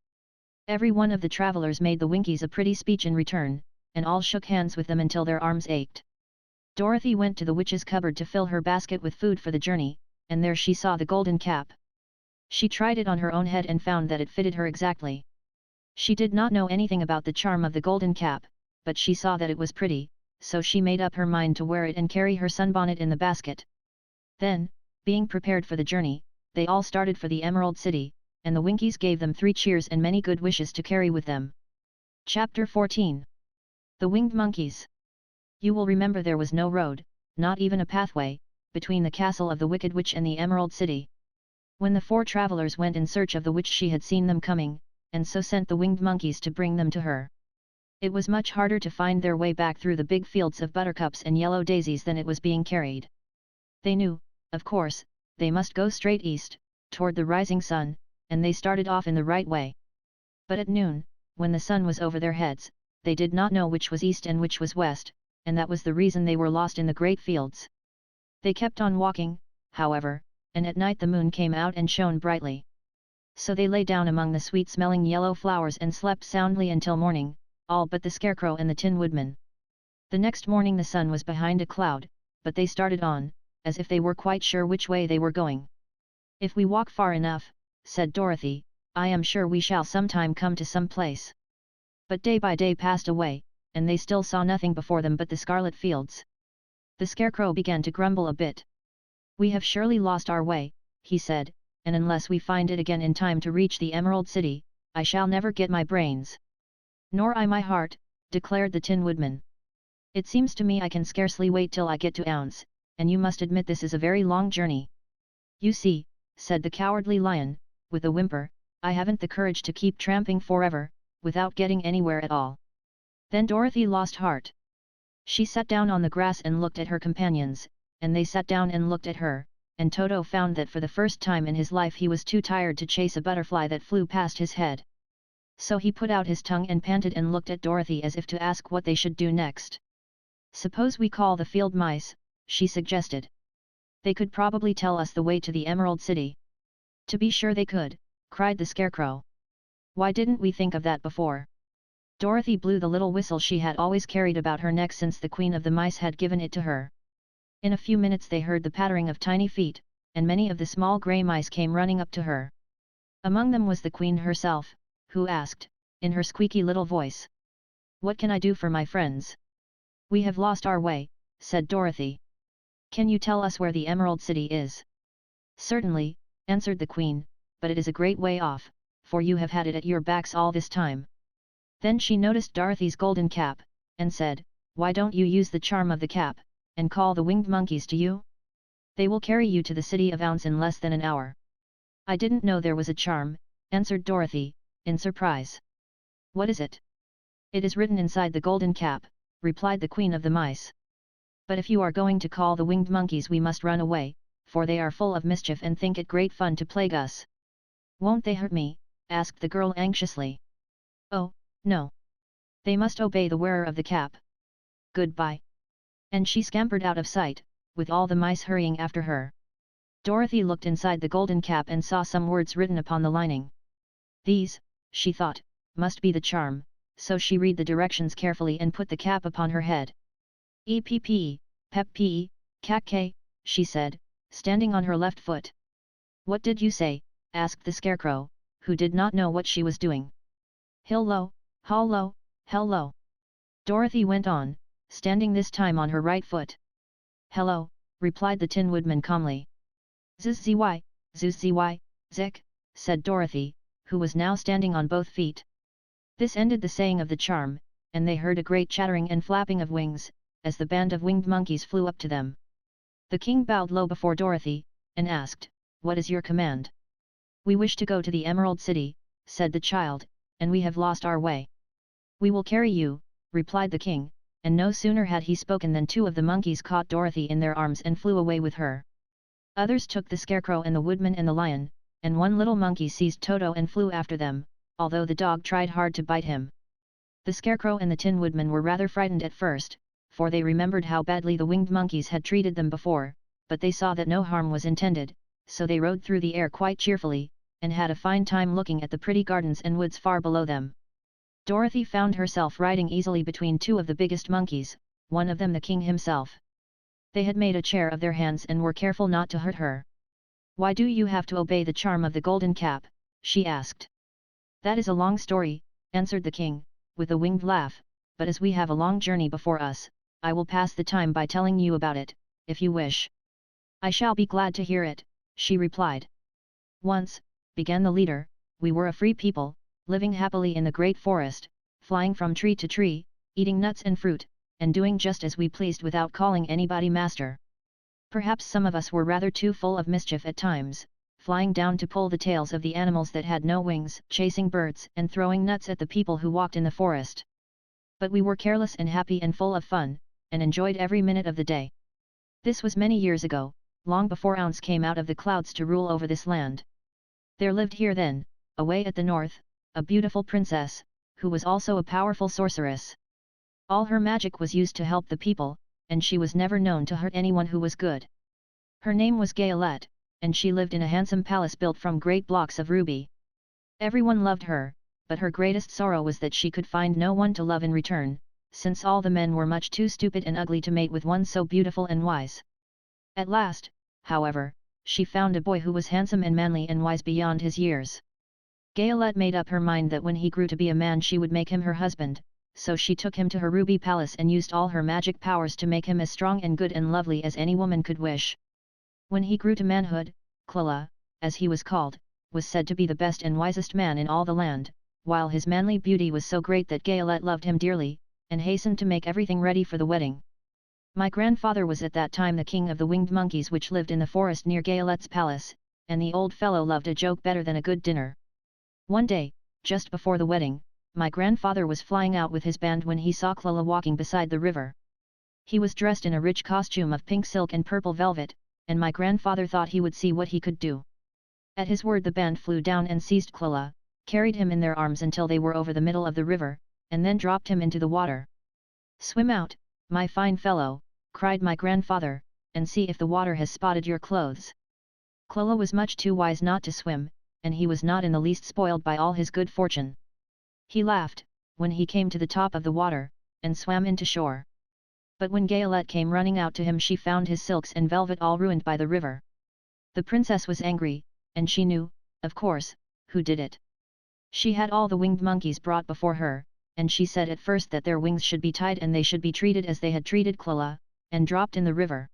Every one of the travelers made the Winkies a pretty speech in return, and all shook hands with them until their arms ached. Dorothy went to the witch's cupboard to fill her basket with food for the journey, and there she saw the golden cap. She tried it on her own head and found that it fitted her exactly. She did not know anything about the charm of the golden cap, but she saw that it was pretty, so she made up her mind to wear it and carry her sunbonnet in the basket. Then, being prepared for the journey, they all started for the Emerald City, and the Winkies gave them 3 cheers and many good wishes to carry with them. Chapter 14. The Winged Monkeys. You will remember there was no road, not even a pathway, between the castle of the Wicked Witch and the Emerald City. When the 4 travelers went in search of the witch, she had seen them coming, and so sent the winged monkeys to bring them to her. It was much harder to find their way back through the big fields of buttercups and yellow daisies than it was being carried. They knew, of course, they must go straight east, toward the rising sun, and they started off in the right way. But at noon, when the sun was over their heads, they did not know which was east and which was west, and that was the reason they were lost in the great fields. They kept on walking, however, and at night the moon came out and shone brightly. So they lay down among the sweet-smelling yellow flowers and slept soundly until morning, all but the Scarecrow and the Tin Woodman. The next morning the sun was behind a cloud, but they started on, as if they were quite sure which way they were going. "If we walk far enough," said Dorothy, "I am sure we shall sometime come to some place." But day by day passed away, and they still saw nothing before them but the scarlet fields. The Scarecrow began to grumble a bit. "We have surely lost our way," he said, "and unless we find it again in time to reach the Emerald City, I shall never get my brains." "Nor I my heart," declared the Tin Woodman. "It seems to me I can scarcely wait till I get to Ounce, and you must admit this is a very long journey." "You see," said the Cowardly Lion, with a whimper, "I haven't the courage to keep tramping forever, without getting anywhere at all." Then Dorothy lost heart. She sat down on the grass and looked at her companions, and they sat down and looked at her, and Toto found that for the first time in his life he was too tired to chase a butterfly that flew past his head. So he put out his tongue and panted and looked at Dorothy as if to ask what they should do next. "Suppose we call the field mice," she suggested. "They could probably tell us the way to the Emerald City." "To be sure they could," cried the Scarecrow. "Why didn't we think of that before?" Dorothy blew the little whistle she had always carried about her neck since the Queen of the Mice had given it to her. In a few minutes they heard the pattering of tiny feet, and many of the small grey mice came running up to her. Among them was the Queen herself, who asked, in her squeaky little voice, "What can I do for my friends?" "We have lost our way," said Dorothy. "Can you tell us where the Emerald City is?" "Certainly," answered the Queen, "but it is a great way off, for you have had it at your backs all this time." Then she noticed Dorothy's golden cap, and said, "Why don't you use the charm of the cap, and call the winged monkeys to you? They will carry you to the city of Ounce in less than an hour." "I didn't know there was a charm," answered Dorothy, in surprise. "What is it?" "It is written inside the golden cap," replied the Queen of the Mice. "But if you are going to call the winged monkeys we must run away, for they are full of mischief and think it great fun to plague us." "Won't they hurt me?" asked the girl anxiously. "Oh, no. They must obey the wearer of the cap. Goodbye." And she scampered out of sight, with all the mice hurrying after her. Dorothy looked inside the golden cap and saw some words written upon the lining. "These," she thought, must be the charm, so she read the directions carefully and put the cap upon her head. Epp, pep pe, kak ke, she said, standing on her left foot. What did you say? Asked the Scarecrow, who did not know what she was doing. Hillo, hallo, hello. Dorothy went on, standing this time on her right foot. Hello, replied the Tin Woodman calmly. Zzzy, zzzy, zick, said Dorothy, who was now standing on both feet. This ended the saying of the charm, and they heard a great chattering and flapping of wings, as the band of winged monkeys flew up to them. The king bowed low before Dorothy, and asked, "What is your command?" "We wish to go to the Emerald City," said the child, "and we have lost our way." "We will carry you," replied the king, and no sooner had he spoken than two of the monkeys caught Dorothy in their arms and flew away with her. Others took the Scarecrow and the Woodman and the Lion, and one little monkey seized Toto and flew after them, although the dog tried hard to bite him. The Scarecrow and the Tin Woodman were rather frightened at first, for they remembered how badly the winged monkeys had treated them before, but they saw that no harm was intended, so they rode through the air quite cheerfully, and had a fine time looking at the pretty gardens and woods far below them. Dorothy found herself riding easily between two of the biggest monkeys, one of them the king himself. They had made a chair of their hands and were careful not to hurt her. "Why do you have to obey the charm of the golden cap?" she asked. "That is a long story," answered the king, with a winged laugh, "but as we have a long journey before us, I will pass the time by telling you about it, if you wish." "I shall be glad to hear it," she replied. "Once," began the leader, "we were a free people, living happily in the great forest, flying from tree to tree, eating nuts and fruit, and doing just as we pleased without calling anybody master. Perhaps some of us were rather too full of mischief at times, flying down to pull the tails of the animals that had no wings, chasing birds and throwing nuts at the people who walked in the forest. But we were careless and happy and full of fun, and enjoyed every minute of the day. This was many years ago, long before Ounce came out of the clouds to rule over this land. There lived here then, away at the north, a beautiful princess, who was also a powerful sorceress. All her magic was used to help the people, and she was never known to hurt anyone who was good. Her name was Gayolette, and she lived in a handsome palace built from great blocks of ruby. Everyone loved her, but her greatest sorrow was that she could find no one to love in return, since all the men were much too stupid and ugly to mate with one so beautiful and wise. At last, however, she found a boy who was handsome and manly and wise beyond his years. Gayolette made up her mind that when he grew to be a man she would make him her husband, so she took him to her ruby palace and used all her magic powers to make him as strong and good and lovely as any woman could wish. When he grew to manhood, Clola, as he was called, was said to be the best and wisest man in all the land, while his manly beauty was so great that Gayolette loved him dearly, and hastened to make everything ready for the wedding. My grandfather was at that time the king of the winged monkeys which lived in the forest near Gayolette's palace, and the old fellow loved a joke better than a good dinner. One day, just before the wedding, my grandfather was flying out with his band when he saw Clola walking beside the river. He was dressed in a rich costume of pink silk and purple velvet, and my grandfather thought he would see what he could do. At his word the band flew down and seized Clola, carried him in their arms until they were over the middle of the river, and then dropped him into the water. "Swim out, my fine fellow," cried my grandfather, "and see if the water has spotted your clothes." Clola was much too wise not to swim, and he was not in the least spoiled by all his good fortune. He laughed, when he came to the top of the water, and swam into shore. But when Gayolette came running out to him she found his silks and velvet all ruined by the river. The princess was angry, and she knew, of course, who did it. She had all the winged monkeys brought before her, and she said at first that their wings should be tied and they should be treated as they had treated Clola, and dropped in the river.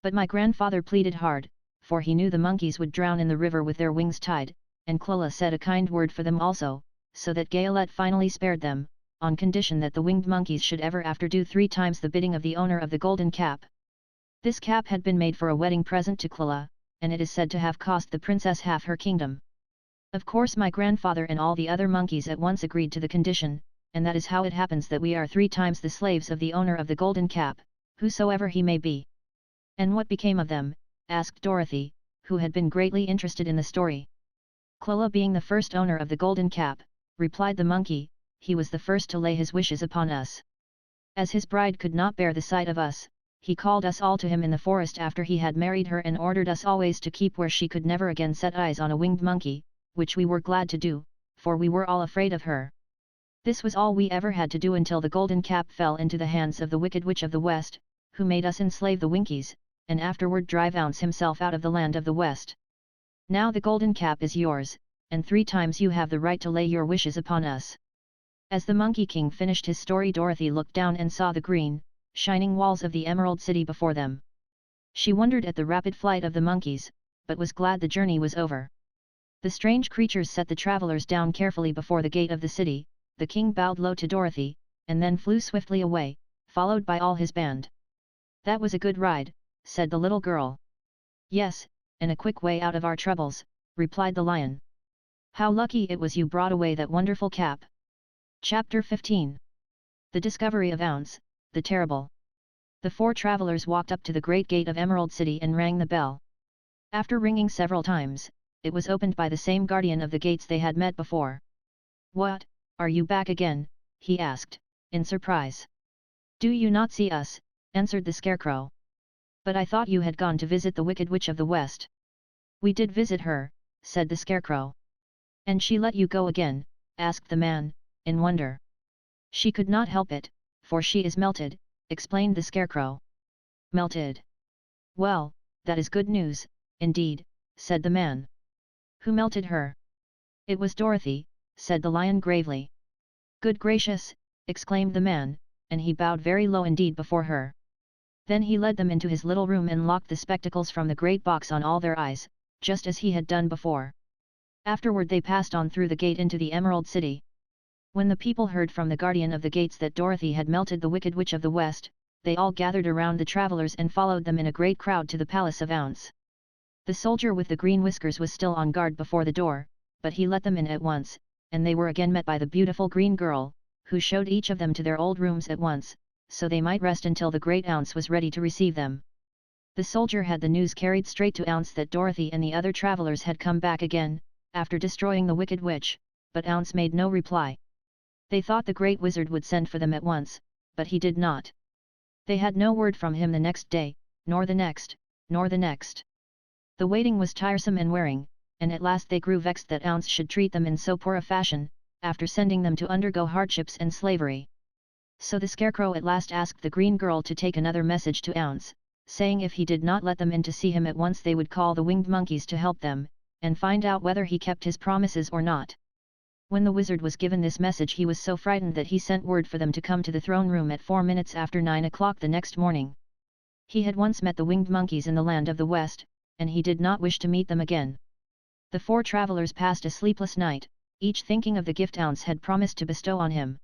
But my grandfather pleaded hard, for he knew the monkeys would drown in the river with their wings tied, and Clola said a kind word for them also, so that Gayolette finally spared them, on condition that the winged monkeys should ever after do 3 times the bidding of the owner of the golden cap. This cap had been made for a wedding present to Clola, and it is said to have cost the princess half her kingdom. Of course my grandfather and all the other monkeys at once agreed to the condition, and that is how it happens that we are 3 times the slaves of the owner of the golden cap, whosoever he may be. "And what became of them?" asked Dorothy, who had been greatly interested in the story. "Clola being the first owner of the golden cap," replied the monkey, "he was the first to lay his wishes upon us. As his bride could not bear the sight of us, he called us all to him in the forest after he had married her and ordered us always to keep where she could never again set eyes on a winged monkey, which we were glad to do, for we were all afraid of her. This was all we ever had to do until the golden cap fell into the hands of the wicked witch of the West, who made us enslave the Winkies, and afterward drive Ounce himself out of the land of the West. Now the golden cap is yours, and 3 times you have the right to lay your wishes upon us." As the Monkey King finished his story, Dorothy looked down and saw the green, shining walls of the Emerald City before them. She wondered at the rapid flight of the monkeys, but was glad the journey was over. The strange creatures set the travelers down carefully before the gate of the city. The king bowed low to Dorothy, and then flew swiftly away, followed by all his band. "That was a good ride," said the little girl. "Yes, and a quick way out of our troubles," replied the lion. "How lucky it was you brought away that wonderful cap." Chapter 15. The Discovery of Ounce, the Terrible. The 4 travelers walked up to the great gate of Emerald City and rang the bell. After ringing several times, it was opened by the same guardian of the gates they had met before. "What, are you back again?" he asked, in surprise. "Do you not see us?" answered the Scarecrow. "But I thought you had gone to visit the Wicked Witch of the West." "We did visit her," said the Scarecrow. "And she let you go again?" asked the man, in wonder. "She could not help it, for she is melted," explained the Scarecrow. "Melted? Well, that is good news, indeed," said the man. "Who melted her?" "It was Dorothy," said the lion gravely. "Good gracious!" exclaimed the man, and he bowed very low indeed before her. Then he led them into his little room and locked the spectacles from the great box on all their eyes, just as he had done before. Afterward they passed on through the gate into the Emerald City. When the people heard from the guardian of the gates that Dorothy had melted the Wicked Witch of the West, they all gathered around the travelers and followed them in a great crowd to the palace of Ounce. The soldier with the green whiskers was still on guard before the door, but he let them in at once, and they were again met by the beautiful green girl, who showed each of them to their old rooms at once, so they might rest until the great Ounce was ready to receive them. The soldier had the news carried straight to Ounce that Dorothy and the other travelers had come back again, after destroying the Wicked Witch, but Ounce made no reply. They thought the great wizard would send for them at once, but he did not. They had no word from him the next day, nor the next, nor the next. The waiting was tiresome and wearing, and at last they grew vexed that Ounce should treat them in so poor a fashion, after sending them to undergo hardships and slavery. So the Scarecrow at last asked the green girl to take another message to Ounce, saying if he did not let them in to see him at once they would call the winged monkeys to help them, and find out whether he kept his promises or not. When the wizard was given this message he was so frightened that he sent word for them to come to the throne room at 4 minutes after 9 o'clock the next morning. He had once met the winged monkeys in the land of the West, and he did not wish to meet them again. The 4 travelers passed a sleepless night, each thinking of the gift Ounce had promised to bestow on him.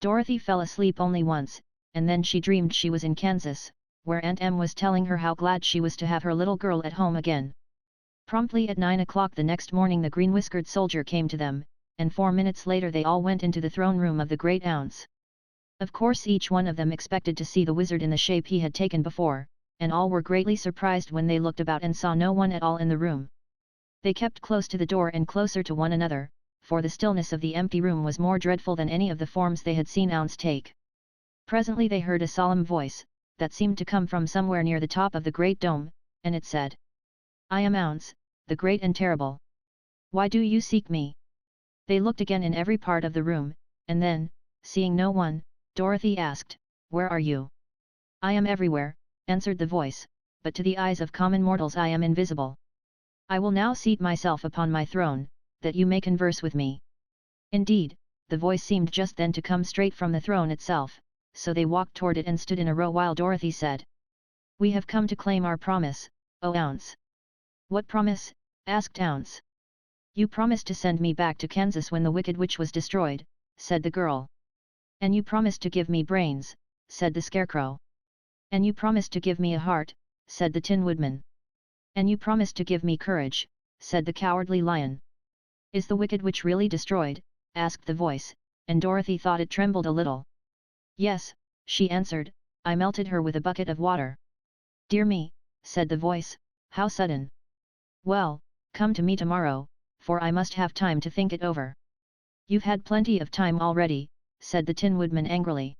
Dorothy fell asleep only once, and then she dreamed she was in Kansas, where Aunt Em was telling her how glad she was to have her little girl at home again. Promptly at 9 o'clock the next morning the green-whiskered soldier came to them, and 4 minutes later they all went into the throne room of the great Ounce. Of course each one of them expected to see the wizard in the shape he had taken before, and all were greatly surprised when they looked about and saw no one at all in the room. They kept close to the door and closer to one another, for the stillness of the empty room was more dreadful than any of the forms they had seen Ounce take. Presently they heard a solemn voice, that seemed to come from somewhere near the top of the great dome, and it said, "I am Ounce, the great and terrible. Why do you seek me?" They looked again in every part of the room, and then, seeing no one, Dorothy asked, "Where are you?" "I am everywhere," answered the voice, "but to the eyes of common mortals I am invisible. I will now seat myself upon my throne, that you may converse with me." Indeed, the voice seemed just then to come straight from the throne itself, so they walked toward it and stood in a row while Dorothy said, "We have come to claim our promise, O Ounce." "What promise?" asked Ounce. "You promised to send me back to Kansas when the Wicked Witch was destroyed," said the girl. "And you promised to give me brains," said the Scarecrow. "And you promised to give me a heart," said the Tin Woodman. "And you promised to give me courage," said the Cowardly Lion. "Is the Wicked Witch really destroyed?" asked the voice, and Dorothy thought it trembled a little. "Yes," she answered, "I melted her with a bucket of water." "Dear me," said the voice, "how sudden! Well, come to me tomorrow, for I must have time to think it over." "You've had plenty of time already," said the Tin Woodman angrily.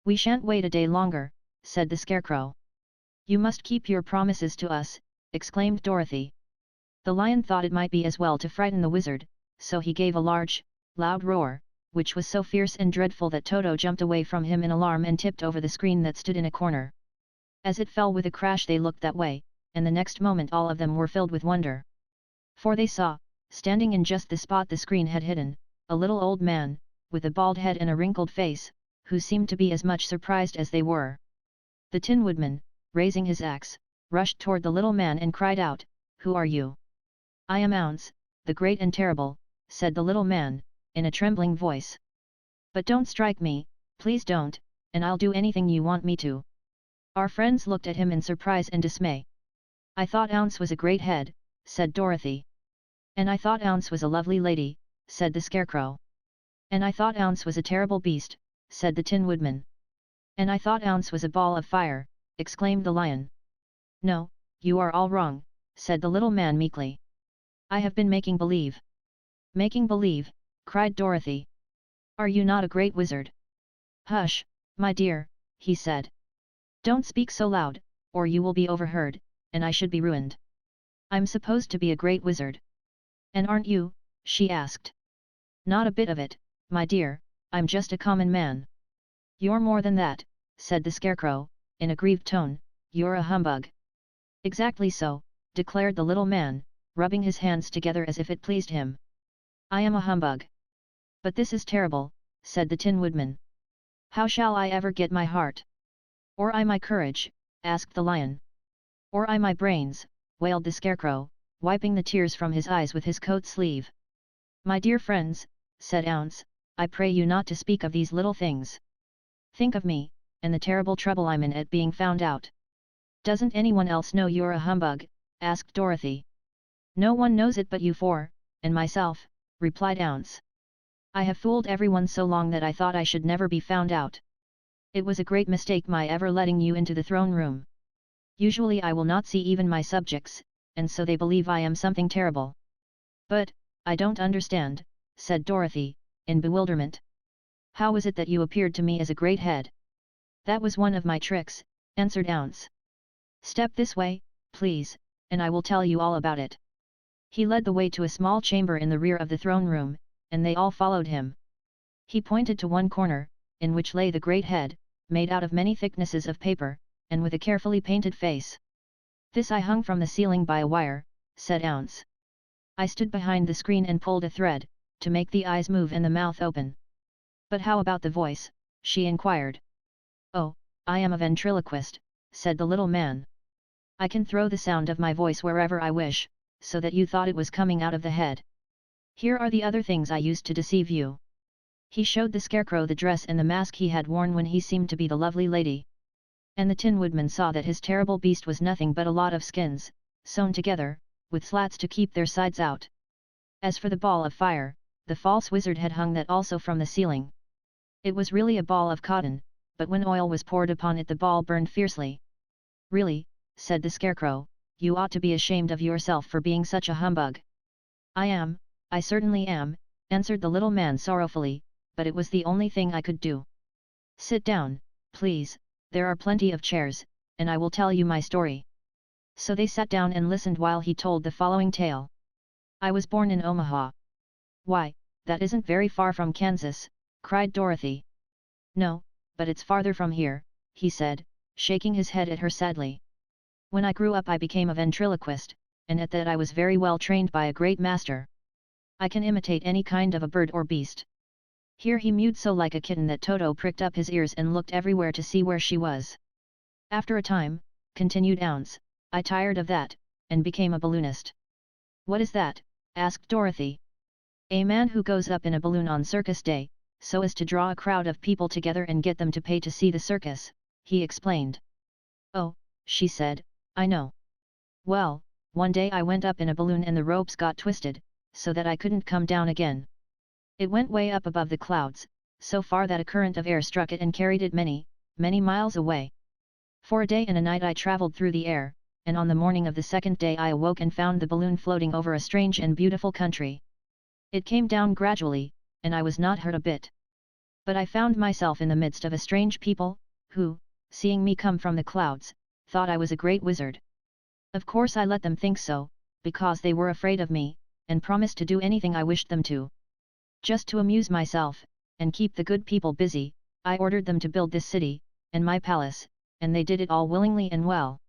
"We shan't wait a day longer," said the Scarecrow. "You must keep your promises to us," exclaimed Dorothy. The lion thought it might be as well to frighten the wizard, so he gave a large, loud roar, which was so fierce and dreadful that Toto jumped away from him in alarm and tipped over the screen that stood in a corner. As it fell with a crash they looked that way, and the next moment all of them were filled with wonder. For they saw, standing in just the spot the screen had hidden, a little old man, with a bald head and a wrinkled face, who seemed to be as much surprised as they were. The Tin Woodman, raising his axe, rushed toward the little man and cried out, "Who are you?" "I am Ounce, the Great and Terrible," said the little man, in a trembling voice. "But don't strike me, please don't, and I'll do anything you want me to." Our friends looked at him in surprise and dismay. "I thought Ounce was a great head," said Dorothy. "And I thought Ounce was a lovely lady," said the Scarecrow. "And I thought Ounce was a terrible beast," said the Tin Woodman. "And I thought Ounce was a ball of fire," exclaimed the Lion. "No, you are all wrong," said the little man meekly. "I have been making believe." "Making believe?" cried Dorothy. "Are you not a great wizard?" "Hush, my dear," he said. "Don't speak so loud, or you will be overheard, and I should be ruined. I'm supposed to be a great wizard." "And aren't you?" she asked. "Not a bit of it, my dear, I'm just a common man." "You're more than that," said the Scarecrow, in a grieved tone, "you're a humbug." "Exactly so," declared the little man, rubbing his hands together as if it pleased him. "I am a humbug." "But this is terrible," said the Tin Woodman. "How shall I ever get my heart?" "Or I my courage?" asked the Lion. "Or I my brains?" wailed the Scarecrow, wiping the tears from his eyes with his coat sleeve. "My dear friends," said Ounce, "I pray you not to speak of these little things. Think of me, and the terrible trouble I'm in at being found out." "Doesn't anyone else know you're a humbug?" asked Dorothy. "No one knows it but you four, and myself," replied Ounce. "I have fooled everyone so long that I thought I should never be found out. It was a great mistake my ever letting you into the throne room. Usually I will not see even my subjects, and so they believe I am something terrible." "But, I don't understand," said Dorothy, in bewilderment. "How is it that you appeared to me as a great head?" "That was one of my tricks," answered Ounce. "Step this way, please, and I will tell you all about it." He led the way to a small chamber in the rear of the throne room, and they all followed him. He pointed to one corner, in which lay the great head, made out of many thicknesses of paper, and with a carefully painted face. "This I hung from the ceiling by a wire," said Ounce. "I stood behind the screen and pulled a thread, to make the eyes move and the mouth open." "But how about the voice?" she inquired. "Oh, I am a ventriloquist," said the little man. "I can throw the sound of my voice wherever I wish, so that you thought it was coming out of the head. Here are the other things I used to deceive you." He showed the Scarecrow the dress and the mask he had worn when he seemed to be the lovely lady. And the Tin Woodman saw that his terrible beast was nothing but a lot of skins, sewn together, with slats to keep their sides out. As for the ball of fire, the false wizard had hung that also from the ceiling. It was really a ball of cotton, but when oil was poured upon it the ball burned fiercely. "Really," said the Scarecrow, "you ought to be ashamed of yourself for being such a humbug." I certainly am," answered the little man sorrowfully, "but it was the only thing I could do." "Sit down, please, there are plenty of chairs, and I will tell you my story." So they sat down and listened while he told the following tale. "I was born in Omaha." "Why, that isn't very far from Kansas," cried Dorothy. "No, but it's farther from here," he said, shaking his head at her sadly. "When I grew up I became a ventriloquist, and at that I was very well trained by a great master. I can imitate any kind of a bird or beast." Here he mewed so like a kitten that Toto pricked up his ears and looked everywhere to see where she was. "After a time," continued Ounce, "I tired of that, and became a balloonist." "What is that?" asked Dorothy. "A man who goes up in a balloon on circus day, so as to draw a crowd of people together and get them to pay to see the circus," he explained. "Oh," she said, "I know. Well, one day I went up in a balloon and the ropes got twisted, so that I couldn't come down again. It went way up above the clouds, so far that a current of air struck it and carried it many, many miles away. For a day and a night I traveled through the air, and on the morning of the second day I awoke and found the balloon floating over a strange and beautiful country. It came down gradually, and I was not hurt a bit. But I found myself in the midst of a strange people, who, seeing me come from the clouds, thought I was a great wizard. Of course I let them think so, because they were afraid of me, and promised to do anything I wished them to. Just to amuse myself, and keep the good people busy, I ordered them to build this city, and my palace, and they did it all willingly and well.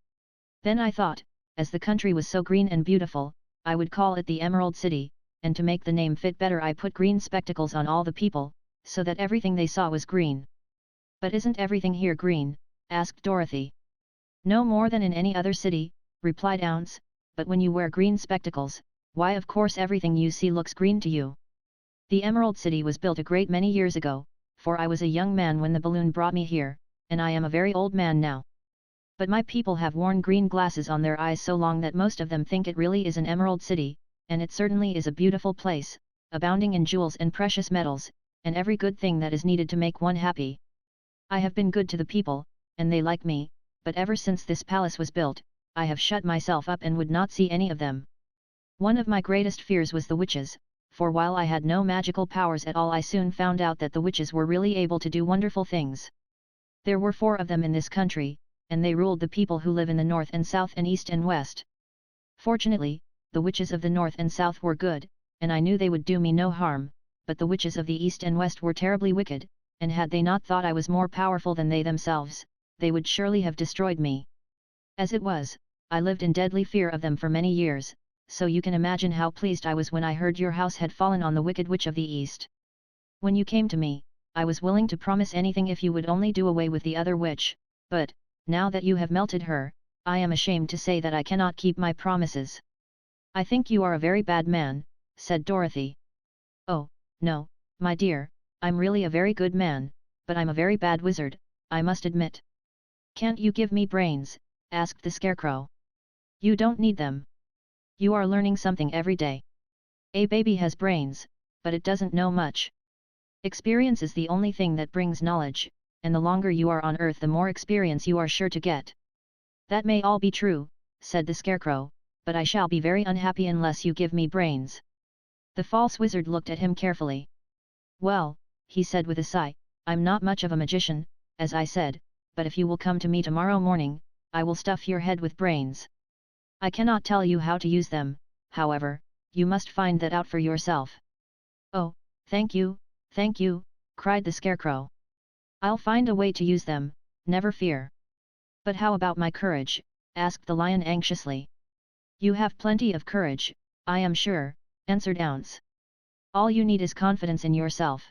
Then I thought, as the country was so green and beautiful, I would call it the Emerald City, and to make the name fit better I put green spectacles on all the people, so that everything they saw was green. But isn't everything here green? Asked Dorothy. No more than in any other city, replied Ounce, but when you wear green spectacles, why of course everything you see looks green to you. The Emerald City was built a great many years ago, for I was a young man when the balloon brought me here, and I am a very old man now. But my people have worn green glasses on their eyes so long that most of them think it really is an Emerald City, and it certainly is a beautiful place, abounding in jewels and precious metals, and every good thing that is needed to make one happy. I have been good to the people, and they like me, but ever since this palace was built, I have shut myself up and would not see any of them. One of my greatest fears was the witches, for while I had no magical powers at all I soon found out that the witches were really able to do wonderful things. There were 4 of them in this country, and they ruled the people who live in the north and south and east and west. Fortunately, the witches of the north and south were good, and I knew they would do me no harm, but the witches of the east and west were terribly wicked, and had they not thought I was more powerful than they themselves, they would surely have destroyed me. As it was, I lived in deadly fear of them for many years, so you can imagine how pleased I was when I heard your house had fallen on the wicked witch of the east. When you came to me, I was willing to promise anything if you would only do away with the other witch, but, now that you have melted her, I am ashamed to say that I cannot keep my promises. I think you are a very bad man, said Dorothy. Oh, no, my dear, I'm really a very good man, but I'm a very bad wizard, I must admit. Can't you give me brains? Asked the Scarecrow. You don't need them. You are learning something every day. A baby has brains, but it doesn't know much. Experience is the only thing that brings knowledge, and the longer you are on Earth the more experience you are sure to get. That may all be true, said the Scarecrow, but I shall be very unhappy unless you give me brains. The false wizard looked at him carefully. Well, he said with a sigh, I'm not much of a magician, as I said, but if you will come to me tomorrow morning, I will stuff your head with brains. I cannot tell you how to use them, however, you must find that out for yourself. Oh, thank you, cried the Scarecrow. I'll find a way to use them, never fear. But how about my courage? Asked the Lion anxiously. You have plenty of courage, I am sure, answered Ounce. All you need is confidence in yourself.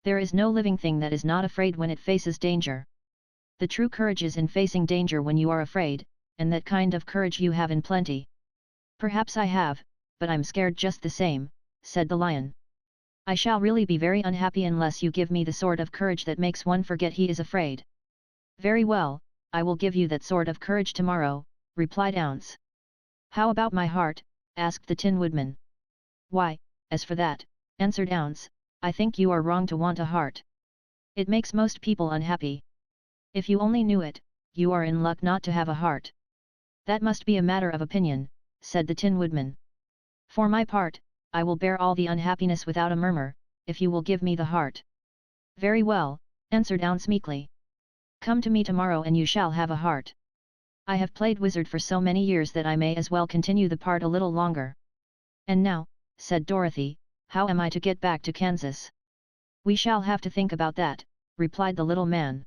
There is no living thing that is not afraid when it faces danger. The true courage is in facing danger when you are afraid, and that kind of courage you have in plenty. Perhaps I have, but I'm scared just the same, said the Lion. I shall really be very unhappy unless you give me the sort of courage that makes one forget he is afraid. Very well, I will give you that sort of courage tomorrow, replied Ounce. How about my heart? Asked the Tin Woodman. Why, as for that, answered Ounce, I think you are wrong to want a heart. It makes most people unhappy. If you only knew it, you are in luck not to have a heart. That must be a matter of opinion, said the Tin Woodman. For my part, I will bear all the unhappiness without a murmur, if you will give me the heart. Very well, answered Ounce meekly. Come to me tomorrow and you shall have a heart. I have played wizard for so many years that I may as well continue the part a little longer. And now, said Dorothy, how am I to get back to Kansas? We shall have to think about that, replied the little man.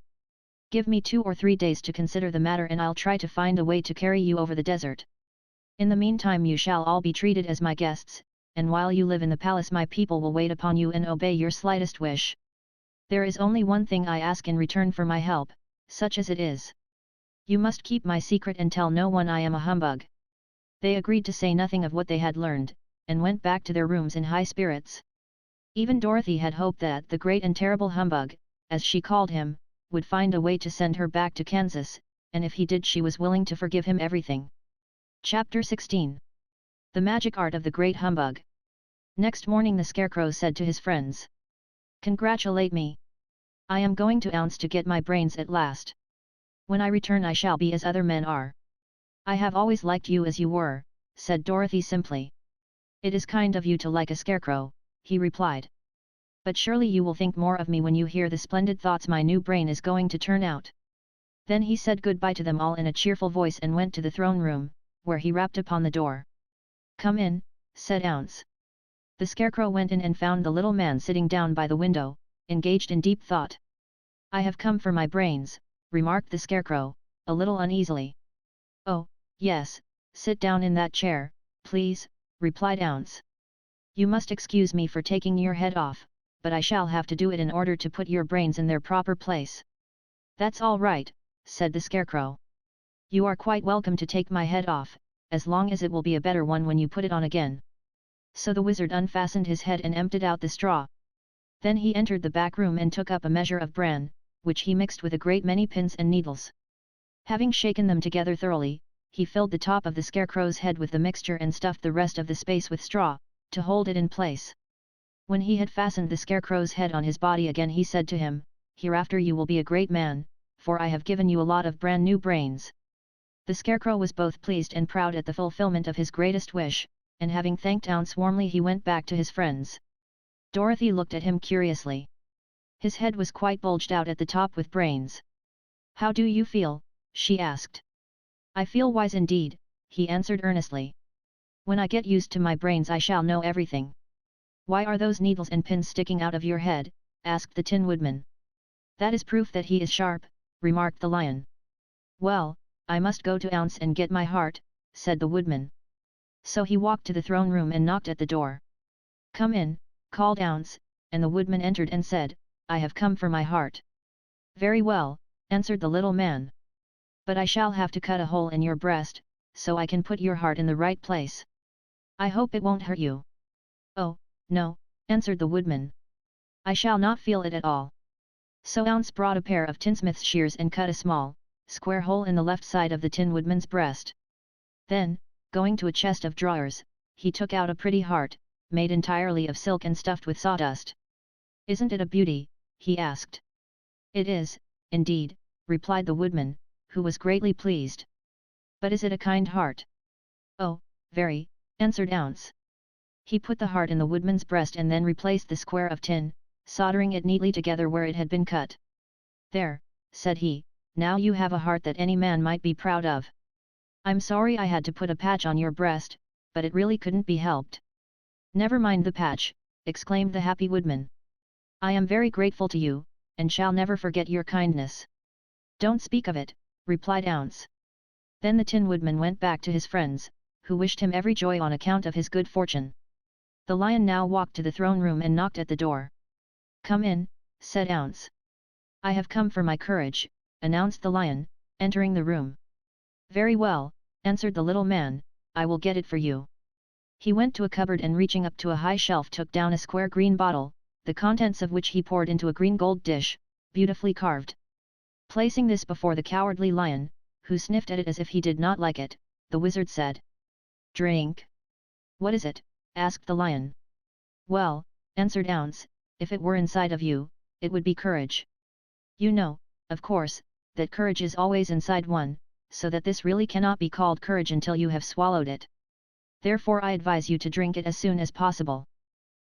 Give me 2 or 3 days to consider the matter and I'll try to find a way to carry you over the desert. In the meantime you shall all be treated as my guests, and while you live in the palace my people will wait upon you and obey your slightest wish. There is only one thing I ask in return for my help, such as it is. You must keep my secret and tell no one I am a humbug. They agreed to say nothing of what they had learned, and went back to their rooms in high spirits. Even Dorothy had hoped that the great and terrible humbug, as she called him, would find a way to send her back to Kansas, and if he did she was willing to forgive him everything. Chapter 16. The Magic Art of the Great Humbug. Next morning the Scarecrow said to his friends. Congratulate me. I am going to Ounce to get my brains at last. When I return I shall be as other men are. I have always liked you as you were, said Dorothy simply. It is kind of you to like a scarecrow, he replied. But surely you will think more of me when you hear the splendid thoughts my new brain is going to turn out. Then he said goodbye to them all in a cheerful voice and went to the throne room, where he rapped upon the door. Come in, said Ounce. The Scarecrow went in and found the little man sitting down by the window, engaged in deep thought. "I have come for my brains," remarked the Scarecrow, a little uneasily. "Oh, yes, sit down in that chair, please," replied Ounce. "You must excuse me for taking your head off, but I shall have to do it in order to put your brains in their proper place." "That's all right," said the Scarecrow. "You are quite welcome to take my head off, as long as it will be a better one when you put it on again." So the wizard unfastened his head and emptied out the straw. Then he entered the back room and took up a measure of bran, which he mixed with a great many pins and needles. Having shaken them together thoroughly, he filled the top of the Scarecrow's head with the mixture and stuffed the rest of the space with straw, to hold it in place. When he had fastened the Scarecrow's head on his body again, he said to him, "Hereafter you will be a great man, for I have given you a lot of brand new brains." The Scarecrow was both pleased and proud at the fulfillment of his greatest wish, and having thanked Ounce warmly he went back to his friends. Dorothy looked at him curiously. His head was quite bulged out at the top with brains. "How do you feel?" she asked. "I feel wise indeed," he answered earnestly. "When I get used to my brains I shall know everything." "Why are those needles and pins sticking out of your head?" asked the Tin Woodman. "That is proof that he is sharp," remarked the Lion. "Well, I must go to Ounce and get my heart," said the Woodman. So he walked to the throne room and knocked at the door. "Come in," called Ounce, and the Woodman entered and said, "I have come for my heart." "Very well," answered the little man. "But I shall have to cut a hole in your breast, so I can put your heart in the right place. I hope it won't hurt you." "Oh, no," answered the Woodman. "I shall not feel it at all." So Ounce brought a pair of tinsmith's shears and cut a small, square hole in the left side of the Tin Woodman's breast. Then, going to a chest of drawers, he took out a pretty heart, made entirely of silk and stuffed with sawdust. "Isn't it a beauty?" he asked. "It is, indeed," replied the Woodman, who was greatly pleased. "But is it a kind heart?" "Oh, very," answered Ounce. He put the heart in the Woodman's breast and then replaced the square of tin, soldering it neatly together where it had been cut. "There," said he, "now you have a heart that any man might be proud of. I'm sorry I had to put a patch on your breast, but it really couldn't be helped." "Never mind the patch," exclaimed the happy Woodman. "I am very grateful to you, and shall never forget your kindness." "Don't speak of it," replied Ounce. Then the Tin Woodman went back to his friends, who wished him every joy on account of his good fortune. The Lion now walked to the throne room and knocked at the door. "Come in," said Ounce. "I have come for my courage," announced the Lion, entering the room. "Very well," answered the little man, "I will get it for you." He went to a cupboard and reaching up to a high shelf took down a square green bottle, the contents of which he poured into a green gold dish, beautifully carved. Placing this before the cowardly Lion, who sniffed at it as if he did not like it, the wizard said, "Drink." "What is it?" asked the Lion. "Well," answered Ounce, "if it were inside of you, it would be courage. You know, of course, that courage is always inside one, so that this really cannot be called courage until you have swallowed it. Therefore I advise you to drink it as soon as possible."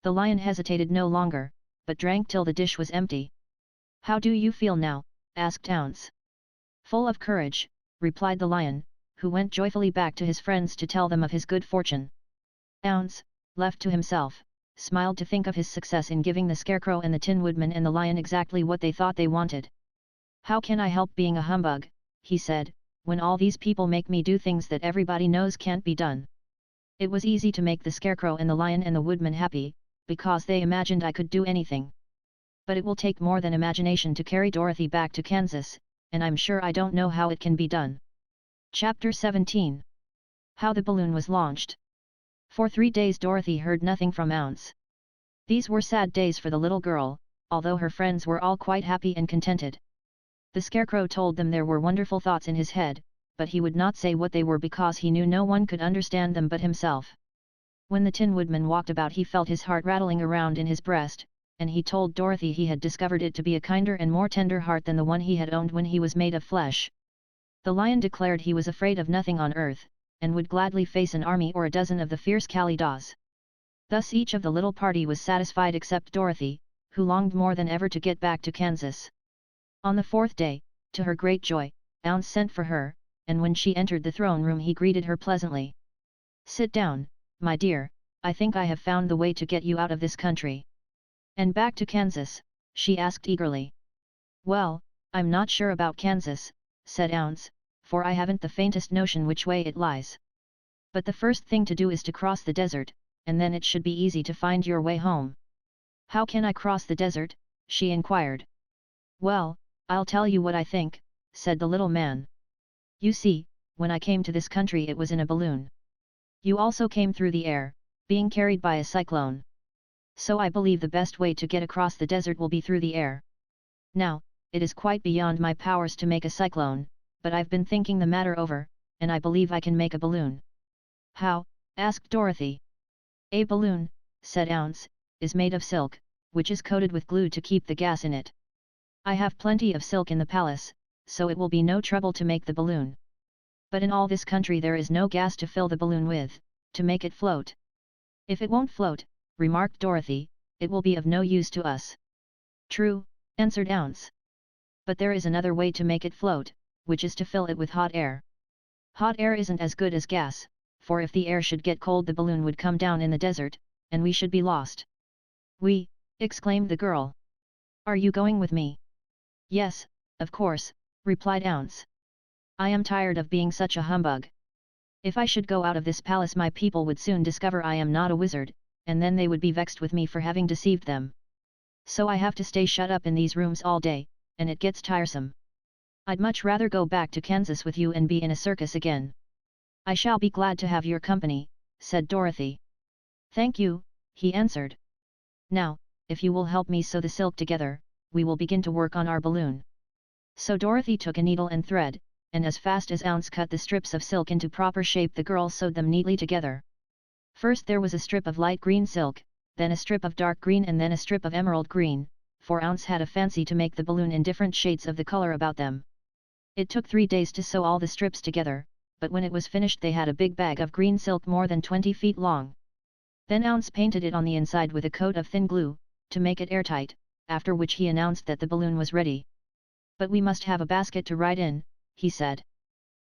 The Lion hesitated no longer, but drank till the dish was empty. "How do you feel now?" asked Ounce. "Full of courage," replied the Lion, who went joyfully back to his friends to tell them of his good fortune. Ounce, left to himself, smiled to think of his success in giving the Scarecrow and the Tin Woodman and the Lion exactly what they thought they wanted. "How can I help being a humbug," he said, "when all these people make me do things that everybody knows can't be done?" It was easy to make the Scarecrow and the Lion and the Woodman happy, because they imagined I could do anything. But it will take more than imagination to carry Dorothy back to Kansas, and I'm sure I don't know how it can be done. Chapter 17. How the balloon was launched. For 3 days Dorothy heard nothing from Ounce. These were sad days for the little girl, although her friends were all quite happy and contented. The Scarecrow told them there were wonderful thoughts in his head, but he would not say what they were because he knew no one could understand them but himself. When the Tin Woodman walked about he felt his heart rattling around in his breast, and he told Dorothy he had discovered it to be a kinder and more tender heart than the one he had owned when he was made of flesh. The Lion declared he was afraid of nothing on earth, and would gladly face an army or a dozen of the fierce Kalidahs. Thus each of the little party was satisfied except Dorothy, who longed more than ever to get back to Kansas. On the 4th day, to her great joy, Ounce sent for her, and when she entered the throne room he greeted her pleasantly. "Sit down, my dear," I think I have found the way to get you out of this country. And back to Kansas? She asked eagerly. Well, I'm not sure about Kansas, said Ounce, for I haven't the faintest notion which way it lies. But the first thing to do is to cross the desert, and then it should be easy to find your way home. How can I cross the desert? She inquired. Well, I'll tell you what I think, said the little man. You see, when I came to this country it was in a balloon. You also came through the air, being carried by a cyclone. So I believe the best way to get across the desert will be through the air. Now, it is quite beyond my powers to make a cyclone, but I've been thinking the matter over, and I believe I can make a balloon. How? Asked Dorothy. A balloon, said Ounce, is made of silk, which is coated with glue to keep the gas in it. I have plenty of silk in the palace, so it will be no trouble to make the balloon. But in all this country there is no gas to fill the balloon with, to make it float. If it won't float, remarked Dorothy, it will be of no use to us. True, answered Ounce. But there is another way to make it float, which is to fill it with hot air. Hot air isn't as good as gas, for if the air should get cold the balloon would come down in the desert, and we should be lost. We, exclaimed the girl. Are you going with me? Yes, of course, replied Ounce. I am tired of being such a humbug. If I should go out of this palace my people would soon discover I am not a wizard, and then they would be vexed with me for having deceived them. So I have to stay shut up in these rooms all day, and it gets tiresome. I'd much rather go back to Kansas with you and be in a circus again. I shall be glad to have your company, said Dorothy. Thank you, he answered. Now, if you will help me sew the silk together, we will begin to work on our balloon. So Dorothy took a needle and thread, and as fast as Ounce cut the strips of silk into proper shape the girl sewed them neatly together. First there was a strip of light green silk, then a strip of dark green and then a strip of emerald green, for Ounce had a fancy to make the balloon in different shades of the color about them. It took 3 days to sew all the strips together, but when it was finished they had a big bag of green silk more than 20 feet long. Then Ounce painted it on the inside with a coat of thin glue, to make it airtight, after which he announced that the balloon was ready. But we must have a basket to ride in, he said.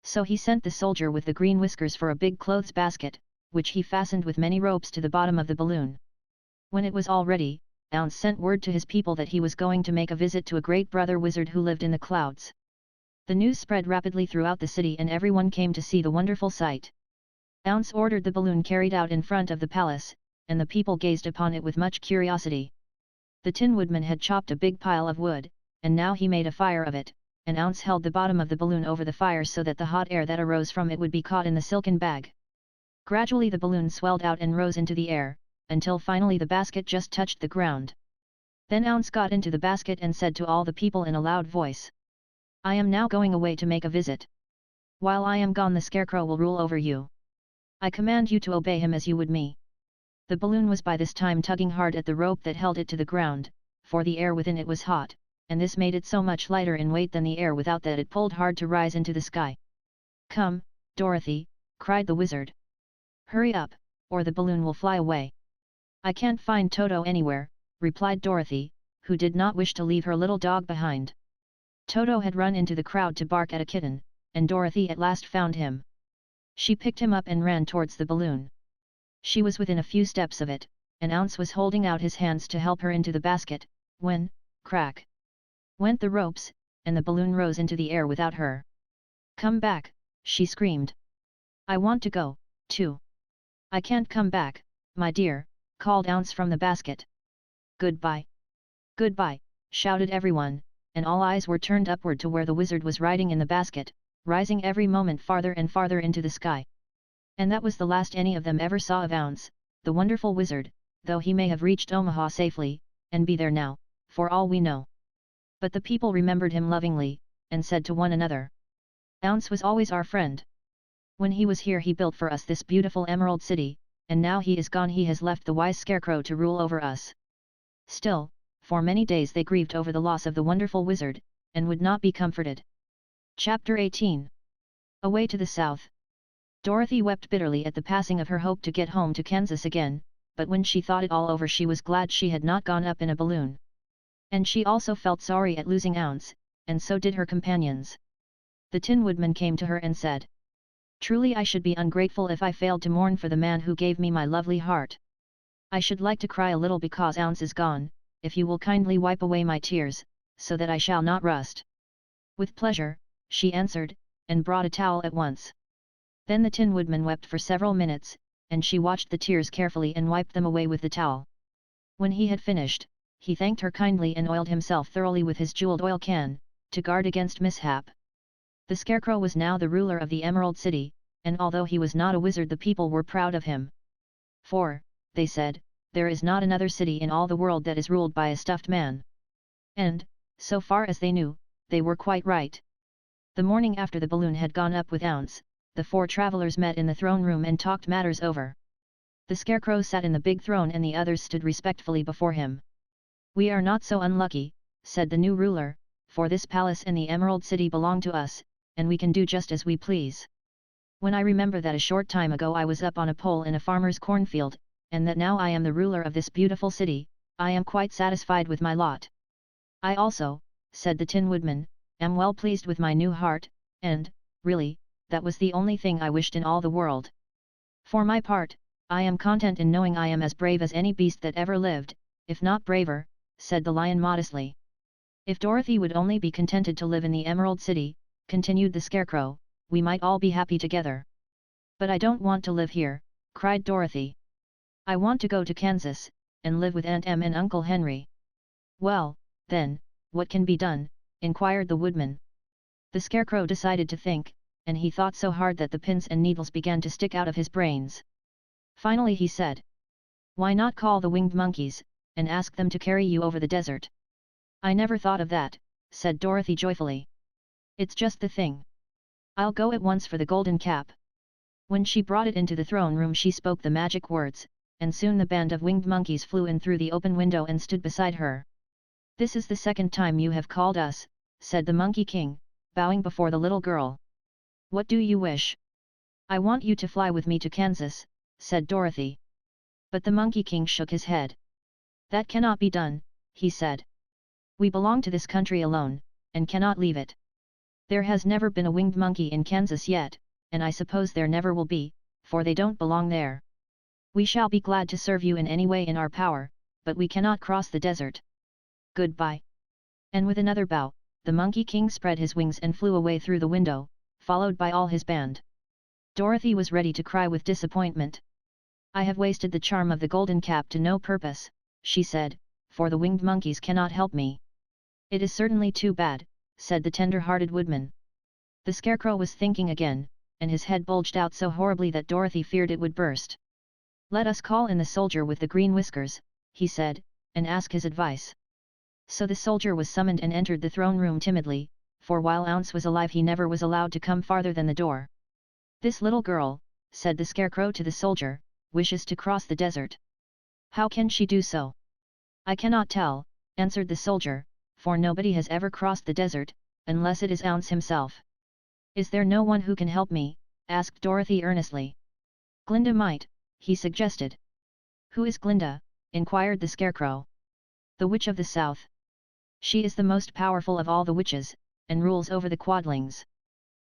So he sent the soldier with the green whiskers for a big clothes basket, which he fastened with many ropes to the bottom of the balloon. When it was all ready, Ounce sent word to his people that he was going to make a visit to a great brother wizard who lived in the clouds. The news spread rapidly throughout the city and everyone came to see the wonderful sight. Ounce ordered the balloon carried out in front of the palace, and the people gazed upon it with much curiosity. The Tin Woodman had chopped a big pile of wood, and now he made a fire of it, and Ounce held the bottom of the balloon over the fire so that the hot air that arose from it would be caught in the silken bag. Gradually the balloon swelled out and rose into the air, until finally the basket just touched the ground. Then Ounce got into the basket and said to all the people in a loud voice, I am now going away to make a visit. While I am gone the Scarecrow will rule over you. I command you to obey him as you would me. The balloon was by this time tugging hard at the rope that held it to the ground, for the air within it was hot, and this made it so much lighter in weight than the air without that it pulled hard to rise into the sky. Come, Dorothy, cried the wizard. Hurry up, or the balloon will fly away. I can't find Toto anywhere, replied Dorothy, who did not wish to leave her little dog behind. Toto had run into the crowd to bark at a kitten, and Dorothy at last found him. She picked him up and ran towards the balloon. She was within a few steps of it, and Ounce was holding out his hands to help her into the basket, when, crack, went the ropes, and the balloon rose into the air without her. Come back, she screamed. I want to go, too. I can't come back, my dear, called Ounce from the basket. Goodbye. Goodbye, shouted everyone, and all eyes were turned upward to where the wizard was riding in the basket, rising every moment farther and farther into the sky. And that was the last any of them ever saw of Ounce, the wonderful wizard, though he may have reached Omaha safely, and be there now, for all we know. But the people remembered him lovingly, and said to one another, Ounce was always our friend. When he was here he built for us this beautiful Emerald City, and now he is gone he has left the wise Scarecrow to rule over us. Still, for many days they grieved over the loss of the wonderful wizard, and would not be comforted. Chapter 18. Away to the south. Dorothy wept bitterly at the passing of her hope to get home to Kansas again, but when she thought it all over she was glad she had not gone up in a balloon. And she also felt sorry at losing Ounce, and so did her companions. The Tin Woodman came to her and said, Truly I should be ungrateful if I failed to mourn for the man who gave me my lovely heart. I should like to cry a little because Ounce is gone, if you will kindly wipe away my tears, so that I shall not rust." "With pleasure," she answered, and brought a towel at once. Then the Tin Woodman wept for several minutes, and she watched the tears carefully and wiped them away with the towel. When he had finished, he thanked her kindly and oiled himself thoroughly with his jeweled oil can, to guard against mishap. The Scarecrow was now the ruler of the Emerald City, and although he was not a wizard the people were proud of him. "For," they said, "there is not another city in all the world that is ruled by a stuffed man." And, so far as they knew, they were quite right. The morning after the balloon had gone up with Ounce, the four travelers met in the throne room and talked matters over. The Scarecrow sat in the big throne and the others stood respectfully before him. "We are not so unlucky," said the new ruler, "for this palace and the Emerald City belong to us, and we can do just as we please. When I remember that a short time ago I was up on a pole in a farmer's cornfield, and that now I am the ruler of this beautiful city, I am quite satisfied with my lot. I also," said the Tin Woodman, "am well pleased with my new heart, and, really, that was the only thing I wished in all the world. For my part, I am content in knowing I am as brave as any beast that ever lived, if not braver," said the Lion modestly. "If Dorothy would only be contented to live in the Emerald City," continued the Scarecrow, "we might all be happy together. But I don't want to live here," cried Dorothy. "I want to go to Kansas, and live with Aunt Em and Uncle Henry." "Well, then, what can be done?" inquired the Woodman. The Scarecrow decided to think, and he thought so hard that the pins and needles began to stick out of his brains. Finally he said, "Why not call the winged monkeys, and ask them to carry you over the desert?" "I never thought of that," said Dorothy joyfully. "It's just the thing. I'll go at once for the golden cap." When she brought it into the throne room she spoke the magic words, and soon the band of winged monkeys flew in through the open window and stood beside her. "This is the second time you have called us," said the Monkey King, bowing before the little girl. "What do you wish?" "I want you to fly with me to Kansas," said Dorothy. But the Monkey King shook his head. "That cannot be done," he said. "We belong to this country alone, and cannot leave it. There has never been a winged monkey in Kansas yet, and I suppose there never will be, for they don't belong there. We shall be glad to serve you in any way in our power, but we cannot cross the desert. Goodbye." And with another bow, the Monkey King spread his wings and flew away through the window, followed by all his band. Dorothy was ready to cry with disappointment. "I have wasted the charm of the golden cap to no purpose," she said, "for the winged monkeys cannot help me." "It is certainly too bad," said the tender-hearted Woodman. The Scarecrow was thinking again, and his head bulged out so horribly that Dorothy feared it would burst. "Let us call in the soldier with the green whiskers," he said, "and ask his advice." So the soldier was summoned and entered the throne room timidly, for while Ounce was alive he never was allowed to come farther than the door. "This little girl," said the Scarecrow to the soldier, "wishes to cross the desert. How can she do so?" "I cannot tell," answered the soldier, "for nobody has ever crossed the desert, unless it is Ounce himself." "Is there no one who can help me?" asked Dorothy earnestly. "Glinda might," he suggested. "Who is Glinda?" inquired the Scarecrow. "The Witch of the South. She is the most powerful of all the witches, and rules over the Quadlings.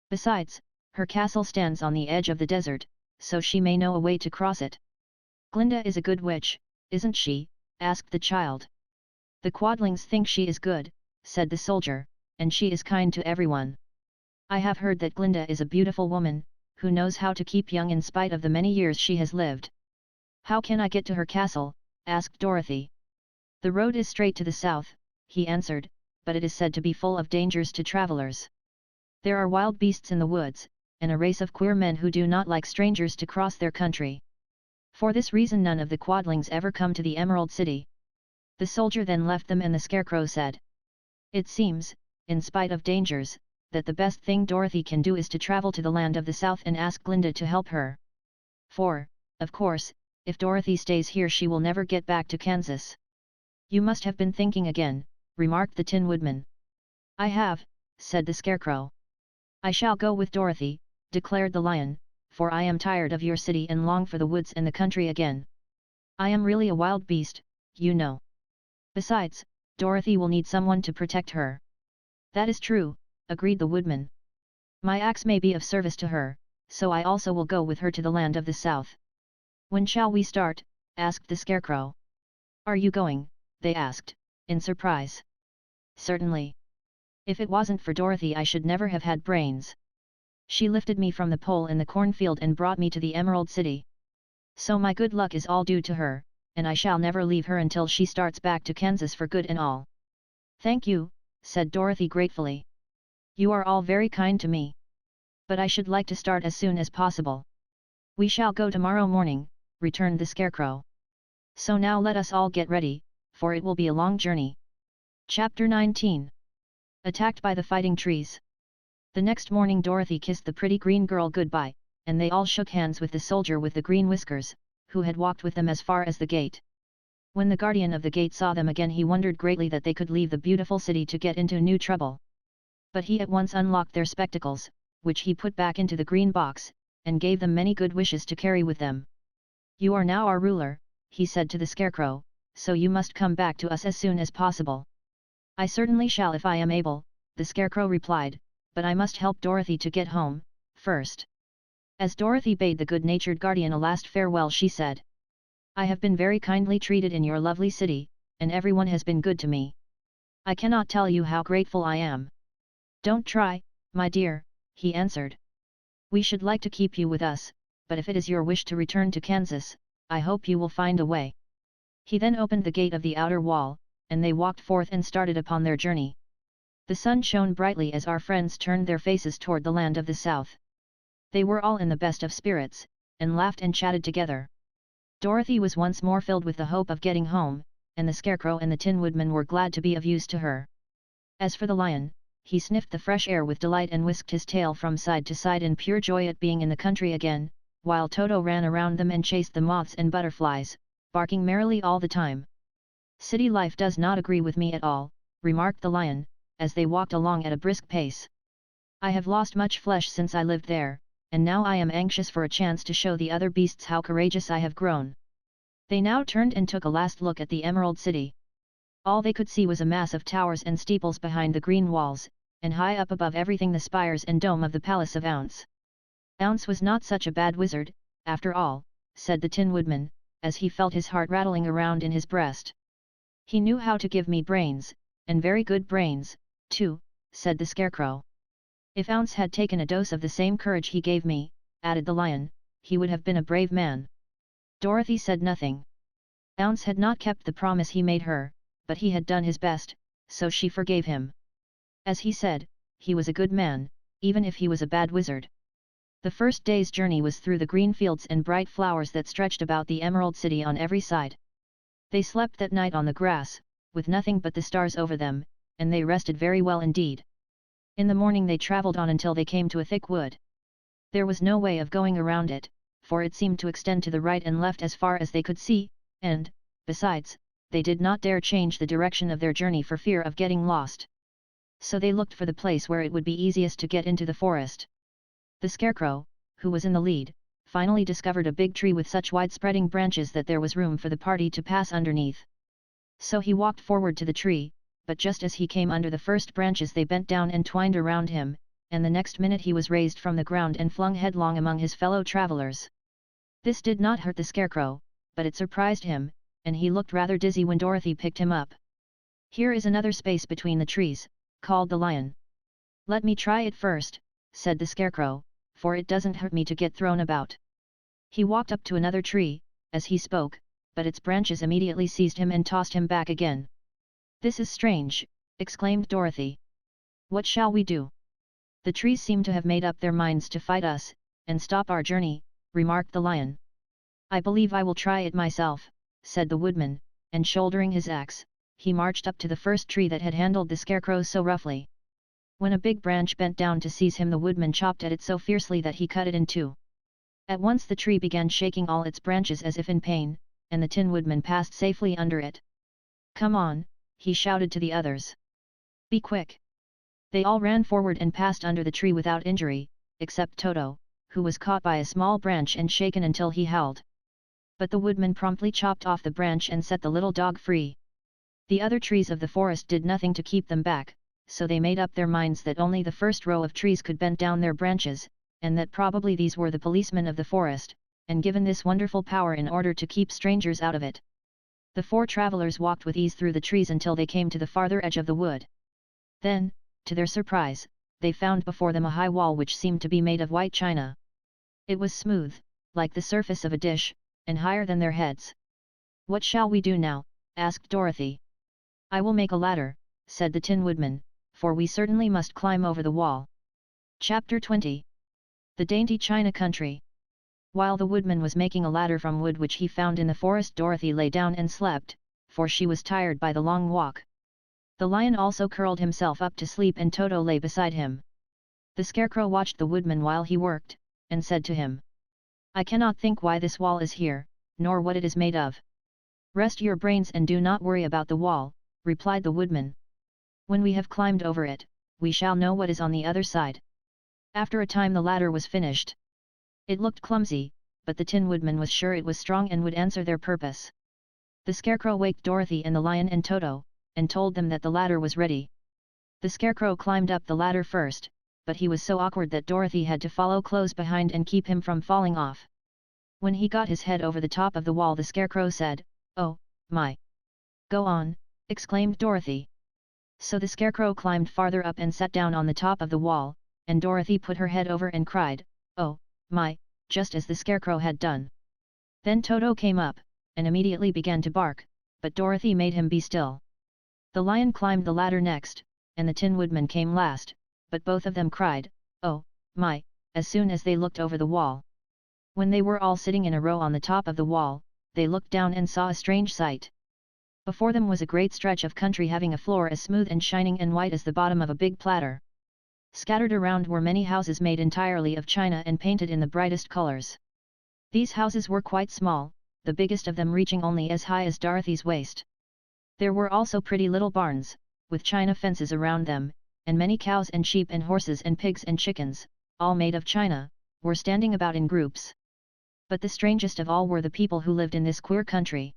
Besides, her castle stands on the edge of the desert, so she may know a way to cross it." "Glinda is a good witch, isn't she?" asked the child. "The Quadlings think she is good," said the soldier, "and she is kind to everyone. I have heard that Glinda is a beautiful woman, who knows how to keep young in spite of the many years she has lived." "How can I get to her castle?" asked Dorothy. "The road is straight to the south," he answered, "but it is said to be full of dangers to travelers. There are wild beasts in the woods, and a race of queer men who do not like strangers to cross their country. For this reason none of the Quadlings ever come to the Emerald City." The soldier then left them and the Scarecrow said, "It seems, in spite of dangers, that the best thing Dorothy can do is to travel to the land of the south and ask Glinda to help her. For, of course, if Dorothy stays here she will never get back to Kansas." "You must have been thinking again," remarked the Tin Woodman. "I have," said the Scarecrow. "I shall go with Dorothy," declared the Lion, "for I am tired of your city and long for the woods and the country again. I am really a wild beast, you know. Besides, Dorothy will need someone to protect her." "That is true," agreed the Woodman. "My axe may be of service to her, so I also will go with her to the land of the south. When shall we start? Asked the Scarecrow. Are you going? They asked, in surprise. Certainly. If it wasn't for Dorothy I should never have had brains. She lifted me from the pole in the cornfield and brought me to the Emerald City. So my good luck is all due to her, and I shall never leave her until she starts back to Kansas for good and all. Thank you, said Dorothy gratefully. You are all very kind to me. But I should like to start as soon as possible. We shall go tomorrow morning, returned the Scarecrow. So now let us all get ready, for it will be a long journey. Chapter 19. Attacked by the Fighting Trees. The next morning Dorothy kissed the pretty green girl goodbye, and they all shook hands with the soldier with the green whiskers, who had walked with them as far as the gate. When the guardian of the gate saw them again he wondered greatly that they could leave the beautiful city to get into new trouble. But he at once unlocked their spectacles, which he put back into the green box, and gave them many good wishes to carry with them. You are now our ruler, he said to the Scarecrow, so you must come back to us as soon as possible. I certainly shall if I am able, the Scarecrow replied, but I must help Dorothy to get home, first. As Dorothy bade the good-natured guardian a last farewell she said, I have been very kindly treated in your lovely city, and everyone has been good to me. I cannot tell you how grateful I am. Don't try, my dear, he answered. We should like to keep you with us, but if it is your wish to return to Kansas, I hope you will find a way. He then opened the gate of the outer wall, and they walked forth and started upon their journey. The sun shone brightly as our friends turned their faces toward the land of the south. They were all in the best of spirits, and laughed and chatted together. Dorothy was once more filled with the hope of getting home, and the Scarecrow and the Tin Woodman were glad to be of use to her. As for the lion, he sniffed the fresh air with delight and whisked his tail from side to side in pure joy at being in the country again, while Toto ran around them and chased the moths and butterflies, barking merrily all the time. City life does not agree with me at all, remarked the lion, as they walked along at a brisk pace. I have lost much flesh since I lived there, and now I am anxious for a chance to show the other beasts how courageous I have grown. They now turned and took a last look at the Emerald City. All they could see was a mass of towers and steeples behind the green walls, and high up above everything the spires and dome of the Palace of Ounce. Ounce was not such a bad wizard, after all, said the Tin Woodman, as he felt his heart rattling around in his breast. He knew how to give me brains, and very good brains, too, said the Scarecrow. If Ounce had taken a dose of the same courage he gave me, added the lion, he would have been a brave man. Dorothy said nothing. Ounce had not kept the promise he made her, but he had done his best, so she forgave him. As he said, he was a good man, even if he was a bad wizard. The first day's journey was through the green fields and bright flowers that stretched about the Emerald City on every side. They slept that night on the grass, with nothing but the stars over them, and they rested very well indeed. In the morning they travelled on until they came to a thick wood. There was no way of going around it, for it seemed to extend to the right and left as far as they could see, and, besides, they did not dare change the direction of their journey for fear of getting lost. So they looked for the place where it would be easiest to get into the forest. The Scarecrow, who was in the lead, finally discovered a big tree with such wide-spreading branches that there was room for the party to pass underneath. So he walked forward to the tree, but just as he came under the first branches they bent down and twined around him, and the next minute he was raised from the ground and flung headlong among his fellow travelers. This did not hurt the Scarecrow, but it surprised him, and he looked rather dizzy when Dorothy picked him up. Here is another space between the trees, called the lion. Let me try it first, said the Scarecrow, for it doesn't hurt me to get thrown about. He walked up to another tree, as he spoke, but its branches immediately seized him and tossed him back again. This is strange, exclaimed Dorothy. What shall we do? The trees seem to have made up their minds to fight us, and stop our journey, remarked the lion. I believe I will try it myself, said the woodman, and shouldering his axe, he marched up to the first tree that had handled the Scarecrow so roughly. When a big branch bent down to seize him the woodman chopped at it so fiercely that he cut it in two. At once the tree began shaking all its branches as if in pain, and the Tin Woodman passed safely under it. Come on, he shouted to the others. Be quick. They all ran forward and passed under the tree without injury, except Toto, who was caught by a small branch and shaken until he howled. But the woodman promptly chopped off the branch and set the little dog free. The other trees of the forest did nothing to keep them back, so they made up their minds that only the first row of trees could bend down their branches, and that probably these were the policemen of the forest, and given this wonderful power in order to keep strangers out of it. The four travelers walked with ease through the trees until they came to the farther edge of the wood. Then, to their surprise, they found before them a high wall which seemed to be made of white china. It was smooth, like the surface of a dish, and higher than their heads. "What shall we do now?" asked Dorothy. "I will make a ladder," said the Tin Woodman, "for we certainly must climb over the wall." Chapter 20. The Dainty China Country. While the woodman was making a ladder from wood which he found in the forest, Dorothy lay down and slept, for she was tired by the long walk. The lion also curled himself up to sleep and Toto lay beside him. The Scarecrow watched the woodman while he worked, and said to him, "I cannot think why this wall is here, nor what it is made of." "Rest your brains and do not worry about the wall," replied the woodman. "When we have climbed over it, we shall know what is on the other side." After a time the ladder was finished. It looked clumsy, but the Tin Woodman was sure it was strong and would answer their purpose. The Scarecrow waked Dorothy and the lion and Toto, and told them that the ladder was ready. The Scarecrow climbed up the ladder first, but he was so awkward that Dorothy had to follow close behind and keep him from falling off. When he got his head over the top of the wall, the Scarecrow said, "Oh, my! Go on," exclaimed Dorothy. So the Scarecrow climbed farther up and sat down on the top of the wall, and Dorothy put her head over and cried, "Oh, my," just as the Scarecrow had done. Then Toto came up, and immediately began to bark, but Dorothy made him be still. The lion climbed the ladder next, and the Tin Woodman came last, but both of them cried, "Oh, my," as soon as they looked over the wall. When they were all sitting in a row on the top of the wall, they looked down and saw a strange sight. Before them was a great stretch of country having a floor as smooth and shining and white as the bottom of a big platter. Scattered around were many houses made entirely of china and painted in the brightest colors. These houses were quite small, the biggest of them reaching only as high as Dorothy's waist. There were also pretty little barns, with china fences around them, and many cows and sheep and horses and pigs and chickens, all made of china, were standing about in groups. But the strangest of all were the people who lived in this queer country.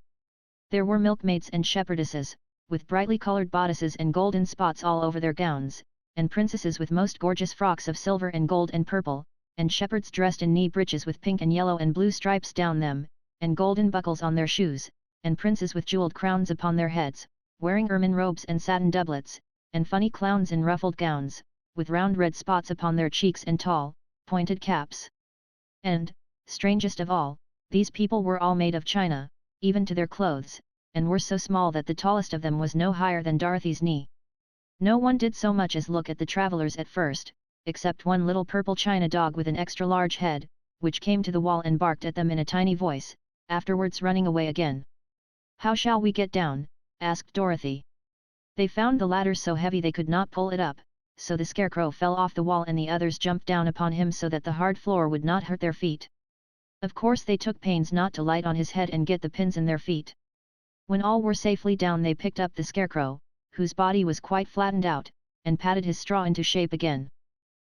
There were milkmaids and shepherdesses, with brightly colored bodices and golden spots all over their gowns, and princesses with most gorgeous frocks of silver and gold and purple, and shepherds dressed in knee breeches with pink and yellow and blue stripes down them, and golden buckles on their shoes, and princes with jeweled crowns upon their heads, wearing ermine robes and satin doublets, and funny clowns in ruffled gowns, with round red spots upon their cheeks and tall, pointed caps. And, strangest of all, these people were all made of china, even to their clothes, and were so small that the tallest of them was no higher than Dorothy's knee. No one did so much as look at the travelers at first, except one little purple china dog with an extra large head, which came to the wall and barked at them in a tiny voice, afterwards running away again. "How shall we get down?" asked Dorothy. They found the ladder so heavy they could not pull it up, so the Scarecrow fell off the wall and the others jumped down upon him so that the hard floor would not hurt their feet. Of course they took pains not to light on his head and get the pins in their feet. When all were safely down they picked up the Scarecrow, whose body was quite flattened out, and patted his straw into shape again.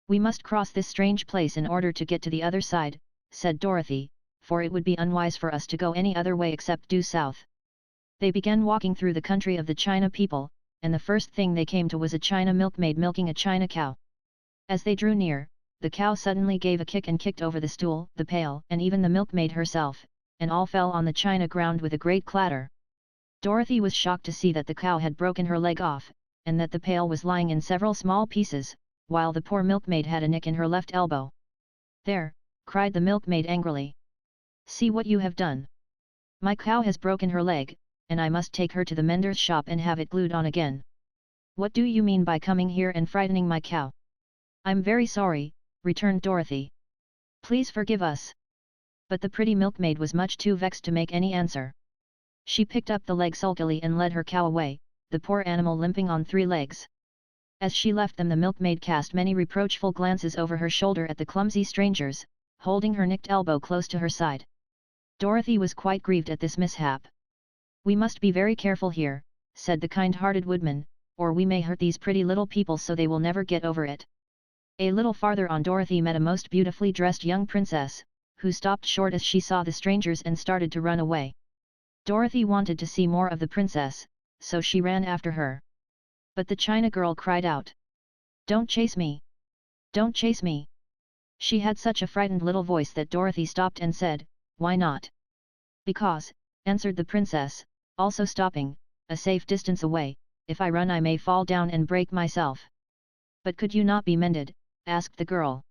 "We must cross this strange place in order to get to the other side," said Dorothy, "for it would be unwise for us to go any other way except due south." They began walking through the country of the China people, and the first thing they came to was a China milkmaid milking a China cow. As they drew near, the cow suddenly gave a kick and kicked over the stool, the pail, and even the milkmaid herself, and all fell on the china ground with a great clatter. Dorothy was shocked to see that the cow had broken her leg off, and that the pail was lying in several small pieces, while the poor milkmaid had a nick in her left elbow. "There!" cried the milkmaid angrily. "See what you have done! My cow has broken her leg, and I must take her to the mender's shop and have it glued on again. What do you mean by coming here and frightening my cow?" "I'm very sorry," returned Dorothy. "Please forgive us." But the pretty milkmaid was much too vexed to make any answer. She picked up the leg sulkily and led her cow away, the poor animal limping on 3 legs. As she left them the milkmaid cast many reproachful glances over her shoulder at the clumsy strangers, holding her nicked elbow close to her side. Dorothy was quite grieved at this mishap. "We must be very careful here," said the kind-hearted woodman, "or we may hurt these pretty little people so they will never get over it." A little farther on Dorothy met a most beautifully dressed young princess, who stopped short as she saw the strangers and started to run away. Dorothy wanted to see more of the princess, so she ran after her. But the China girl cried out, "Don't chase me! Don't chase me! She had such a frightened little voice that Dorothy stopped and said, "Why not?" "Because," answered the princess, also stopping, "a safe distance away, if I run I may fall down and break myself." "But could you not be mended?" asked the girl.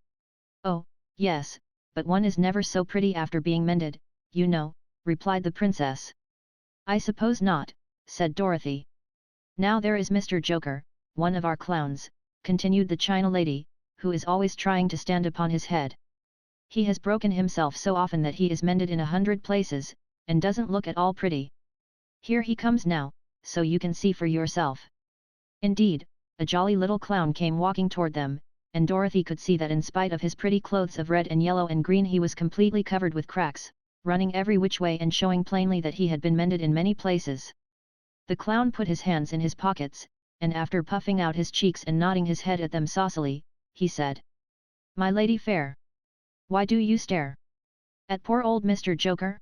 "Oh, yes, but one is never so pretty after being mended, you know," replied the princess. "I suppose not," said Dorothy. "Now there is Mr. Joker, one of our clowns," continued the China lady, "who is always trying to stand upon his head. He has broken himself so often that he is mended in 100 places, and doesn't look at all pretty. Here he comes now, so you can see for yourself." Indeed, a jolly little clown came walking toward them, and Dorothy could see that in spite of his pretty clothes of red and yellow and green he was completely covered with cracks, running every which way and showing plainly that he had been mended in many places. The clown put his hands in his pockets, and after puffing out his cheeks and nodding his head at them saucily, he said, "My lady fair, why do you stare at poor old Mr. Joker?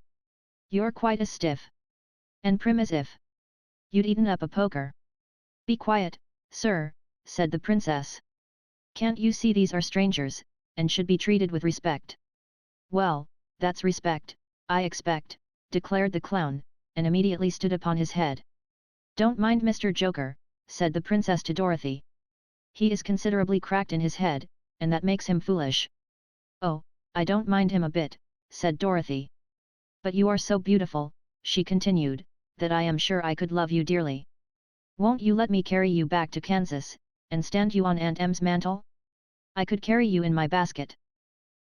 You're quite as stiff and prim as if you'd eaten up a poker." "Be quiet, sir," said the princess. "Can't you see these are strangers, and should be treated with respect?" "Well, that's respect, I expect," declared the clown, and immediately stood upon his head. "Don't mind Mr. Joker," said the princess to Dorothy. "He is considerably cracked in his head, and that makes him foolish." "Oh, I don't mind him a bit," said Dorothy. "But you are so beautiful," she continued, "that I am sure I could love you dearly. Won't you let me carry you back to Kansas, and stand you on Aunt Em's mantle? I could carry you in my basket."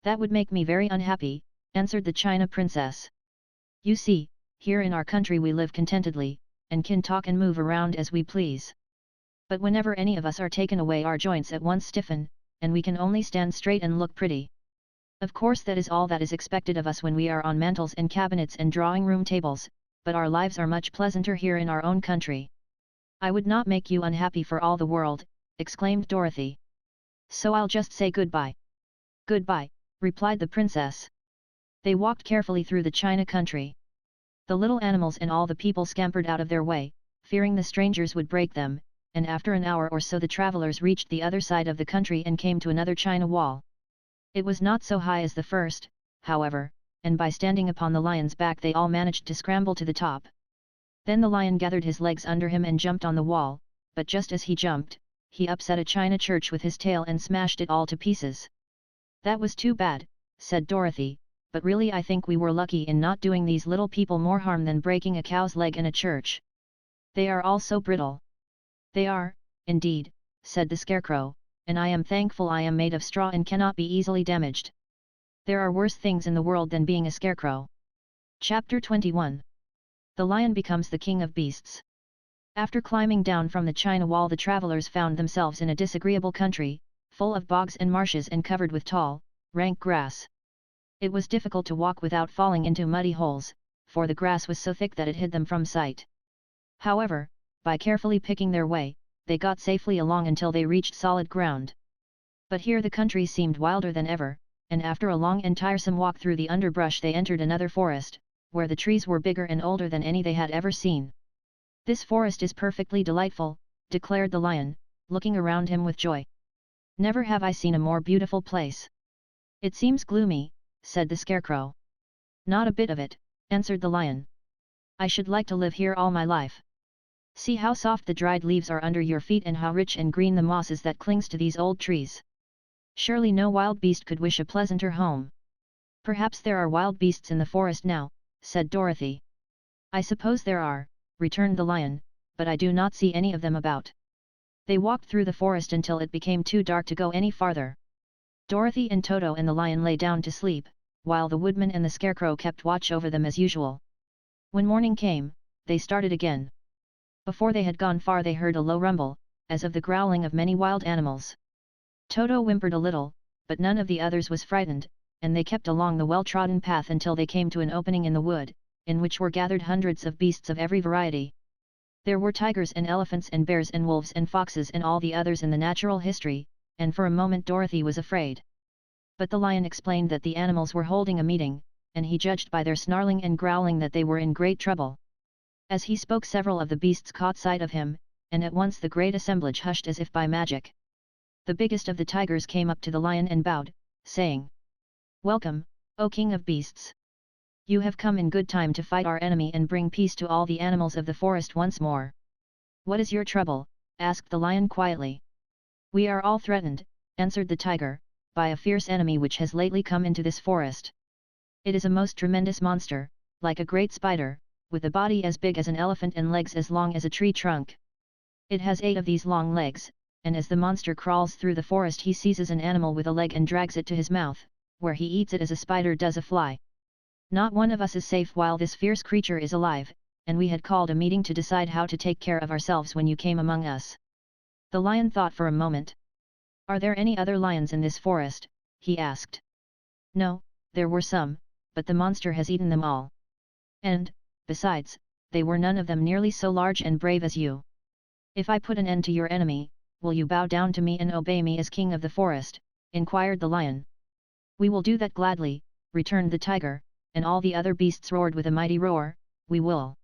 "That would make me very unhappy," answered the China princess. "You see, here in our country we live contentedly, and can talk and move around as we please. But whenever any of us are taken away our joints at once stiffen, and we can only stand straight and look pretty. Of course that is all that is expected of us when we are on mantels and cabinets and drawing room tables, but our lives are much pleasanter here in our own country." "I would not make you unhappy for all the world," exclaimed Dorothy. "So I'll just say goodbye." "Goodbye," replied the princess. They walked carefully through the China country. The little animals and all the people scampered out of their way, fearing the strangers would break them, and after an hour or so the travelers reached the other side of the country and came to another China wall. It was not so high as the first, however, and by standing upon the lion's back they all managed to scramble to the top. Then the lion gathered his legs under him and jumped on the wall, but just as he jumped, he upset a china church with his tail and smashed it all to pieces. "That was too bad," said Dorothy, "but really I think we were lucky in not doing these little people more harm than breaking a cow's leg in a church. They are all so brittle." "They are, indeed," said the Scarecrow, "and I am thankful I am made of straw and cannot be easily damaged. There are worse things in the world than being a scarecrow." Chapter 21. The Lion becomes the King of Beasts. After climbing down from the China Wall the travelers found themselves in a disagreeable country, full of bogs and marshes and covered with tall, rank grass. It was difficult to walk without falling into muddy holes, for the grass was so thick that it hid them from sight. However, by carefully picking their way, they got safely along until they reached solid ground. But here the country seemed wilder than ever, and after a long and tiresome walk through the underbrush they entered another forest, where the trees were bigger and older than any they had ever seen. "This forest is perfectly delightful," declared the lion, looking around him with joy. "Never have I seen a more beautiful place." "It seems gloomy," said the Scarecrow. "Not a bit of it," answered the lion. "I should like to live here all my life. See how soft the dried leaves are under your feet and how rich and green the moss is that clings to these old trees. Surely no wild beast could wish a pleasanter home." "Perhaps there are wild beasts in the forest now," said Dorothy. "I suppose there are," returned the lion, "but I do not see any of them about." They walked through the forest until it became too dark to go any farther. Dorothy and Toto and the lion lay down to sleep, while the woodman and the Scarecrow kept watch over them as usual. When morning came, they started again. Before they had gone far they heard a low rumble, as of the growling of many wild animals. Toto whimpered a little, but none of the others was frightened, and they kept along the well-trodden path until they came to an opening in the wood, in which were gathered hundreds of beasts of every variety. There were tigers and elephants and bears and wolves and foxes and all the others in the natural history, and for a moment Dorothy was afraid. But the lion explained that the animals were holding a meeting, and he judged by their snarling and growling that they were in great trouble. As he spoke several of the beasts caught sight of him, and at once the great assemblage hushed as if by magic. The biggest of the tigers came up to the lion and bowed, saying, "Welcome, O King of Beasts! You have come in good time to fight our enemy and bring peace to all the animals of the forest once more." "What is your trouble?" asked the lion quietly. "We are all threatened," answered the tiger, "by a fierce enemy which has lately come into this forest. It is a most tremendous monster, like a great spider, with a body as big as an elephant and legs as long as a tree trunk. It has 8 of these long legs, and as the monster crawls through the forest he seizes an animal with a leg and drags it to his mouth, where he eats it as a spider does a fly. Not one of us is safe while this fierce creature is alive, and we had called a meeting to decide how to take care of ourselves when you came among us." The lion thought for a moment. "Are there any other lions in this forest?" he asked. "No, there were some, but the monster has eaten them all. And, besides, they were none of them nearly so large and brave as you. If I put an end to your enemy, will you bow down to me and obey me as king of the forest?" inquired the lion. "We will do that gladly," returned the tiger, and all the other beasts roared with a mighty roar, "We will."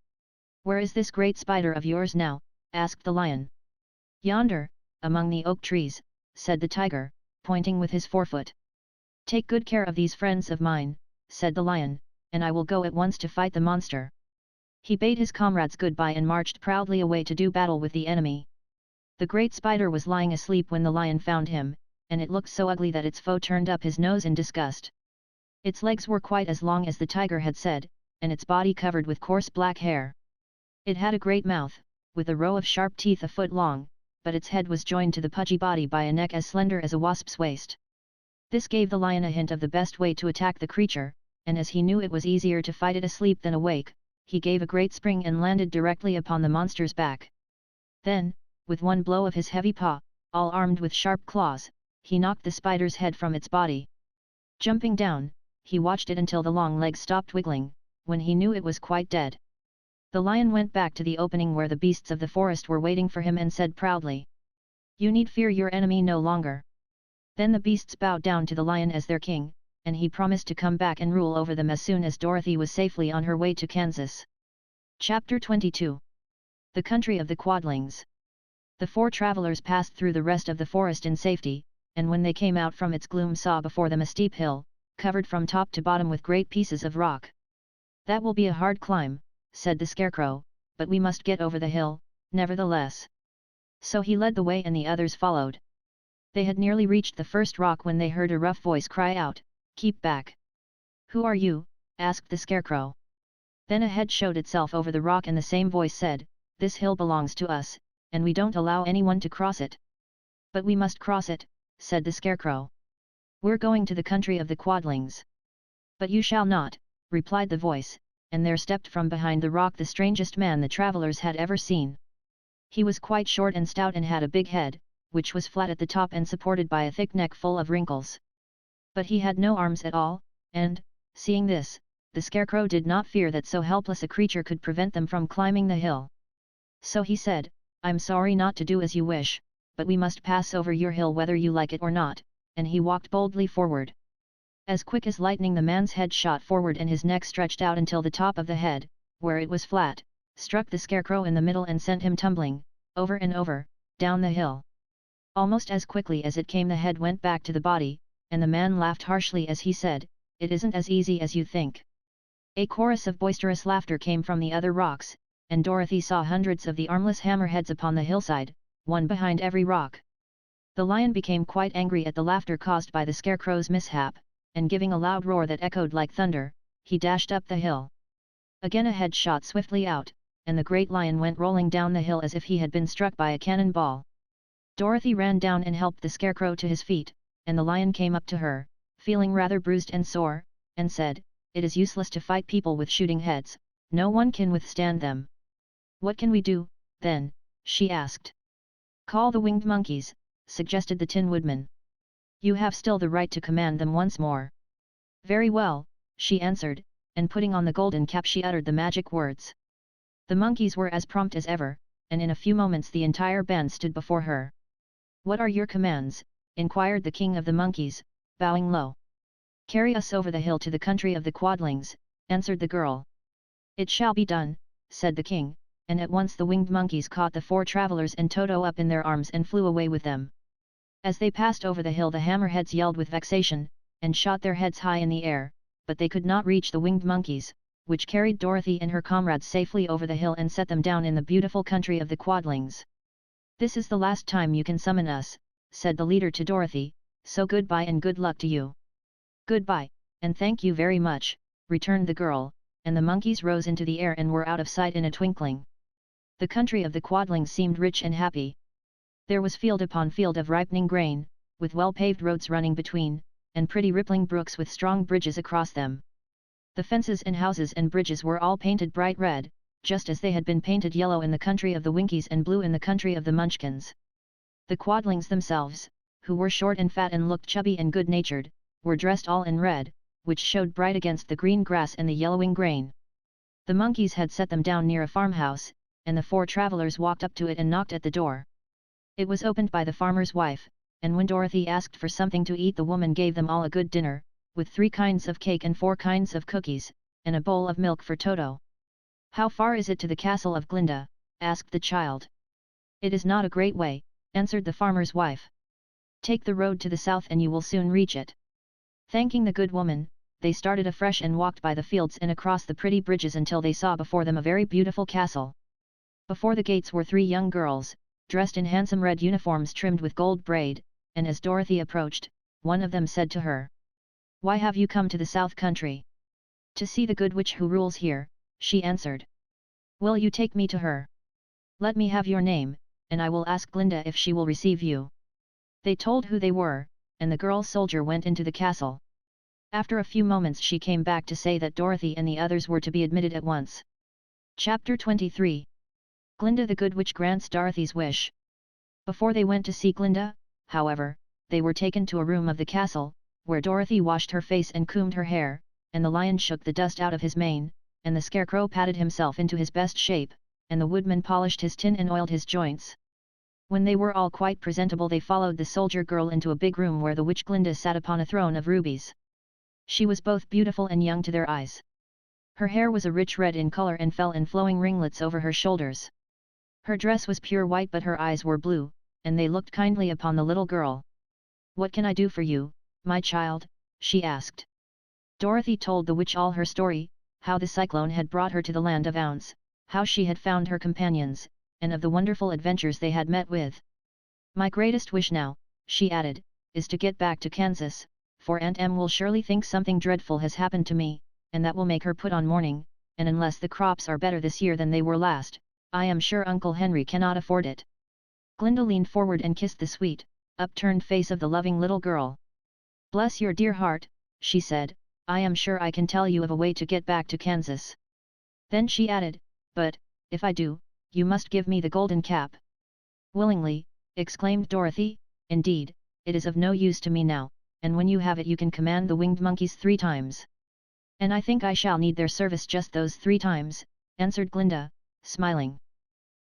"Where is this great spider of yours now?" asked the lion. "Yonder, among the oak trees," said the tiger, pointing with his forefoot. "Take good care of these friends of mine," said the lion, "and I will go at once to fight the monster." He bade his comrades goodbye and marched proudly away to do battle with the enemy. The great spider was lying asleep when the lion found him, and it looked so ugly that its foe turned up his nose in disgust. Its legs were quite as long as the tiger had said, and its body covered with coarse black hair. It had a great mouth, with a row of sharp teeth a foot long, but its head was joined to the pudgy body by a neck as slender as a wasp's waist. This gave the lion a hint of the best way to attack the creature, and as he knew it was easier to fight it asleep than awake, he gave a great spring and landed directly upon the monster's back. Then, with one blow of his heavy paw, all armed with sharp claws, he knocked the spider's head from its body. Jumping down, he watched it until the long legs stopped wiggling, when he knew it was quite dead. The lion went back to the opening where the beasts of the forest were waiting for him and said proudly, "You need fear your enemy no longer." Then the beasts bowed down to the lion as their king, and he promised to come back and rule over them as soon as Dorothy was safely on her way to Kansas. Chapter 22. The Country of the Quadlings. The 4 travelers passed through the rest of the forest in safety, and when they came out from its gloom saw before them a steep hill, covered from top to bottom with great pieces of rock. "That will be a hard climb," said the Scarecrow, "but we must get over the hill, nevertheless." So he led the way and the others followed. They had nearly reached the first rock when they heard a rough voice cry out, "Keep back!" "Who are you?" asked the Scarecrow. Then a head showed itself over the rock and the same voice said, "This hill belongs to us, and we don't allow anyone to cross it." "But we must cross it," said the Scarecrow. "We're going to the country of the Quadlings." "But you shall not," replied the voice, and there stepped from behind the rock the strangest man the travelers had ever seen. He was quite short and stout and had a big head, which was flat at the top and supported by a thick neck full of wrinkles. But he had no arms at all, and, seeing this, the Scarecrow did not fear that so helpless a creature could prevent them from climbing the hill. So he said, "I'm sorry not to do as you wish, but we must pass over your hill whether you like it or not," and he walked boldly forward. As quick as lightning the man's head shot forward and his neck stretched out until the top of the head, where it was flat, struck the Scarecrow in the middle and sent him tumbling, over and over, down the hill. Almost as quickly as it came the head went back to the body, and the man laughed harshly as he said, "It isn't as easy as you think." A chorus of boisterous laughter came from the other rocks, and Dorothy saw hundreds of the armless hammerheads upon the hillside, one behind every rock. The lion became quite angry at the laughter caused by the Scarecrow's mishap, and giving a loud roar that echoed like thunder, he dashed up the hill. Again a head shot swiftly out, and the great lion went rolling down the hill as if he had been struck by a cannonball. Dorothy ran down and helped the Scarecrow to his feet, and the lion came up to her, feeling rather bruised and sore, and said, "It is useless to fight people with shooting heads, no one can withstand them." "What can we do, then?" she asked. "Call the winged monkeys," suggested the Tin Woodman. "You have still the right to command them once more." "Very well," she answered, and putting on the golden cap she uttered the magic words. The monkeys were as prompt as ever, and in a few moments the entire band stood before her. "What are your commands?" inquired the king of the monkeys, bowing low. "Carry us over the hill to the country of the Quadlings," answered the girl. "It shall be done," said the king, and at once the winged monkeys caught the 4 travelers and Toto up in their arms and flew away with them. As they passed over the hill the hammerheads yelled with vexation, and shot their heads high in the air, but they could not reach the winged monkeys, which carried Dorothy and her comrades safely over the hill and set them down in the beautiful country of the Quadlings. "This is the last time you can summon us," said the leader to Dorothy, "so goodbye and good luck to you." "Goodbye, and thank you very much," returned the girl, and the monkeys rose into the air and were out of sight in a twinkling. The country of the Quadlings seemed rich and happy. There was field upon field of ripening grain, with well-paved roads running between, and pretty rippling brooks with strong bridges across them. The fences and houses and bridges were all painted bright red, just as they had been painted yellow in the country of the Winkies and blue in the country of the Munchkins. The Quadlings themselves, who were short and fat and looked chubby and good-natured, were dressed all in red, which showed bright against the green grass and the yellowing grain. The monkeys had set them down near a farmhouse, and the four travelers walked up to it and knocked at the door. It was opened by the farmer's wife, and when Dorothy asked for something to eat, the woman gave them all a good dinner, with 3 kinds of cake and 4 kinds of cookies, and a bowl of milk for Toto. "How far is it to the castle of Glinda?" asked the child. "It is not a great way," answered the farmer's wife. "Take the road to the south and you will soon reach it." Thanking the good woman, they started afresh and walked by the fields and across the pretty bridges until they saw before them a very beautiful castle. Before the gates were 3 young girls, dressed in handsome red uniforms trimmed with gold braid, and as Dorothy approached, one of them said to her, "Why have you come to the South Country?" "To see the good witch who rules here," she answered. "Will you take me to her?" "Let me have your name, and I will ask Glinda if she will receive you." They told who they were, and the girl soldier went into the castle. After a few moments she came back to say that Dorothy and the others were to be admitted at once. Chapter 23. Glinda the Good Witch grants Dorothy's wish. Before they went to see Glinda, however, they were taken to a room of the castle, where Dorothy washed her face and combed her hair, and the lion shook the dust out of his mane, and the scarecrow patted himself into his best shape, and the woodman polished his tin and oiled his joints. When they were all quite presentable they followed the soldier girl into a big room where the witch Glinda sat upon a throne of rubies. She was both beautiful and young to their eyes. Her hair was a rich red in color and fell in flowing ringlets over her shoulders. Her dress was pure white but her eyes were blue, and they looked kindly upon the little girl. "What can I do for you, my child?" she asked. Dorothy told the witch all her story, how the cyclone had brought her to the land of Ounce, how she had found her companions, and of the wonderful adventures they had met with. "My greatest wish now," she added, "is to get back to Kansas, for Aunt Em will surely think something dreadful has happened to me, and that will make her put on mourning, and unless the crops are better this year than they were last, I am sure Uncle Henry cannot afford it." Glinda leaned forward and kissed the sweet, upturned face of the loving little girl. "Bless your dear heart," she said, "I am sure I can tell you of a way to get back to Kansas." Then she added, "But, if I do, you must give me the golden cap." "Willingly," exclaimed Dorothy, "indeed, it is of no use to me now, and when you have it you can command the winged monkeys 3 times. "And I think I shall need their service just those 3 times, answered Glinda, smiling.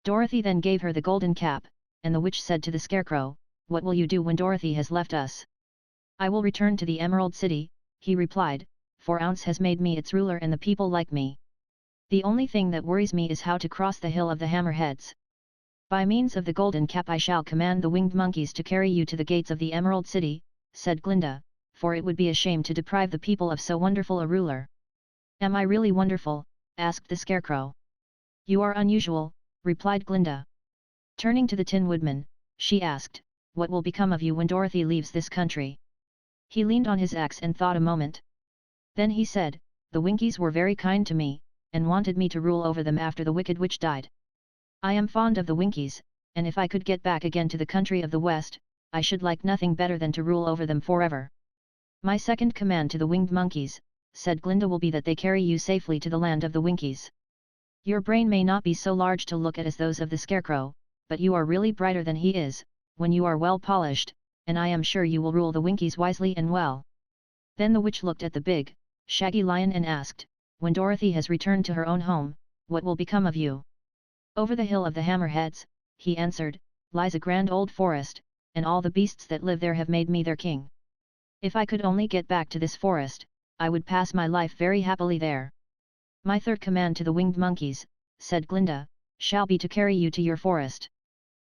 Dorothy then gave her the golden cap, and the witch said to the scarecrow, "What will you do when Dorothy has left us?" "I will return to the Emerald City," he replied, "for Ounce has made me its ruler and the people like me. The only thing that worries me is how to cross the hill of the Hammerheads. By means of the golden cap I shall command the winged monkeys to carry you to the gates of the Emerald City," said Glinda, "for it would be a shame to deprive the people of so wonderful a ruler." "Am I really wonderful?" asked the scarecrow. "You are unusual," replied Glinda. Turning to the Tin Woodman, she asked, "What will become of you when Dorothy leaves this country?" He leaned on his axe and thought a moment. Then he said, "The Winkies were very kind to me, and wanted me to rule over them after the Wicked Witch died. I am fond of the Winkies, and if I could get back again to the country of the West, I should like nothing better than to rule over them forever. My second command to the winged monkeys," said Glinda, "will be that they carry you safely to the land of the Winkies. Your brain may not be so large to look at as those of the scarecrow, but you are really brighter than he is, when you are well polished, and I am sure you will rule the Winkies wisely and well." Then the witch looked at the big, shaggy lion and asked, "When Dorothy has returned to her own home, what will become of you?" "Over the hill of the Hammerheads," he answered, "lies a grand old forest, and all the beasts that live there have made me their king. If I could only get back to this forest, I would pass my life very happily there." "My third command to the winged monkeys," said Glinda, "shall be to carry you to your forest.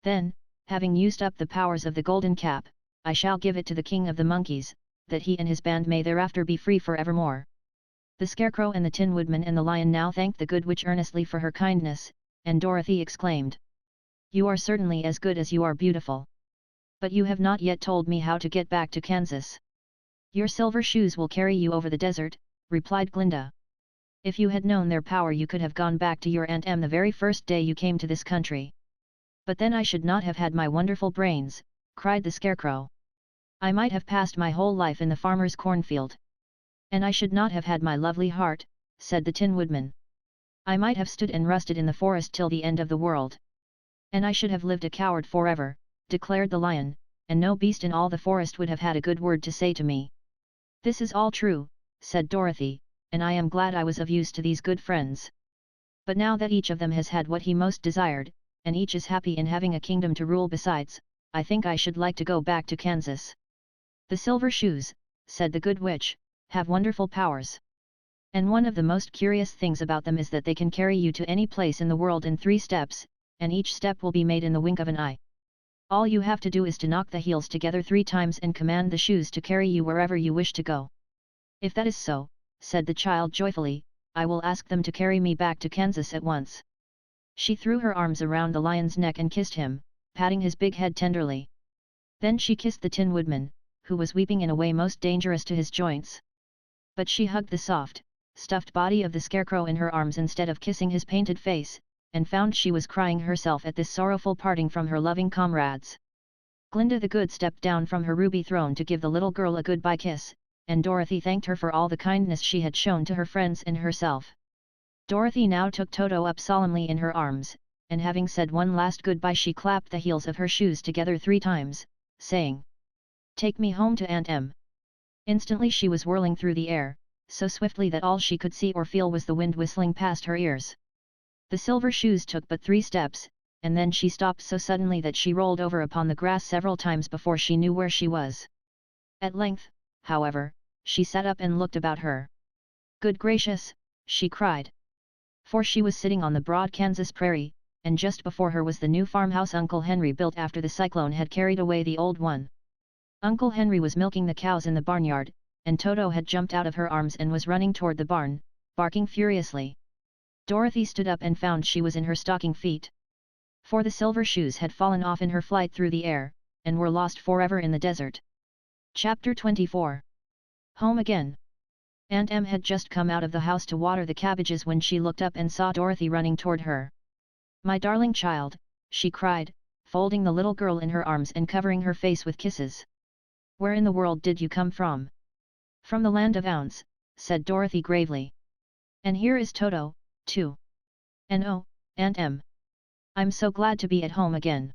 Then, having used up the powers of the golden cap, I shall give it to the king of the monkeys, that he and his band may thereafter be free for evermore. The Scarecrow and the Tin Woodman and the Lion now thanked the good witch earnestly for her kindness, and Dorothy exclaimed, "You are certainly as good as you are beautiful. But you have not yet told me how to get back to Kansas." "Your silver shoes will carry you over the desert," replied Glinda. "If you had known their power you could have gone back to your Aunt Em the very first day you came to this country." "But then I should not have had my wonderful brains," cried the Scarecrow. "I might have passed my whole life in the farmer's cornfield." "And I should not have had my lovely heart," said the Tin Woodman. "I might have stood and rusted in the forest till the end of the world." "And I should have lived a coward forever," declared the Lion, "and no beast in all the forest would have had a good word to say to me." "This is all true," said Dorothy, "and I am glad I was of use to these good friends. But now that each of them has had what he most desired, and each is happy in having a kingdom to rule besides, I think I should like to go back to Kansas." "The silver shoes," said the good witch, "have wonderful powers. And one of the most curious things about them is that they can carry you to any place in the world in 3 steps, and each step will be made in the wink of an eye. All you have to do is to knock the heels together 3 times and command the shoes to carry you wherever you wish to go." "If that is so," said the child joyfully, "I will ask them to carry me back to Kansas at once." She threw her arms around the Lion's neck and kissed him, patting his big head tenderly. Then she kissed the Tin Woodman, who was weeping in a way most dangerous to his joints. But she hugged the soft, stuffed body of the Scarecrow in her arms instead of kissing his painted face, and found she was crying herself at this sorrowful parting from her loving comrades. Glinda the Good stepped down from her ruby throne to give the little girl a goodbye kiss, and Dorothy thanked her for all the kindness she had shown to her friends and herself. Dorothy now took Toto up solemnly in her arms, and having said one last goodbye she clapped the heels of her shoes together 3 times, saying, "Take me home to Aunt Em." Instantly she was whirling through the air, so swiftly that all she could see or feel was the wind whistling past her ears. The silver shoes took but 3 steps, and then she stopped so suddenly that she rolled over upon the grass several times before she knew where she was. At length, however, she sat up and looked about her. "Good gracious!" she cried. For she was sitting on the broad Kansas prairie, and just before her was the new farmhouse Uncle Henry built after the cyclone had carried away the old one. Uncle Henry was milking the cows in the barnyard, and Toto had jumped out of her arms and was running toward the barn, barking furiously. Dorothy stood up and found she was in her stocking feet. For the silver shoes had fallen off in her flight through the air, and were lost forever in the desert. Chapter 24. Home again. Aunt Em had just come out of the house to water the cabbages when she looked up and saw Dorothy running toward her. "My darling child," she cried, folding the little girl in her arms and covering her face with kisses. "Where in the world did you come from?" "From the land of Ounce," said Dorothy gravely. "And here is Toto, too. And oh, Aunt Em! I'm so glad to be at home again."